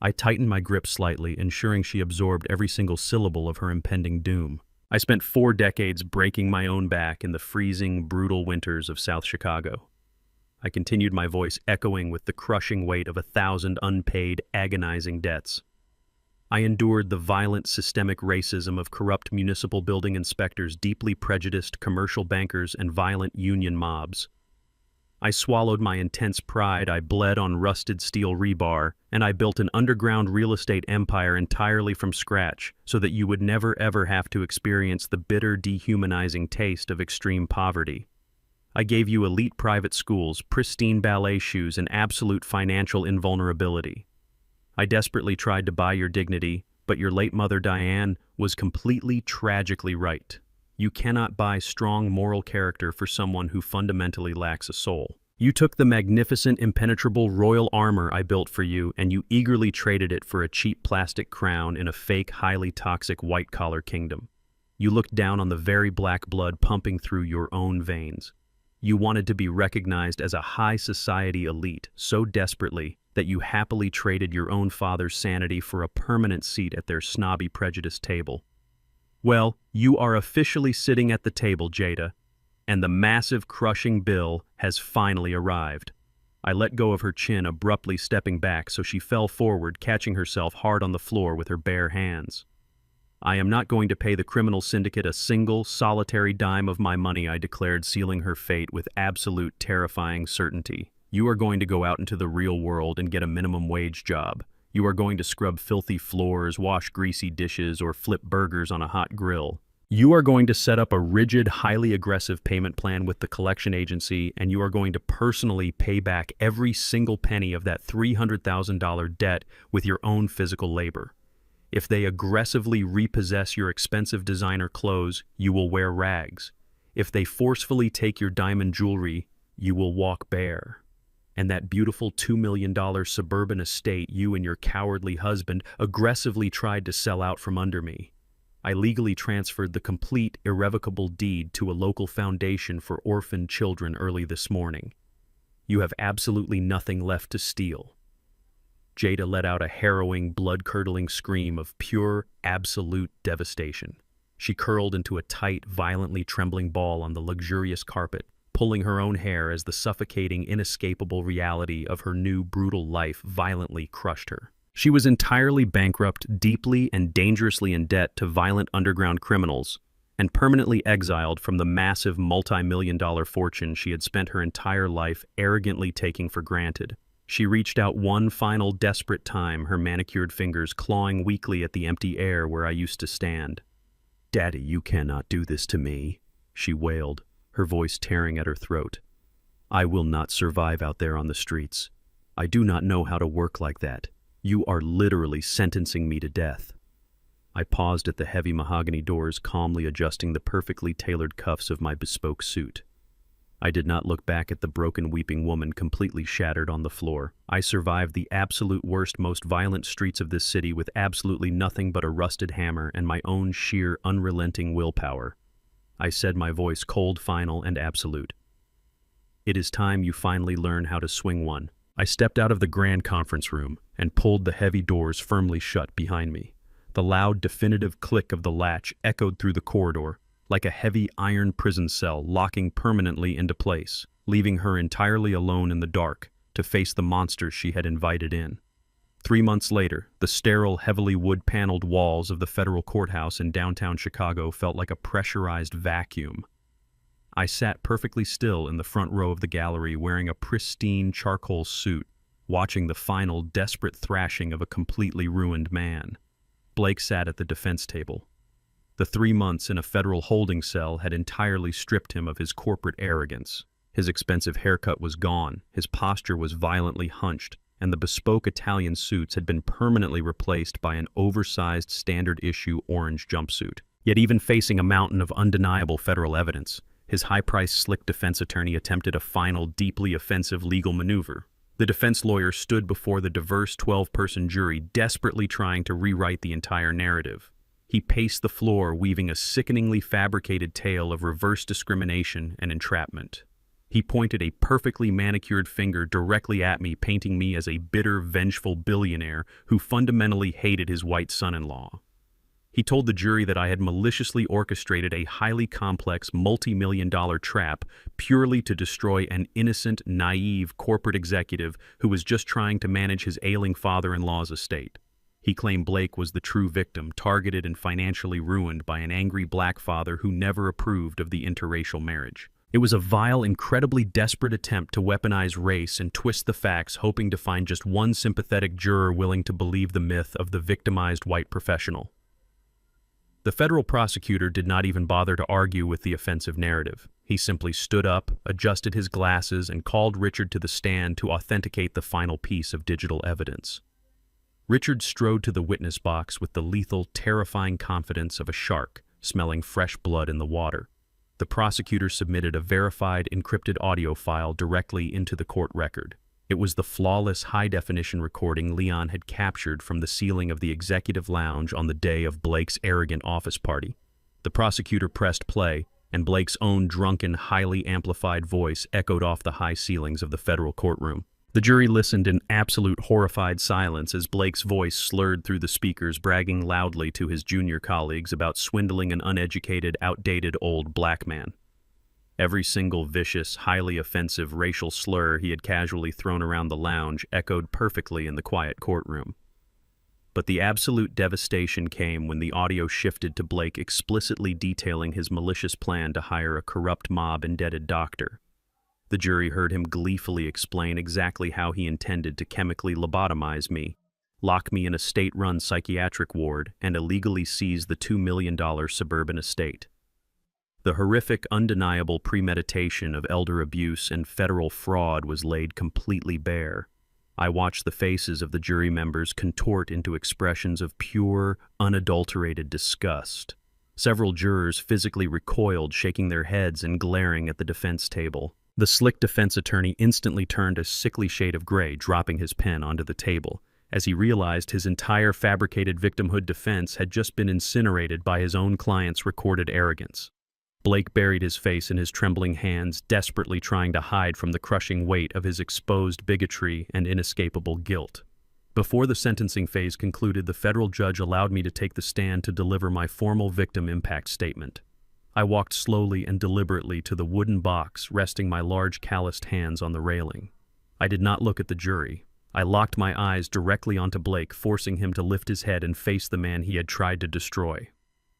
I tightened my grip slightly, ensuring she absorbed every single syllable of her impending doom. I spent 4 decades breaking my own back in the freezing, brutal winters of South Chicago. I continued, my voice echoing with the crushing weight of 1,000 unpaid, agonizing debts. I endured the violent, systemic racism of corrupt municipal building inspectors, deeply prejudiced commercial bankers, and violent union mobs. I swallowed my intense pride, I bled on rusted steel rebar, and I built an underground real estate empire entirely from scratch so that you would never ever have to experience the bitter, dehumanizing taste of extreme poverty. I gave you elite private schools, pristine ballet shoes, and absolute financial invulnerability. I desperately tried to buy your dignity, but your late mother, Diane, was completely, tragically right. You cannot buy strong moral character for someone who fundamentally lacks a soul. You took the magnificent, impenetrable royal armor I built for you, and you eagerly traded it for a cheap plastic crown in a fake, highly toxic white-collar kingdom. You looked down on the very black blood pumping through your own veins. You wanted to be recognized as a high society elite so desperately that you happily traded your own father's sanity for a permanent seat at their snobby prejudice table. Well, you are officially sitting at the table, Jada, and the massive crushing bill has finally arrived. I let go of her chin, abruptly stepping back so she fell forward, catching herself hard on the floor with her bare hands. I am not going to pay the criminal syndicate a single, solitary dime of my money, I declared, sealing her fate with absolute terrifying certainty. You are going to go out into the real world and get a minimum wage job. You are going to scrub filthy floors, wash greasy dishes, or flip burgers on a hot grill. You are going to set up a rigid, highly aggressive payment plan with the collection agency, and you are going to personally pay back every single penny of that $300,000 debt with your own physical labor. If they aggressively repossess your expensive designer clothes, you will wear rags. If they forcefully take your diamond jewelry, you will walk bare. And that beautiful $2 million suburban estate you and your cowardly husband aggressively tried to sell out from under me. I legally transferred the complete, irrevocable deed to a local foundation for orphaned children early this morning. You have absolutely nothing left to steal. Jada let out a harrowing, blood-curdling scream of pure, absolute devastation. She curled into a tight, violently trembling ball on the luxurious carpet, pulling her own hair as the suffocating, inescapable reality of her new, brutal life violently crushed her. She was entirely bankrupt, deeply and dangerously in debt to violent underground criminals, and permanently exiled from the massive multi-million-dollar fortune she had spent her entire life arrogantly taking for granted. She reached out one final desperate time, her manicured fingers clawing weakly at the empty air where I used to stand. "Daddy, you cannot do this to me," she wailed, her voice tearing at her throat. "I will not survive out there on the streets. I do not know how to work like that. You are literally sentencing me to death." I paused at the heavy mahogany doors, calmly adjusting the perfectly tailored cuffs of my bespoke suit. I did not look back at the broken, weeping woman completely shattered on the floor. I survived the absolute worst, most violent streets of this city with absolutely nothing but a rusted hammer and my own sheer, unrelenting willpower. I said, my voice cold, final, and absolute. "It is time you finally learn how to swing one." I stepped out of the grand conference room and pulled the heavy doors firmly shut behind me. The loud, definitive click of the latch echoed through the corridor, like a heavy iron prison cell locking permanently into place, leaving her entirely alone in the dark to face the monsters she had invited in. 3 months later, the sterile, heavily wood-paneled walls of the federal courthouse in downtown Chicago felt like a pressurized vacuum. I sat perfectly still in the front row of the gallery wearing a pristine charcoal suit, watching the final, desperate thrashing of a completely ruined man. Blake sat at the defense table. The 3 months in a federal holding cell had entirely stripped him of his corporate arrogance. His expensive haircut was gone, his posture was violently hunched, and the bespoke Italian suits had been permanently replaced by an oversized standard-issue orange jumpsuit. Yet even facing a mountain of undeniable federal evidence, his high-priced slick defense attorney attempted a final, deeply offensive legal maneuver. The defense lawyer stood before the diverse 12-person jury, desperately trying to rewrite the entire narrative. He paced the floor, weaving a sickeningly fabricated tale of reverse discrimination and entrapment. He pointed a perfectly manicured finger directly at me, painting me as a bitter, vengeful billionaire who fundamentally hated his white son-in-law. He told the jury that I had maliciously orchestrated a highly complex, multi-million-dollar trap purely to destroy an innocent, naive corporate executive who was just trying to manage his ailing father-in-law's estate. He claimed Blake was the true victim, targeted and financially ruined by an angry black father who never approved of the interracial marriage. It was a vile, incredibly desperate attempt to weaponize race and twist the facts, hoping to find just one sympathetic juror willing to believe the myth of the victimized white professional. The federal prosecutor did not even bother to argue with the offensive narrative. He simply stood up, adjusted his glasses, and called Richard to the stand to authenticate the final piece of digital evidence. Richard strode to the witness box with the lethal, terrifying confidence of a shark smelling fresh blood in the water. The prosecutor submitted a verified, encrypted audio file directly into the court record. It was the flawless, high-definition recording Leon had captured from the ceiling of the executive lounge on the day of Blake's arrogant office party. The prosecutor pressed play, and Blake's own drunken, highly amplified voice echoed off the high ceilings of the federal courtroom. The jury listened in absolute horrified silence as Blake's voice slurred through the speakers, bragging loudly to his junior colleagues about swindling an uneducated, outdated old black man. Every single vicious, highly offensive racial slur he had casually thrown around the lounge echoed perfectly in the quiet courtroom. But the absolute devastation came when the audio shifted to Blake explicitly detailing his malicious plan to hire a corrupt mob-indebted doctor. The jury heard him gleefully explain exactly how he intended to chemically lobotomize me, lock me in a state-run psychiatric ward, and illegally seize the $2 million suburban estate. The horrific, undeniable premeditation of elder abuse and federal fraud was laid completely bare. I watched the faces of the jury members contort into expressions of pure, unadulterated disgust. Several jurors physically recoiled, shaking their heads and glaring at the defense table. The slick defense attorney instantly turned a sickly shade of gray, dropping his pen onto the table, as he realized his entire fabricated victimhood defense had just been incinerated by his own client's recorded arrogance. Blake buried his face in his trembling hands, desperately trying to hide from the crushing weight of his exposed bigotry and inescapable guilt. Before the sentencing phase concluded, the federal judge allowed me to take the stand to deliver my formal victim impact statement. I walked slowly and deliberately to the wooden box, resting my large calloused hands on the railing. I did not look at the jury. I locked my eyes directly onto Blake, forcing him to lift his head and face the man he had tried to destroy.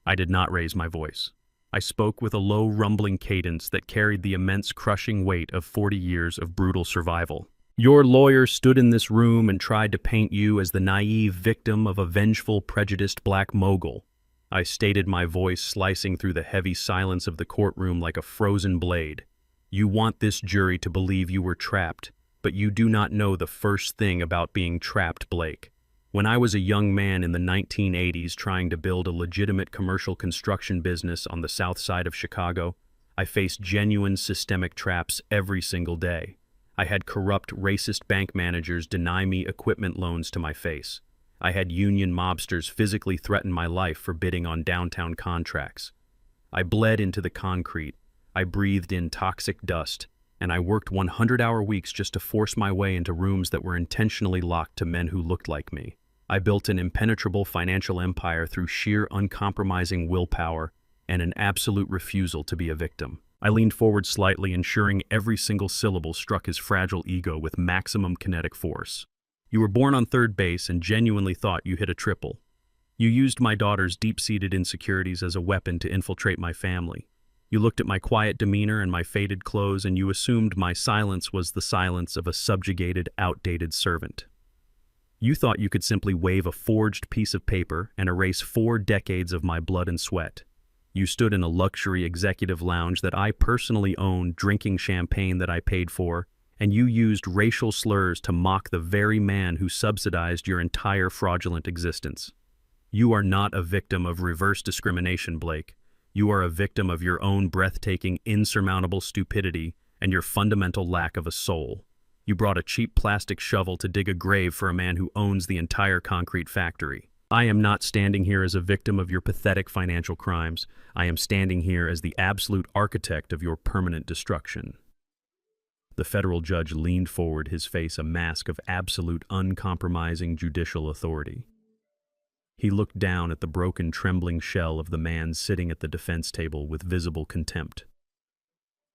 I did not raise my voice. I spoke with a low, rumbling cadence that carried the immense, crushing weight of 40 years of brutal survival. Your lawyer stood in this room and tried to paint you as the naive victim of a vengeful, prejudiced black mogul. I stated, my voice slicing through the heavy silence of the courtroom like a frozen blade. You want this jury to believe you were trapped, but you do not know the first thing about being trapped, Blake. When I was a young man in the 1980s trying to build a legitimate commercial construction business on the south side of Chicago, I faced genuine systemic traps every single day. I had corrupt, racist bank managers deny me equipment loans to my face. I had union mobsters physically threaten my life for bidding on downtown contracts. I bled into the concrete, I breathed in toxic dust, and I worked 100-hour weeks just to force my way into rooms that were intentionally locked to men who looked like me. I built an impenetrable financial empire through sheer uncompromising willpower and an absolute refusal to be a victim. I leaned forward slightly, ensuring every single syllable struck his fragile ego with maximum kinetic force. You were born on third base and genuinely thought you hit a triple. You used my daughter's deep-seated insecurities as a weapon to infiltrate my family. You looked at my quiet demeanor and my faded clothes, and you assumed my silence was the silence of a subjugated, outdated servant. You thought you could simply wave a forged piece of paper and erase 4 decades of my blood and sweat. You stood in a luxury executive lounge that I personally owned, drinking champagne that I paid for, and you used racial slurs to mock the very man who subsidized your entire fraudulent existence. You are not a victim of reverse discrimination, Blake. You are a victim of your own breathtaking, insurmountable stupidity and your fundamental lack of a soul. You brought a cheap plastic shovel to dig a grave for a man who owns the entire concrete factory. I am not standing here as a victim of your pathetic financial crimes. I am standing here as the absolute architect of your permanent destruction. The federal judge leaned forward, his face a mask of absolute, uncompromising judicial authority. He looked down at the broken, trembling shell of the man sitting at the defense table with visible contempt.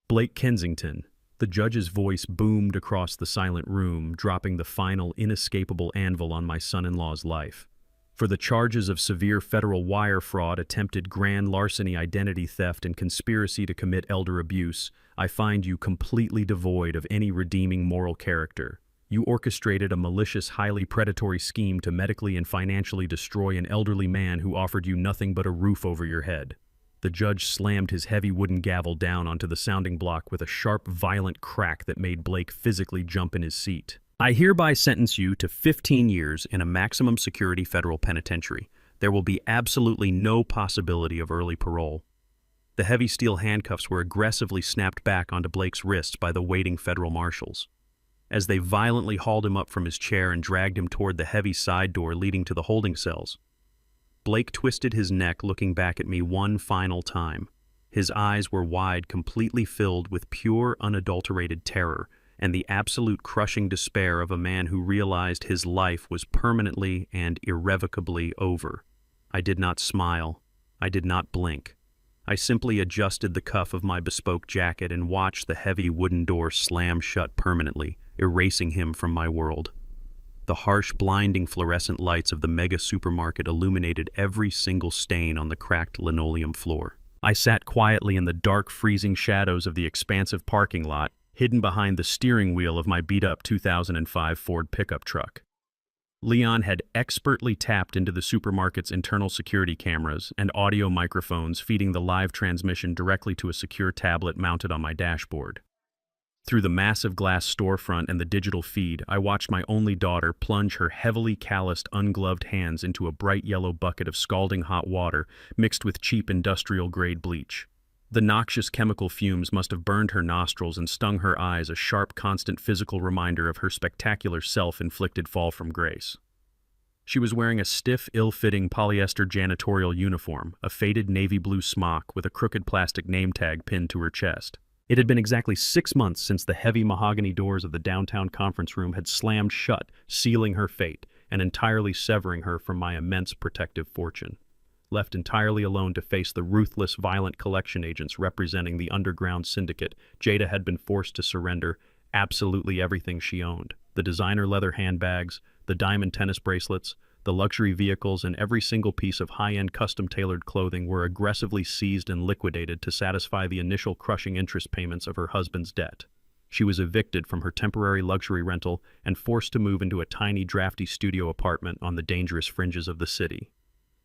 Blake Kensington. The judge's voice boomed across the silent room, dropping the final, inescapable anvil on my son-in-law's life. For the charges of severe federal wire fraud, attempted grand larceny, identity theft, and conspiracy to commit elder abuse, I find you completely devoid of any redeeming moral character. You orchestrated a malicious, highly predatory scheme to medically and financially destroy an elderly man who offered you nothing but a roof over your head. The judge slammed his heavy wooden gavel down onto the sounding block with a sharp, violent crack that made Blake physically jump in his seat. I hereby sentence you to 15 years in a maximum security federal penitentiary. There will be absolutely no possibility of early parole. The heavy steel handcuffs were aggressively snapped back onto Blake's wrists by the waiting federal marshals. As they violently hauled him up from his chair and dragged him toward the heavy side door leading to the holding cells, Blake twisted his neck, looking back at me one final time. His eyes were wide, completely filled with pure, unadulterated terror and the absolute crushing despair of a man who realized his life was permanently and irrevocably over. I did not smile. I did not blink. I simply adjusted the cuff of my bespoke jacket and watched the heavy wooden door slam shut permanently, erasing him from my world. The harsh, blinding fluorescent lights of the mega supermarket illuminated every single stain on the cracked linoleum floor. I sat quietly in the dark, freezing shadows of the expansive parking lot, hidden behind the steering wheel of my beat-up 2005 Ford pickup truck. Leon had expertly tapped into the supermarket's internal security cameras and audio microphones, feeding the live transmission directly to a secure tablet mounted on my dashboard. Through the massive glass storefront and the digital feed, I watched my only daughter plunge her heavily calloused, ungloved hands into a bright yellow bucket of scalding hot water mixed with cheap industrial-grade bleach. The noxious chemical fumes must have burned her nostrils and stung her eyes, a sharp, constant physical reminder of her spectacular self-inflicted fall from grace. She was wearing a stiff, ill-fitting polyester janitorial uniform, a faded navy blue smock with a crooked plastic name tag pinned to her chest. It had been exactly 6 months since the heavy mahogany doors of the downtown conference room had slammed shut, sealing her fate and entirely severing her from my immense protective fortune. Left entirely alone to face the ruthless, violent collection agents representing the underground syndicate, Jada had been forced to surrender absolutely everything she owned. The designer leather handbags, the diamond tennis bracelets, the luxury vehicles, and every single piece of high-end custom-tailored clothing were aggressively seized and liquidated to satisfy the initial crushing interest payments of her husband's debt. She was evicted from her temporary luxury rental and forced to move into a tiny, drafty studio apartment on the dangerous fringes of the city.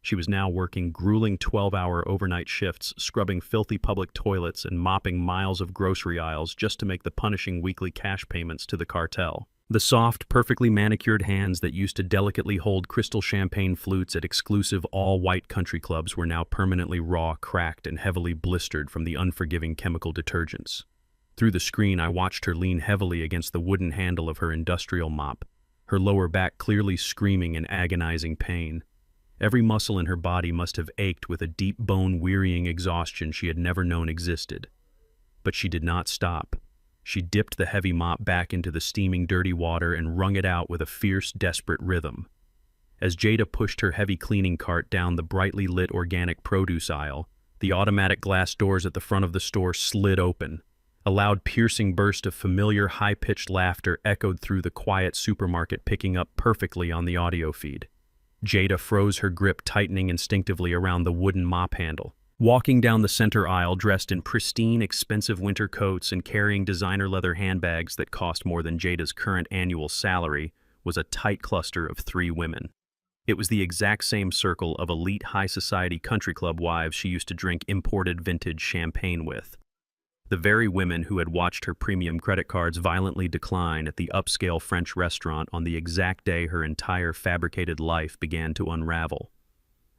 She was now working grueling 12-hour overnight shifts, scrubbing filthy public toilets and mopping miles of grocery aisles just to make the punishing weekly cash payments to the cartel. The soft, perfectly manicured hands that used to delicately hold crystal champagne flutes at exclusive all-white country clubs were now permanently raw, cracked, and heavily blistered from the unforgiving chemical detergents. Through the screen, I watched her lean heavily against the wooden handle of her industrial mop, her lower back clearly screaming in agonizing pain. Every muscle in her body must have ached with a deep bone-wearying exhaustion she had never known existed. But she did not stop. She dipped the heavy mop back into the steaming, dirty water and wrung it out with a fierce, desperate rhythm. As Jada pushed her heavy cleaning cart down the brightly lit organic produce aisle, the automatic glass doors at the front of the store slid open. A loud, piercing burst of familiar, high-pitched laughter echoed through the quiet supermarket, picking up perfectly on the audio feed. Jada froze her grip, tightening instinctively around the wooden mop handle. Walking down the center aisle, dressed in pristine, expensive winter coats and carrying designer leather handbags that cost more than Jada's current annual salary, was a tight cluster of 3 women. It was the exact same circle of elite high society country club wives she used to drink imported vintage champagne with. The very women who had watched her premium credit cards violently decline at the upscale French restaurant on the exact day her entire fabricated life began to unravel.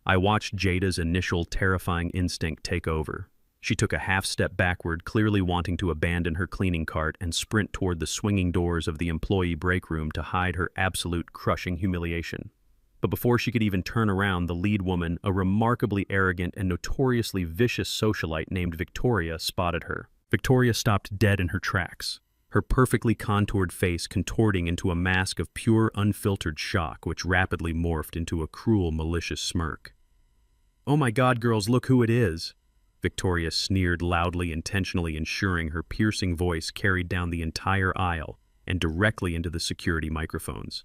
I watched Jada's initial terrifying instinct take over. She took a half-step backward, clearly wanting to abandon her cleaning cart and sprint toward the swinging doors of the employee break room to hide her absolute crushing humiliation. But before she could even turn around, the lead woman, a remarkably arrogant and notoriously vicious socialite named Victoria, spotted her. Victoria stopped dead in her tracks, her perfectly contoured face contorting into a mask of pure, unfiltered shock which rapidly morphed into a cruel, malicious smirk. "Oh my God, girls, look who it is!" Victoria sneered loudly, intentionally ensuring her piercing voice carried down the entire aisle and directly into the security microphones.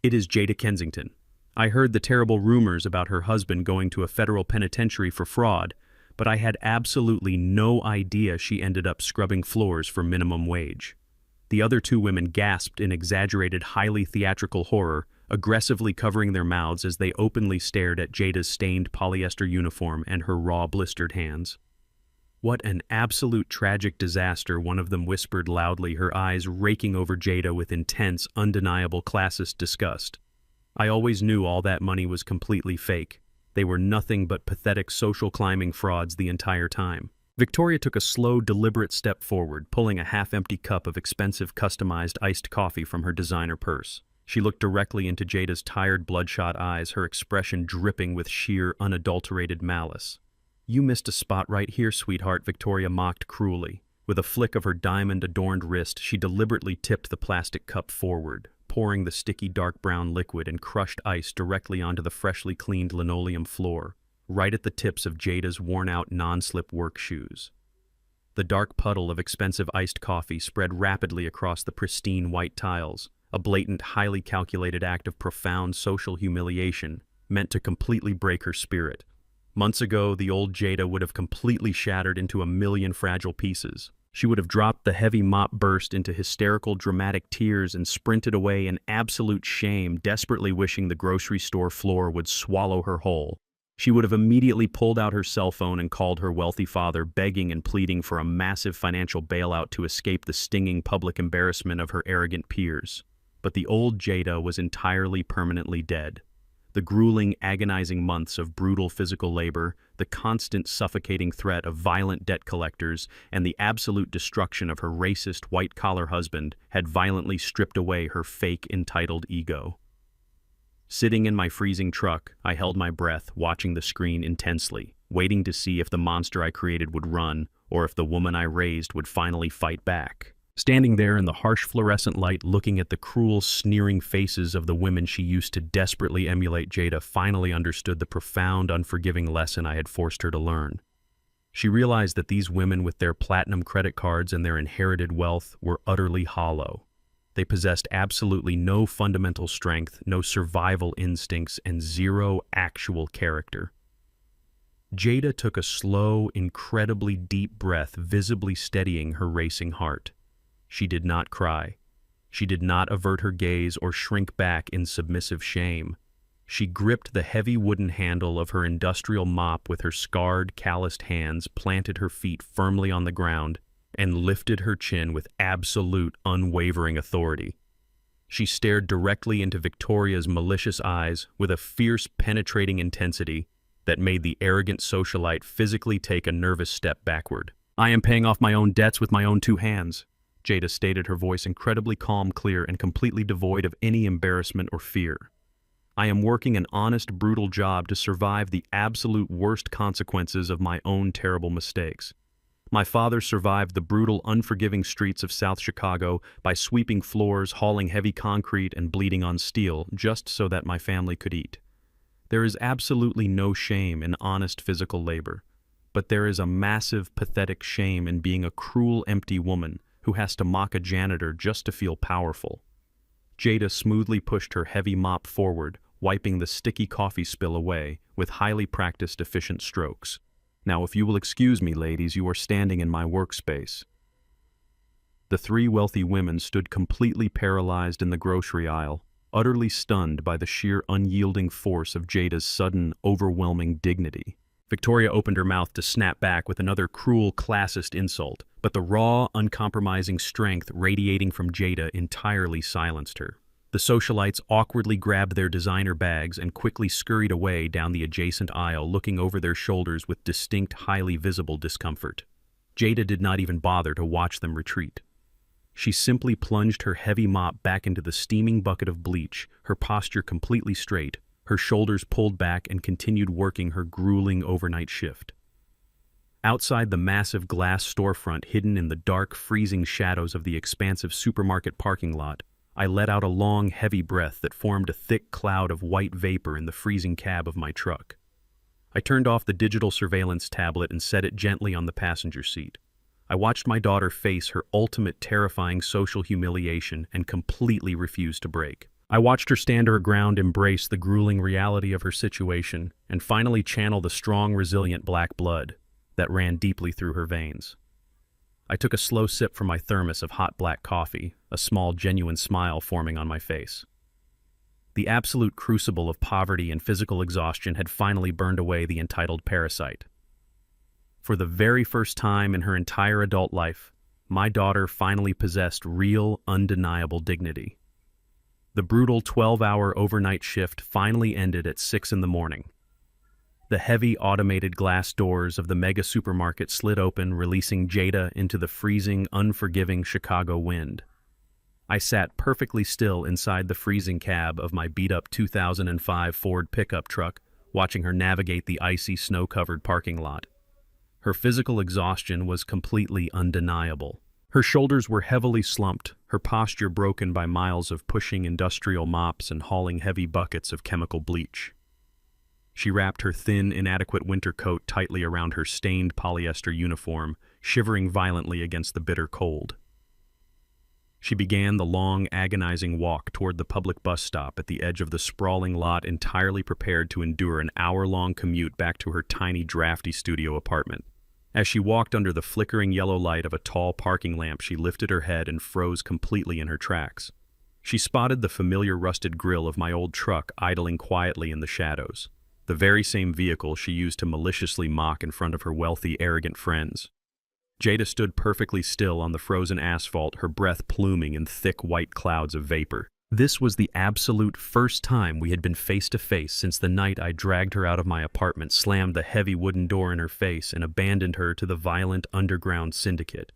"It is Jada Kensington. I heard the terrible rumors about her husband going to a federal penitentiary for fraud, but I had absolutely no idea she ended up scrubbing floors for minimum wage." The other 2 women gasped in exaggerated, highly theatrical horror, aggressively covering their mouths as they openly stared at Jada's stained polyester uniform and her raw, blistered hands. "What an absolute tragic disaster," one of them whispered loudly, her eyes raking over Jada with intense, undeniable classist disgust. "I always knew all that money was completely fake. They were nothing but pathetic social climbing frauds the entire time. Victoria took a slow, deliberate step forward, pulling a half-empty cup of expensive customized iced coffee from her designer purse. She looked directly into Jada's tired, bloodshot eyes, her expression dripping with sheer, unadulterated malice. "You missed a spot right here, sweetheart," Victoria mocked cruelly. With a flick of her diamond-adorned wrist, she deliberately tipped the plastic cup forward, pouring the sticky dark brown liquid and crushed ice directly onto the freshly cleaned linoleum floor, right at the tips of Jada's worn-out non-slip work shoes. The dark puddle of expensive iced coffee spread rapidly across the pristine white tiles, a blatant, highly calculated act of profound social humiliation, meant to completely break her spirit. Months ago, the old Jada would have completely shattered into a million fragile pieces. She would have dropped the heavy mop, burst into hysterical, dramatic tears, and sprinted away in absolute shame, desperately wishing the grocery store floor would swallow her whole. She would have immediately pulled out her cell phone and called her wealthy father, begging and pleading for a massive financial bailout to escape the stinging public embarrassment of her arrogant peers. But the old Jada was entirely permanently dead. The grueling, agonizing months of brutal physical labor, the constant suffocating threat of violent debt collectors, and the absolute destruction of her racist white-collar husband had violently stripped away her fake, entitled ego. Sitting in my freezing truck, I held my breath, watching the screen intensely, waiting to see if the monster I created would run, or if the woman I raised would finally fight back. Standing there in the harsh fluorescent light, looking at the cruel, sneering faces of the women she used to desperately emulate, Jada finally understood the profound, unforgiving lesson I had forced her to learn. She realized that these women with their platinum credit cards and their inherited wealth were utterly hollow. They possessed absolutely no fundamental strength, no survival instincts, and zero actual character. Jada took a slow, incredibly deep breath, visibly steadying her racing heart. She did not cry. She did not avert her gaze or shrink back in submissive shame. She gripped the heavy wooden handle of her industrial mop with her scarred, calloused hands, planted her feet firmly on the ground, and lifted her chin with absolute, unwavering authority. She stared directly into Victoria's malicious eyes with a fierce, penetrating intensity that made the arrogant socialite physically take a nervous step backward. "I am paying off my own debts with my own two hands," Jada stated, her voice incredibly calm, clear, and completely devoid of any embarrassment or fear. "I am working an honest, brutal job to survive the absolute worst consequences of my own terrible mistakes. My father survived the brutal, unforgiving streets of South Chicago by sweeping floors, hauling heavy concrete, and bleeding on steel, just so that my family could eat. There is absolutely no shame in honest physical labor, but there is a massive, pathetic shame in being a cruel, empty woman who has to mock a janitor just to feel powerful." Jada smoothly pushed her heavy mop forward, wiping the sticky coffee spill away with highly practiced, efficient strokes. "Now, if you will excuse me, ladies, you are standing in my workspace." The three wealthy women stood completely paralyzed in the grocery aisle, utterly stunned by the sheer unyielding force of Jada's sudden, overwhelming dignity. Victoria opened her mouth to snap back with another cruel, classist insult, but the raw, uncompromising strength radiating from Jada entirely silenced her. The socialites awkwardly grabbed their designer bags and quickly scurried away down the adjacent aisle, looking over their shoulders with distinct, highly visible discomfort. Jada did not even bother to watch them retreat. She simply plunged her heavy mop back into the steaming bucket of bleach, her posture completely straight, her shoulders pulled back, and continued working her grueling overnight shift. Outside the massive glass storefront hidden in the dark, freezing shadows of the expansive supermarket parking lot, I let out a long, heavy breath that formed a thick cloud of white vapor in the freezing cab of my truck. I turned off the digital surveillance tablet and set it gently on the passenger seat. I watched my daughter face her ultimate terrifying social humiliation and completely refuse to break. I watched her stand her ground, embrace the grueling reality of her situation, and finally channel the strong, resilient black blood that ran deeply through her veins. I took a slow sip from my thermos of hot black coffee, a small, genuine smile forming on my face. The absolute crucible of poverty and physical exhaustion had finally burned away the entitled parasite. For the very first time in her entire adult life, my daughter finally possessed real, undeniable dignity. The brutal 12-hour overnight shift finally ended at 6 in the morning. The heavy automated glass doors of the mega supermarket slid open, releasing Jada into the freezing, unforgiving Chicago wind. I sat perfectly still inside the freezing cab of my beat-up 2005 Ford pickup truck, watching her navigate the icy, snow-covered parking lot. Her physical exhaustion was completely undeniable. Her shoulders were heavily slumped, her posture broken by miles of pushing industrial mops and hauling heavy buckets of chemical bleach. She wrapped her thin, inadequate winter coat tightly around her stained polyester uniform, shivering violently against the bitter cold. She began the long, agonizing walk toward the public bus stop at the edge of the sprawling lot, entirely prepared to endure an hour-long commute back to her tiny, drafty studio apartment. As she walked under the flickering yellow light of a tall parking lamp, she lifted her head and froze completely in her tracks. She spotted the familiar rusted grille of my old truck idling quietly in the shadows, the very same vehicle she used to maliciously mock in front of her wealthy, arrogant friends. Jada stood perfectly still on the frozen asphalt, her breath pluming in thick white clouds of vapor. This was the absolute first time we had been face to face since the night I dragged her out of my apartment, slammed the heavy wooden door in her face, and abandoned her to the violent underground syndicate.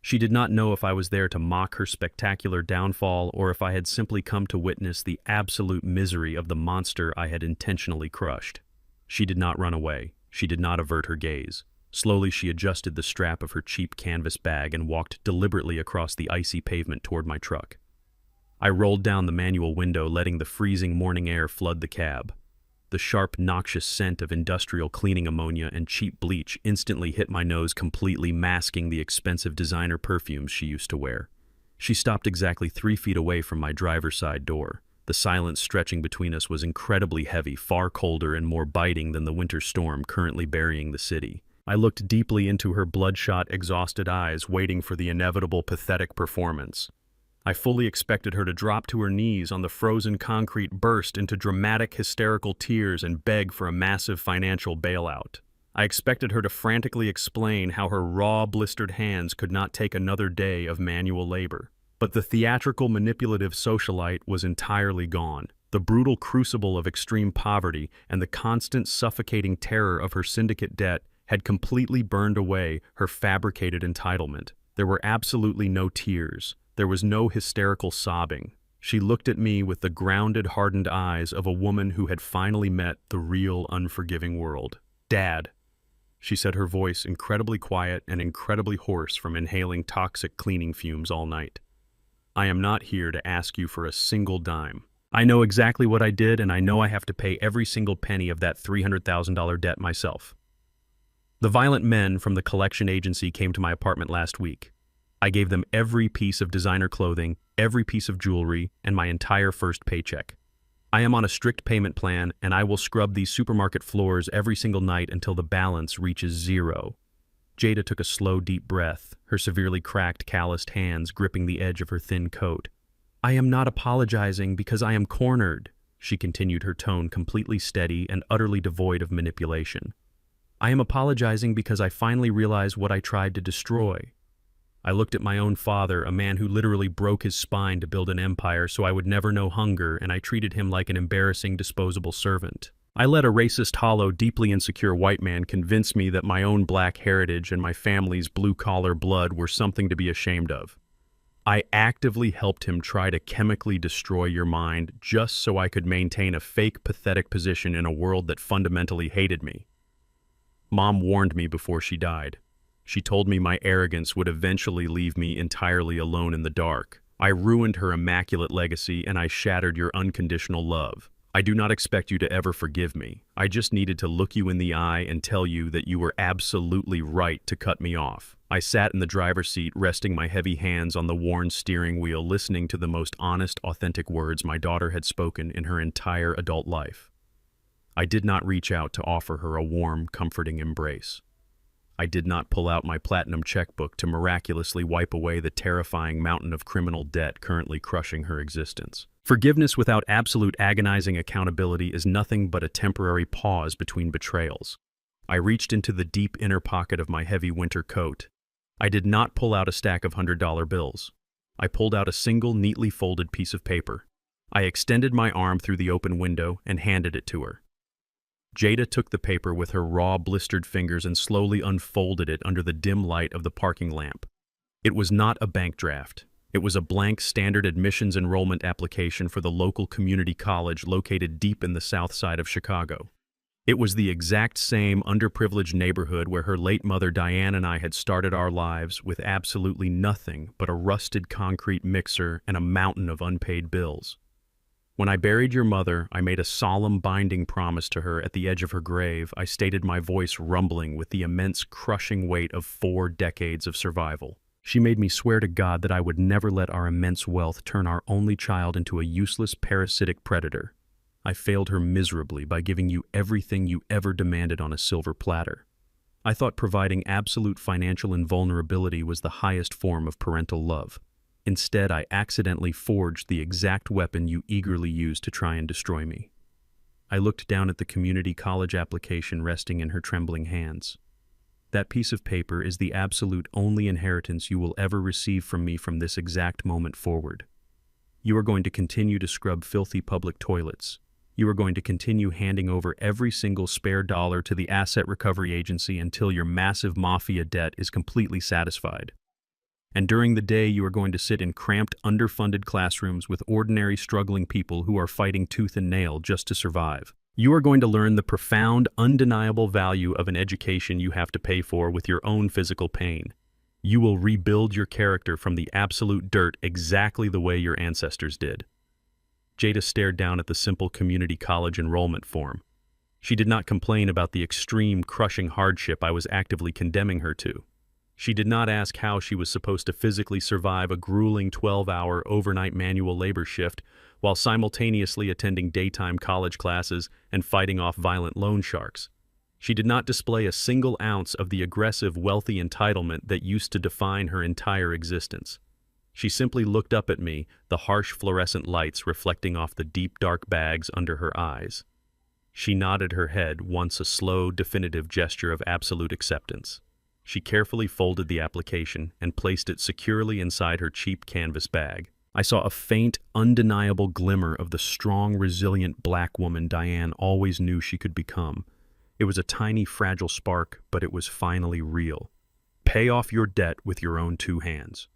She did not know if I was there to mock her spectacular downfall or if I had simply come to witness the absolute misery of the monster I had intentionally crushed. She did not run away. She did not avert her gaze. Slowly she adjusted the strap of her cheap canvas bag and walked deliberately across the icy pavement toward my truck. I rolled down the manual window, letting the freezing morning air flood the cab. The sharp, noxious scent of industrial cleaning ammonia and cheap bleach instantly hit my nose, completely masking the expensive designer perfumes she used to wear. She stopped exactly 3 feet away from my driver's side door. The silence stretching between us was incredibly heavy, far colder and more biting than the winter storm currently burying the city. I looked deeply into her bloodshot, exhausted eyes, waiting for the inevitable pathetic performance. I fully expected her to drop to her knees on the frozen concrete, burst into dramatic, hysterical tears, and beg for a massive financial bailout. I expected her to frantically explain how her raw, blistered hands could not take another day of manual labor. But the theatrical, manipulative socialite was entirely gone. The brutal crucible of extreme poverty and the constant, suffocating terror of her syndicate debt had completely burned away her fabricated entitlement. There were absolutely no tears. There was no hysterical sobbing. She looked at me with the grounded, hardened eyes of a woman who had finally met the real, unforgiving world. "Dad," she said, her voice incredibly quiet and incredibly hoarse from inhaling toxic cleaning fumes all night. "I am not here to ask you for a single dime. I know exactly what I did, and I know I have to pay every single penny of that $300,000 debt myself. The violent men from the collection agency came to my apartment last week. I gave them every piece of designer clothing, every piece of jewelry, and my entire first paycheck. I am on a strict payment plan, and I will scrub these supermarket floors every single night until the balance reaches zero." Jada took a slow, deep breath, her severely cracked, calloused hands gripping the edge of her thin coat. "I am not apologizing because I am cornered," she continued, her tone completely steady and utterly devoid of manipulation. "I am apologizing because I finally realized what I tried to destroy. I looked at my own father, a man who literally broke his spine to build an empire so I would never know hunger, and I treated him like an embarrassing, disposable servant. I let a racist, hollow, deeply insecure white man convince me that my own black heritage and my family's blue-collar blood were something to be ashamed of. I actively helped him try to chemically destroy your mind just so I could maintain a fake, pathetic position in a world that fundamentally hated me. Mom warned me before she died. She told me my arrogance would eventually leave me entirely alone in the dark. I ruined her immaculate legacy, and I shattered your unconditional love. I do not expect you to ever forgive me. I just needed to look you in the eye and tell you that you were absolutely right to cut me off." I sat in the driver's seat, resting my heavy hands on the worn steering wheel, listening to the most honest, authentic words my daughter had spoken in her entire adult life. I did not reach out to offer her a warm, comforting embrace. I did not pull out my platinum checkbook to miraculously wipe away the terrifying mountain of criminal debt currently crushing her existence. Forgiveness without absolute agonizing accountability is nothing but a temporary pause between betrayals. I reached into the deep inner pocket of my heavy winter coat. I did not pull out a stack of $100 bills. I pulled out a single, neatly folded piece of paper. I extended my arm through the open window and handed it to her. Jada took the paper with her raw, blistered fingers and slowly unfolded it under the dim light of the parking lamp. It was not a bank draft. It was a blank standard admissions enrollment application for the local community college located deep in the south side of Chicago. It was the exact same underprivileged neighborhood where her late mother Diane and I had started our lives, with absolutely nothing but a rusted concrete mixer and a mountain of unpaid bills. When I buried your mother, I made a solemn binding promise to her at the edge of her grave. I stated, my voice rumbling with the immense crushing weight of 4 decades of survival. She made me swear to God that I would never let our immense wealth turn our only child into a useless parasitic predator. I failed her miserably by giving you everything you ever demanded on a silver platter. I thought providing absolute financial invulnerability was the highest form of parental love. Instead, I accidentally forged the exact weapon you eagerly used to try and destroy me. I looked down at the community college application resting in her trembling hands. That piece of paper is the absolute only inheritance you will ever receive from me from this exact moment forward. You are going to continue to scrub filthy public toilets. You are going to continue handing over every single spare dollar to the Asset Recovery Agency until your massive mafia debt is completely satisfied. And during the day, you are going to sit in cramped, underfunded classrooms with ordinary, struggling people who are fighting tooth and nail just to survive. You are going to learn the profound, undeniable value of an education you have to pay for with your own physical pain. You will rebuild your character from the absolute dirt exactly the way your ancestors did. Jada stared down at the simple community college enrollment form. She did not complain about the extreme, crushing hardship I was actively condemning her to. She did not ask how she was supposed to physically survive a grueling 12-hour overnight manual labor shift while simultaneously attending daytime college classes and fighting off violent loan sharks. She did not display a single ounce of the aggressive, wealthy entitlement that used to define her entire existence. She simply looked up at me, the harsh fluorescent lights reflecting off the deep, dark bags under her eyes. She nodded her head, once a slow, definitive gesture of absolute acceptance. She carefully folded the application and placed it securely inside her cheap canvas bag. I saw a faint, undeniable glimmer of the strong, resilient black woman Diane always knew she could become. It was a tiny, fragile spark, but it was finally real. Pay off your debt with your own 2 hands.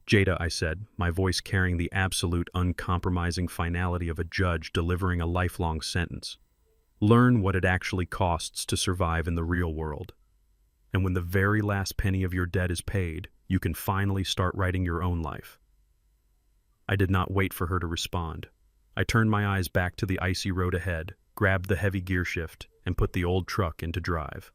Jada, I said, my voice carrying the absolute, uncompromising finality of a judge delivering a lifelong sentence. Learn what it actually costs to survive in the real world. And when the very last penny of your debt is paid, you can finally start writing your own life. I did not wait for her to respond. I turned my eyes back to the icy road ahead, grabbed the heavy gear shift, and put the old truck into drive.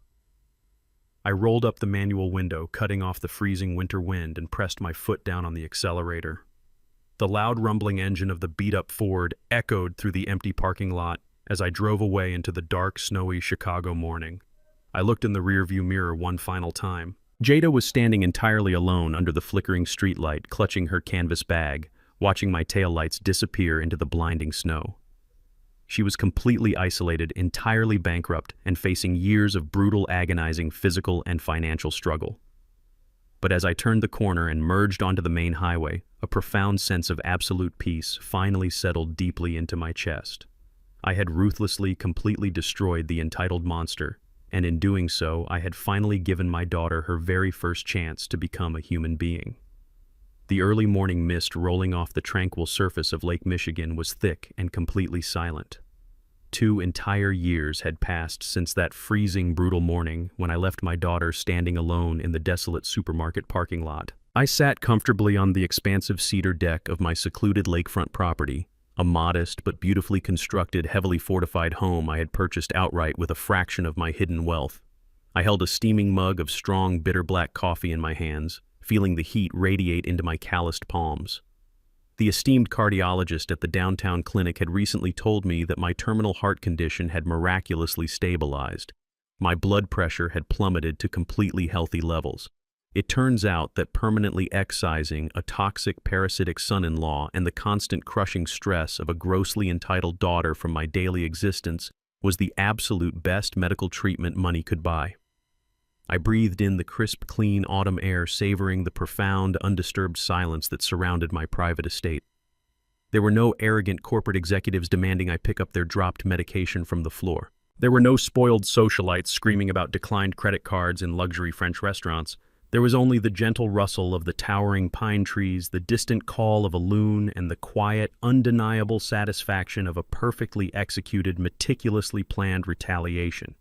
I rolled up the manual window, cutting off the freezing winter wind, and pressed my foot down on the accelerator. The loud rumbling engine of the beat-up Ford echoed through the empty parking lot as I drove away into the dark, snowy Chicago morning. I looked in the rearview mirror one final time. Jada was standing entirely alone under the flickering streetlight, clutching her canvas bag, watching my taillights disappear into the blinding snow. She was completely isolated, entirely bankrupt, and facing years of brutal, agonizing physical and financial struggle. But as I turned the corner and merged onto the main highway, a profound sense of absolute peace finally settled deeply into my chest. I had ruthlessly, completely destroyed the entitled monster, and in doing so, I had finally given my daughter her very first chance to become a human being. The early morning mist rolling off the tranquil surface of Lake Michigan was thick and completely silent. 2 entire years had passed since that freezing, brutal morning when I left my daughter standing alone in the desolate supermarket parking lot. I sat comfortably on the expansive cedar deck of my secluded lakefront property, a modest but beautifully constructed, heavily fortified home I had purchased outright with a fraction of my hidden wealth. I held a steaming mug of strong, bitter black coffee in my hands, feeling the heat radiate into my calloused palms. The esteemed cardiologist at the downtown clinic had recently told me that my terminal heart condition had miraculously stabilized. My blood pressure had plummeted to completely healthy levels. It turns out that permanently excising a toxic parasitic son-in-law and the constant crushing stress of a grossly entitled daughter from my daily existence was the absolute best medical treatment money could buy. I breathed in the crisp, clean autumn air, savoring the profound, undisturbed silence that surrounded my private estate. There were no arrogant corporate executives demanding I pick up their dropped medication from the floor. There were no spoiled socialites screaming about declined credit cards in luxury French restaurants. There was only the gentle rustle of the towering pine trees, the distant call of a loon, and the quiet, undeniable satisfaction of a perfectly executed, meticulously planned retaliation.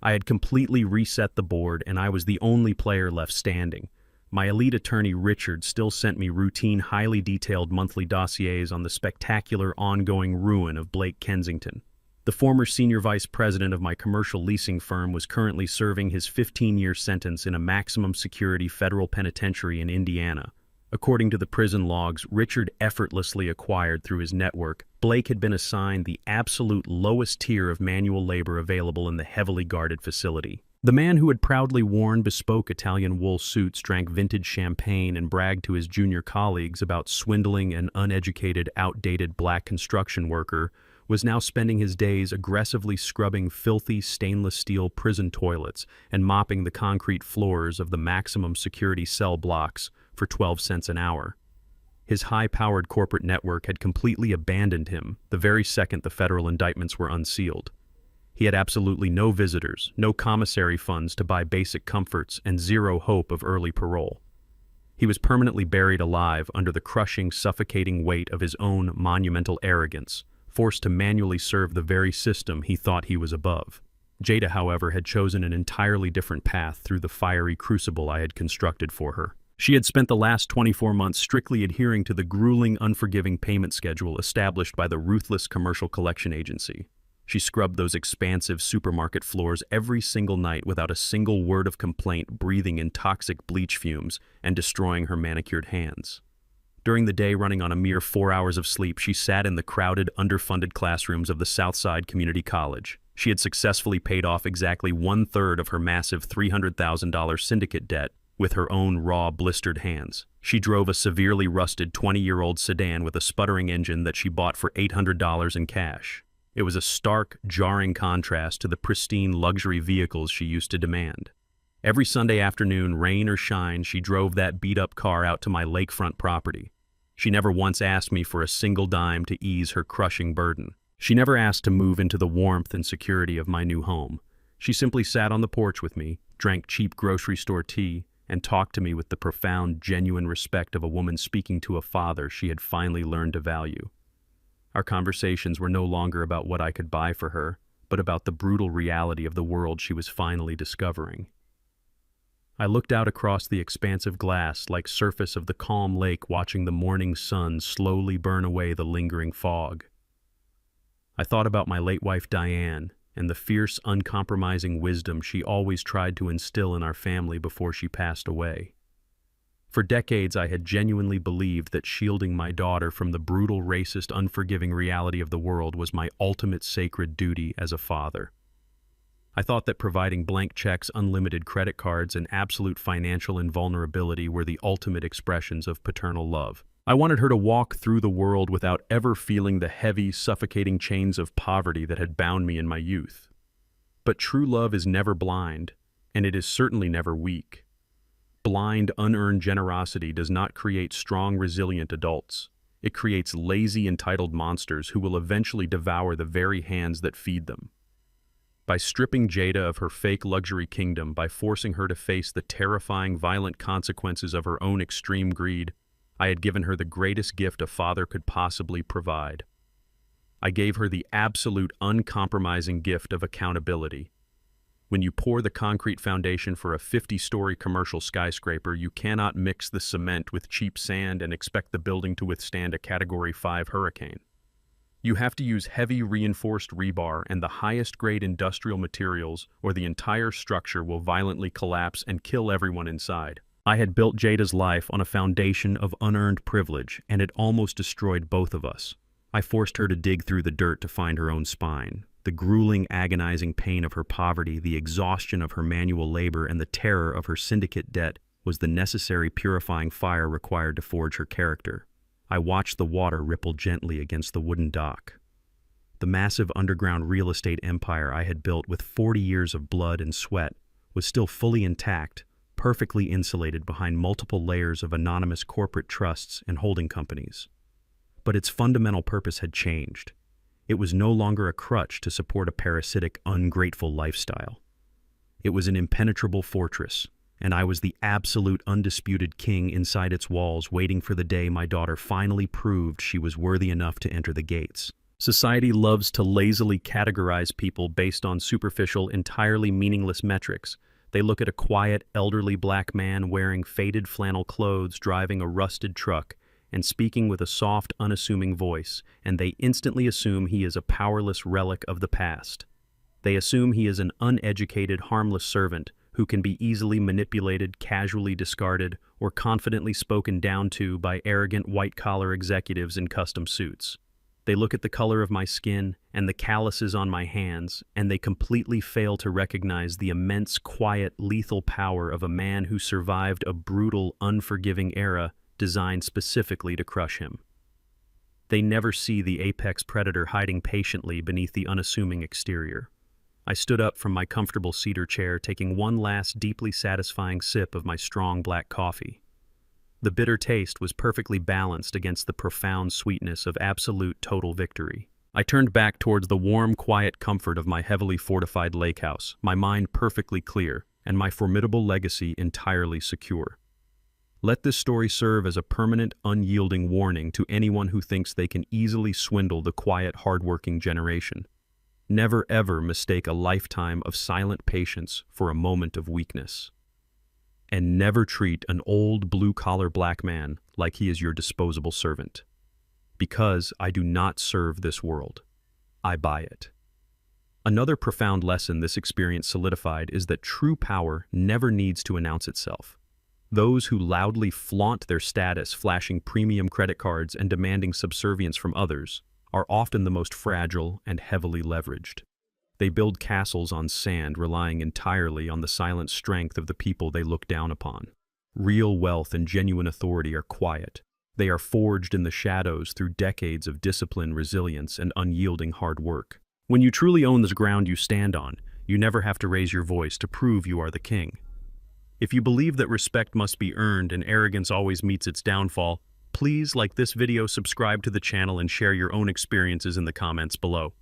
I had completely reset the board, and I was the only player left standing. My elite attorney Richard still sent me routine, highly detailed monthly dossiers on the spectacular ongoing ruin of Blake Kensington. The former senior vice president of my commercial leasing firm was currently serving his 15-year sentence in a maximum security federal penitentiary in Indiana. According to the prison logs Richard effortlessly acquired through his network, Blake had been assigned the absolute lowest tier of manual labor available in the heavily guarded facility. The man who had proudly worn bespoke Italian wool suits, drank vintage champagne, and bragged to his junior colleagues about swindling an uneducated, outdated black construction worker was now spending his days aggressively scrubbing filthy stainless steel prison toilets and mopping the concrete floors of the maximum security cell blocks for 12 cents an hour. His high-powered corporate network had completely abandoned him the very second the federal indictments were unsealed. He had absolutely no visitors, no commissary funds to buy basic comforts, and zero hope of early parole. He was permanently buried alive under the crushing, suffocating weight of his own monumental arrogance, forced to manually serve the very system he thought he was above. Jada, however, had chosen an entirely different path through the fiery crucible I had constructed for her. She had spent the last 24 months strictly adhering to the grueling, unforgiving payment schedule established by the ruthless commercial collection agency. She scrubbed those expansive supermarket floors every single night without a single word of complaint, breathing in toxic bleach fumes and destroying her manicured hands. During the day, running on a mere 4 hours of sleep, she sat in the crowded, underfunded classrooms of the Southside Community College. She had successfully paid off exactly 1/3 of her massive $300,000 syndicate debt with her own raw, blistered hands. She drove a severely rusted 20-year-old sedan with a sputtering engine that she bought for $800 in cash. It was a stark, jarring contrast to the pristine luxury vehicles she used to demand. Every Sunday afternoon, rain or shine, she drove that beat-up car out to my lakefront property. She never once asked me for a single dime to ease her crushing burden. She never asked to move into the warmth and security of my new home. She simply sat on the porch with me, drank cheap grocery store tea, and talked to me with the profound, genuine respect of a woman speaking to a father she had finally learned to value. Our conversations were no longer about what I could buy for her, but about the brutal reality of the world she was finally discovering. I looked out across the expansive glass-like surface of the calm lake, watching the morning sun slowly burn away the lingering fog. I thought about my late wife Diane and the fierce, uncompromising wisdom she always tried to instill in our family before she passed away. For decades, I had genuinely believed that shielding my daughter from the brutal, racist, unforgiving reality of the world was my ultimate sacred duty as a father. I thought that providing blank checks, unlimited credit cards, and absolute financial invulnerability were the ultimate expressions of paternal love. I wanted her to walk through the world without ever feeling the heavy, suffocating chains of poverty that had bound me in my youth. But true love is never blind, and it is certainly never weak. Blind, unearned generosity does not create strong, resilient adults. It creates lazy, entitled monsters who will eventually devour the very hands that feed them. By stripping Jada of her fake luxury kingdom, by forcing her to face the terrifying, violent consequences of her own extreme greed, I had given her the greatest gift a father could possibly provide. I gave her the absolute, uncompromising gift of accountability. When you pour the concrete foundation for a 50-story commercial skyscraper, you cannot mix the cement with cheap sand and expect the building to withstand a Category 5 hurricane. You have to use heavy reinforced rebar and the highest grade industrial materials, or the entire structure will violently collapse and kill everyone inside. I had built Jada's life on a foundation of unearned privilege, and it almost destroyed both of us. I forced her to dig through the dirt to find her own spine. The grueling, agonizing pain of her poverty, the exhaustion of her manual labor, and the terror of her syndicate debt was the necessary purifying fire required to forge her character. I watched the water ripple gently against the wooden dock. The massive underground real estate empire I had built with 40 years of blood and sweat was still fully intact, perfectly insulated behind multiple layers of anonymous corporate trusts and holding companies. But its fundamental purpose had changed. It was no longer a crutch to support a parasitic, ungrateful lifestyle. It was an impenetrable fortress, and I was the absolute undisputed king inside its walls, waiting for the day my daughter finally proved she was worthy enough to enter the gates. Society loves to lazily categorize people based on superficial, entirely meaningless metrics. They look at a quiet, elderly black man wearing faded flannel clothes, driving a rusted truck, and speaking with a soft, unassuming voice, and they instantly assume he is a powerless relic of the past. They assume he is an uneducated, harmless servant who can be easily manipulated, casually discarded, or confidently spoken down to by arrogant white-collar executives in custom suits. They look at the color of my skin and the calluses on my hands, and they completely fail to recognize the immense, quiet, lethal power of a man who survived a brutal, unforgiving era designed specifically to crush him. They never see the apex predator hiding patiently beneath the unassuming exterior. I stood up from my comfortable cedar chair, taking one last deeply satisfying sip of my strong black coffee. The bitter taste was perfectly balanced against the profound sweetness of absolute total victory. I turned back towards the warm, quiet comfort of my heavily fortified lake house, my mind perfectly clear, and my formidable legacy entirely secure. Let this story serve as a permanent, unyielding warning to anyone who thinks they can easily swindle the quiet, hardworking generation. Never ever mistake a lifetime of silent patience for a moment of weakness. And never treat an old blue-collar black man like he is your disposable servant. Because I do not serve this world. I buy it. Another profound lesson this experience solidified is that true power never needs to announce itself. Those who loudly flaunt their status, flashing premium credit cards and demanding subservience from others, are often the most fragile and heavily leveraged. They build castles on sand, relying entirely on the silent strength of the people they look down upon. Real wealth and genuine authority are quiet. They are forged in the shadows through decades of discipline, resilience, and unyielding hard work. When you truly own the ground you stand on, you never have to raise your voice to prove you are the king. If you believe that respect must be earned and arrogance always meets its downfall, please like this video, subscribe to the channel, and share your own experiences in the comments below.